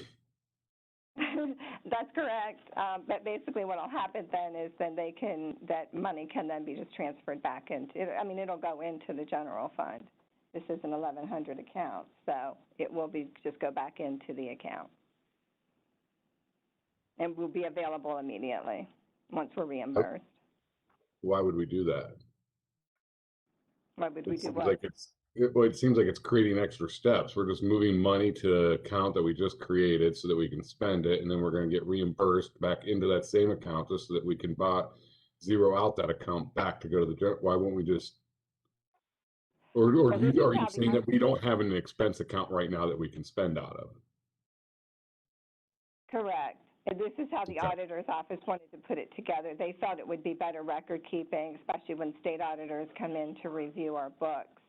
That's correct. But basically what will happen then is then that money can then be just transferred back into, I mean, it'll go into the general fund. This is an 1100 account, so it will be just go back into the account. And will be available immediately once we're reimbursed. Why would we do that? Why would we do Seems what? like it seems like it's creating extra steps. We're just moving money to the account that we just created so that we can spend it, and then we're going to get reimbursed back into that same account just so that we can zero out that account back to go to the. Why won't we just? Or are you saying that we don't have an expense account right now that we can spend out of? Correct. And this is how the auditor's office wanted to put it together. They thought it would be better record keeping, especially when state auditors come in to review our books,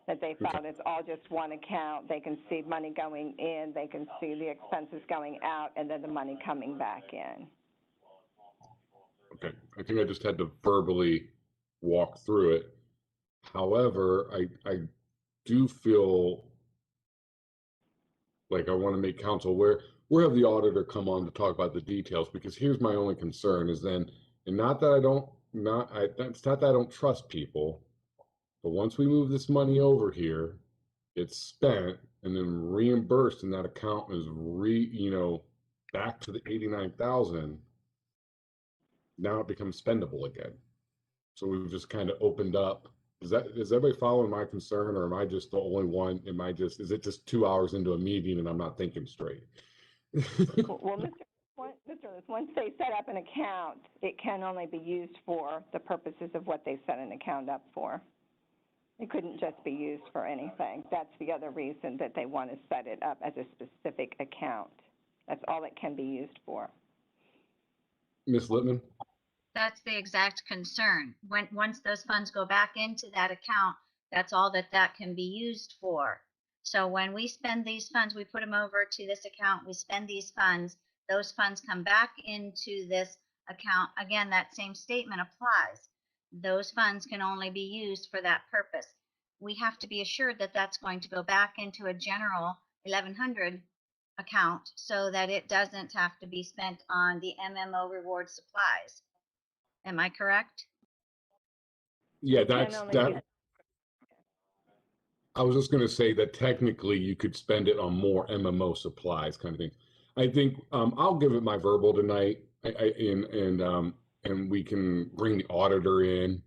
that they felt it's all just one account. They can see money going in, they can see the expenses going out, and then the money coming back in. Okay, I think I just had to verbally walk through it. However, I do feel like I want to make council aware. We'll have the auditor come on to talk about the details, because here's my only concern is then, and not that I don't, it's not that I don't trust people, but once we move this money over here, it's spent and then reimbursed, and that account is back to the 89,000. Now it becomes spendable again. So we've just kind of opened up. Is everybody following my concern, or am I just the only one? Is it just 2 hours into a meeting and I'm not thinking straight? Well, Mr. Lewis, once they set up an account, it can only be used for the purposes of what they set an account up for. It couldn't just be used for anything. That's the other reason that they want to set it up as a specific account. That's all it can be used for. Ms. Littman? That's the exact concern. Once those funds go back into that account, that's all that can be used for. So when we spend these funds, we put them over to this account, we spend these funds, those funds come back into this account. Again, that same statement applies. Those funds can only be used for that purpose. We have to be assured that that's going to go back into a general 1100 account so that it doesn't have to be spent on the MMO reward supplies. Am I correct? Yeah, I was just gonna say that technically you could spend it on more MMO supplies kind of thing. I think, I'll give it my verbal tonight. And we can bring the auditor in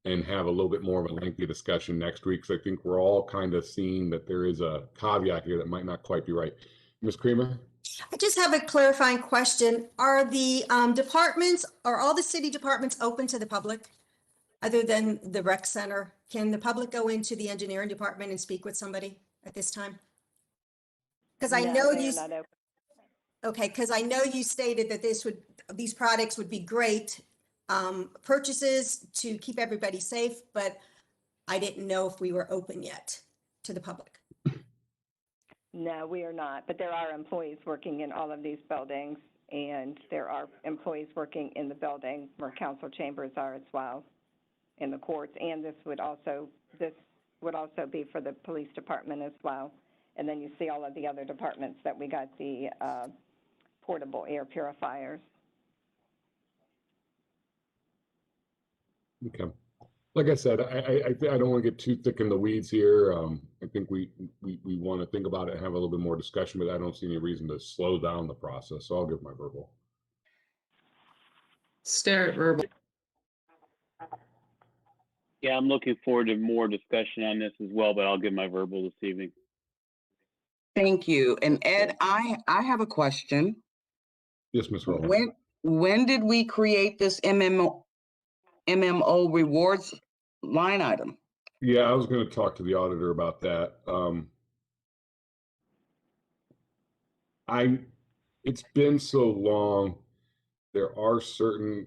and have a little bit more of a lengthy discussion next week. So I think we're all kind of seeing that there is a caveat here that might not quite be right. Ms. Creamer? I just have a clarifying question. Are the departments, are all the city departments open to the public? Other than the rec center, can the public go into the engineering department and speak with somebody at this time? Because I No, know they you, are not open. okay, because I know you stated that these products would be great purchases to keep everybody safe, but I didn't know if we were open yet to the public. No, we are not, but there are employees working in all of these buildings, and there are employees working in the building where council chambers are as well, in the courts, and this would also be for the police department as well. And then you see all of the other departments that we got the portable air purifiers. Okay. Like I said, I don't want to get too thick in the weeds here. I think we want to think about it and have a little bit more discussion, but I don't see any reason to slow down the process. So I'll give my verbal. Stare at verbal. Yeah, I'm looking forward to more discussion on this as well, but I'll give my verbal this evening. Thank you. And Ed, I have a question. Yes, Ms. Rowland. When did we create this MMO rewards line item? Yeah, I was going to talk to the auditor about that. It's been so long. There are certain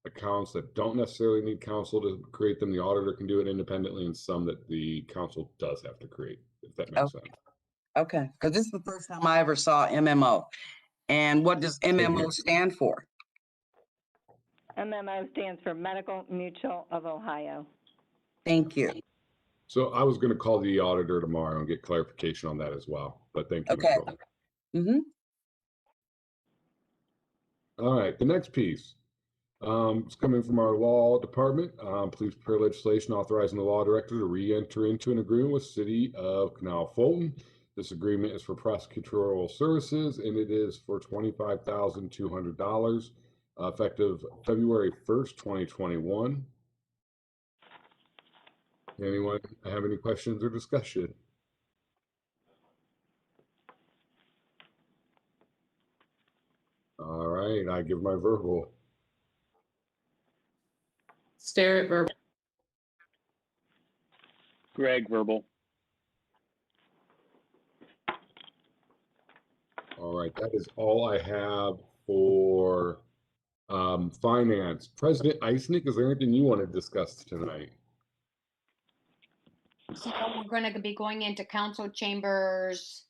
accounts that don't necessarily need council to create them. The auditor can do it independently, and some that the council does have to create, if that makes sense. Okay, because this is the first time I ever saw MMO. And what does MMO stand for? MMO stands for Medical Mutual of Ohio. Thank you. So I was going to call the auditor tomorrow and get clarification on that as well. But thank you, Ms. Okay. Rowland. Mm-hmm. All right, the next piece. It's coming from our law department. Please prepare legislation authorizing the law director to re-enter into an agreement with City of Canal Fulton. This agreement is for prosecutorial services, and it is for $25,200, effective February 1st, 2021. Anyone have any questions or discussion? All right, I give my verbal. Stare at verbal. Greg, verbal. All right, that is all I have for finance. President Eisnick, is there anything you want to discuss tonight? So we're going to be going into council chambers.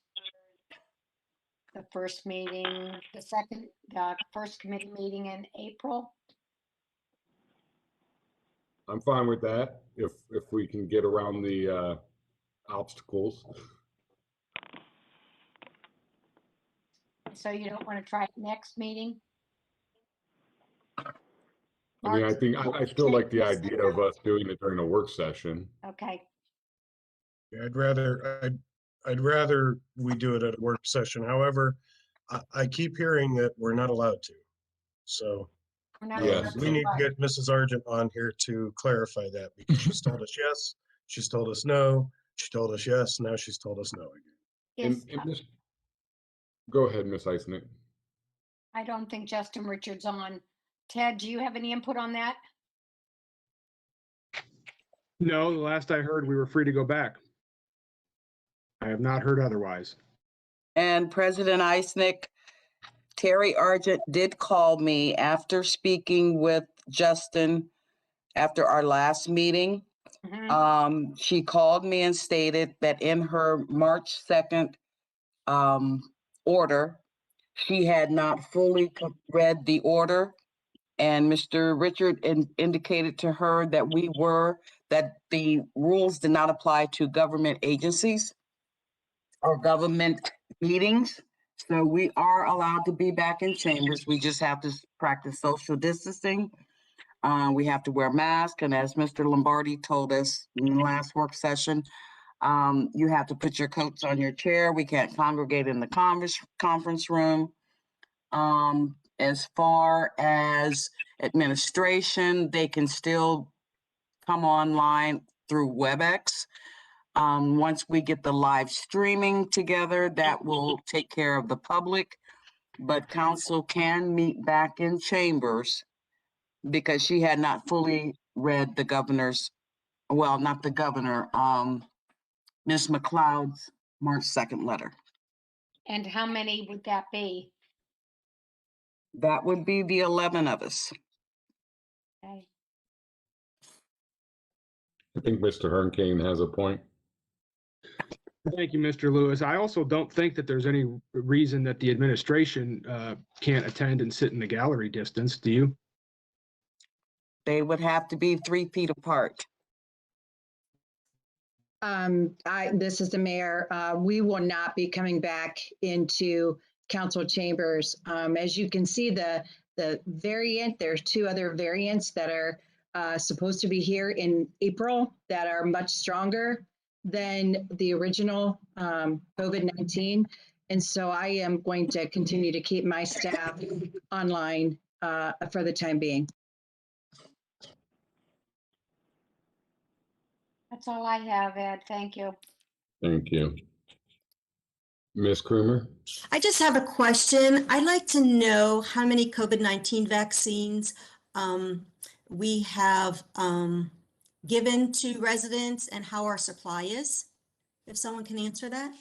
The first meeting, the first committee meeting in April. I'm fine with that if we can get around the obstacles. So you don't want to try next meeting? I mean, I think I still like the idea of us doing it during a work session. Okay. Yeah, I'd rather we do it at a work session. However, I keep hearing that we're not allowed to. So Yes. we need to get Mrs. Argent on here to clarify that, because she's told us yes, she's told us no, she told us yes, now she's told us no again. Go ahead, Ms. Eisnick. I don't think Justin Richards on. Ted, do you have any input on that? No, the last I heard, we were free to go back. I have not heard otherwise. And President Eisnick, Terry Argent did call me after speaking with Justin after our last meeting. She called me and stated that in her March 2nd order, she had not fully read the order. And Mr. Richard indicated to her that the rules did not apply to government agencies or government meetings. So we are allowed to be back in chambers. We just have to practice social distancing. We have to wear masks, and as Mr. Lombardi told us in the last work session, you have to put your coats on your chair. We can't congregate in the conference room. As far as administration, they can still come online through WebEx. Once we get the live streaming together, that will take care of the public. But council can meet back in chambers because she had not fully read the governor's, well, not the governor, Ms. McLeod's March 2nd letter. And how many would that be? That would be the 11 of us. Okay. I think Mr. Hernkane has a point. Thank you, Mr. Lewis. I also don't think that there's any reason that the administration can't attend and sit in the gallery distance. Do you? They would have to be 3 feet apart. This is the mayor. We will not be coming back into council chambers. As you can see, the variant, there's 2 other variants that are supposed to be here in April that are much stronger than the original COVID-19. And so I am going to continue to keep my staff online for the time being. That's all I have, Ed. Thank you. Thank you. Ms. Krumer? I just have a question. I'd like to know how many COVID-19 vaccines we have given to residents and how our supply is, if someone can answer that.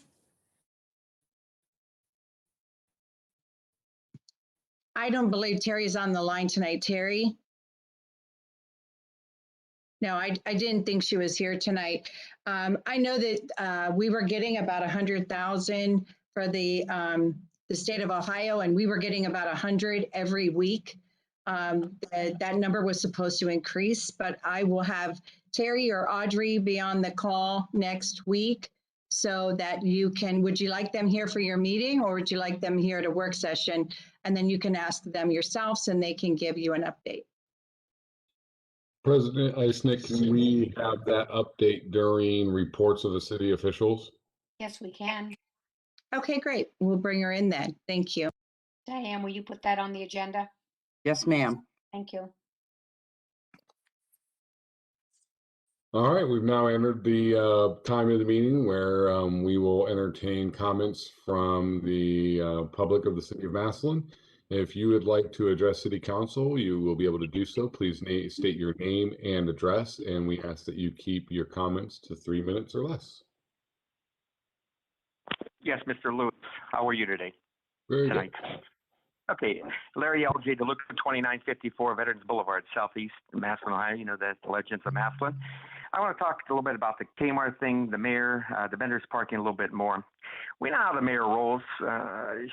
I don't believe Terry's on the line tonight. Terry? No, I didn't think she was here tonight. I know that we were getting about 100,000 for the state of Ohio, and we were getting about 100 every week. That number was supposed to increase, but I will have Terry or Audrey be on the call next week so that you can, would you like them here for your meeting or would you like them here at a work session? And then you can ask them yourselves and they can give you an update. President Eisnick, can we have that update during reports of the city officials? Yes, we can. Okay, great. We'll bring her in then. Thank you. Diane, will you put that on the agenda? Yes, ma'am. Thank you. All right, we've now entered the time of the meeting where we will entertain comments from the public of the City of Massillon. If you would like to address City Council, you will be able to do so. Please state your name and address, and we ask that you keep your comments to 3 minutes or less. Yes, Mr. Lewis, how are you today? Very tonight? good. Okay, Larry LJ, to look for 2954 Veterans Boulevard, Southeast Massillon, Ohio. You know the Legends of Massillon. I want to talk a little bit about the Kmart thing, the mayor, the vendors parking a little bit more. We know how the mayor rolls.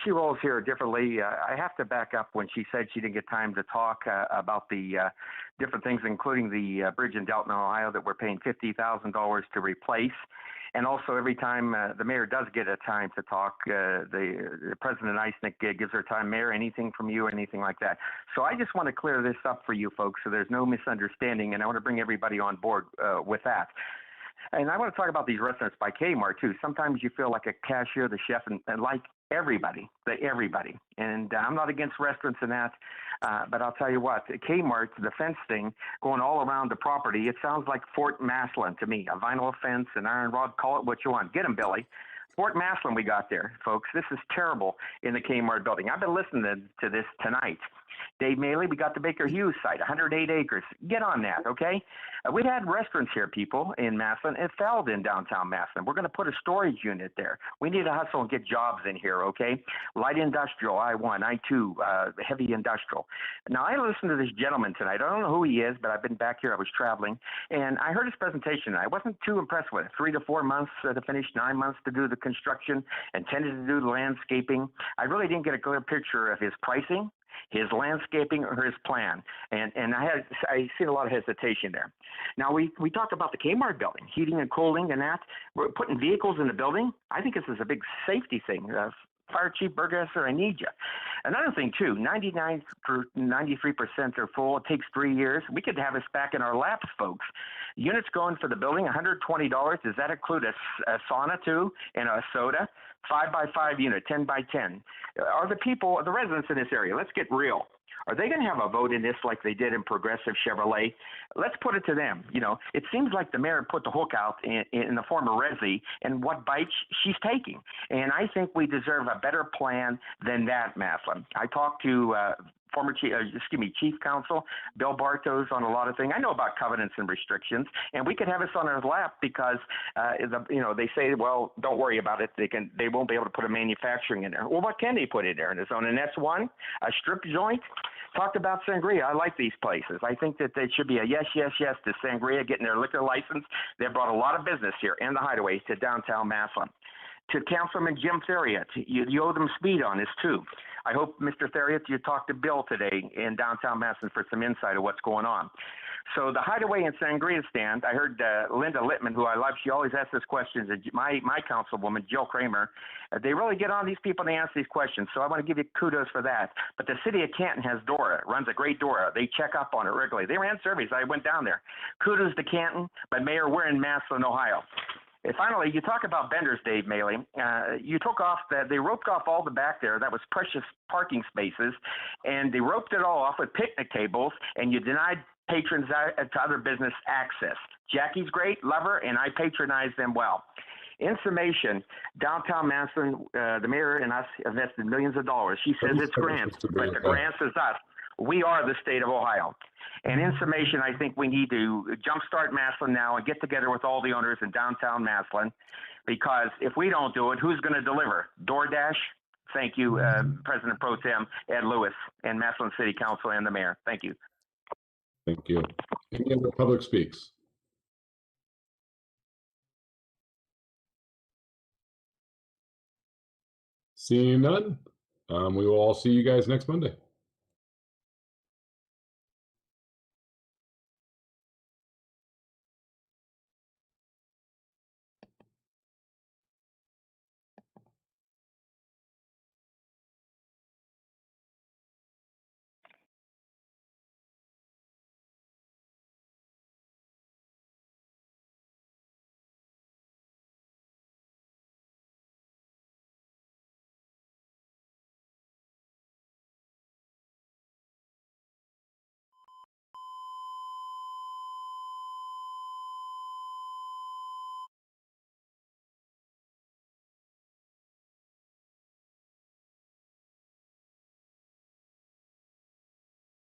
She rolls here differently. I have to back up when she said she didn't get time to talk about the different things, including the bridge in Delton, Ohio, that we're paying $50,000 to replace. And also, every time the mayor does get a time to talk, the President Eisnick gives her time. Mayor, anything from you, anything like that. So I just want to clear this up for you folks so there's no misunderstanding, and I want to bring everybody on board with that. And I want to talk about these restaurants by Kmart, too. Sometimes you feel like a cashier, the chef, and like everybody. And I'm not against restaurants and that, but I'll tell you what, Kmart, the fence thing going all around the property, it sounds like Fort Massillon to me. A vinyl fence, an iron rod, call it what you want. Get them, Billy. Fort Massillon we got there, folks. This is terrible in the Kmart building. I've been listening to this tonight. Dave Maley, we got the Baker Hughes site, 108 acres. Get on that, okay? We had restaurants here, people, in Massillon. It failed in downtown Massillon. We're going to put a storage unit there. We need to hustle and get jobs in here, okay? Light industrial, I-1, I-2, heavy industrial. Now, I listened to this gentleman tonight. I don't know who he is, but I've been back here. I was traveling, and I heard his presentation. I wasn't too impressed with it. 3 to 4 months to finish, 9 months to do the construction, intended to do the landscaping. I really didn't get a clear picture of his pricing, his landscaping, or his plan. And I seen a lot of hesitation there. Now, we talked about the Kmart building, heating and cooling and that. We're putting vehicles in the building. I think this is a big safety thing Fire Chief Burgesser, I need you. Another thing too, 93% are full. It takes 3 years. We could have us back in our laps, folks. Units going for the building, $120. Does that include a sauna too and a soda? 5x5 unit, 10x10. Are the people, the residents in this area, let's get real. Are they going to have a vote in this like they did in Progressive Chevrolet? Let's put it to them. You know, it seems like the mayor put the hook out in the form of Resi and what bites she's taking. And I think we deserve a better plan than that, Maslin. I talked to Chief Counsel Bill Bartos on a lot of things. I know about covenants and restrictions, and we could have us on our lap because they say, well, don't worry about it. They won't be able to put a manufacturing in there. Well, what can they put in there in the zone? And that's one, a strip joint. Talked about Sangria. I like these places. I think that there should be a yes, yes, yes to Sangria getting their liquor license. They've brought a lot of business here and the Hideaway to downtown Massillon. To Councilman Jim Theriot, you owe them speed on this too. I hope, Mr. Theriot, you talked to Bill today in downtown Massillon for some insight of what's going on. So the Hideaway and Sangria stand, I heard Linda Littman, who I love, she always asks us questions, and my councilwoman, Jill Kramer, they really get on these people and they answer these questions. So I want to give you kudos for that. But the city of Canton has Dora, runs a great Dora. They check up on it regularly. They ran surveys. I went down there. Kudos to Canton, but Mayor, we're in Massillon, Ohio. And finally, you talk about vendors, Dave Maley. They roped off all the back there. That was precious parking spaces, and they roped it all off with picnic tables, and you denied patrons to other business access. Jackie's great, love her, and I patronize them well. In summation, downtown Massillon, the mayor and us invested millions of dollars. She says it's grants, but the grants is us. We are the state of Ohio. And in summation, I think we need to jumpstart Massillon now and get together with all the owners in downtown Massillon, because if we don't do it, who's going to deliver? DoorDash? Thank you, President Pro Tem Ed Lewis and Massillon City Council and the mayor. Thank you. Thank you. Any other public speaks? Seeing none, we will all see you guys next Monday.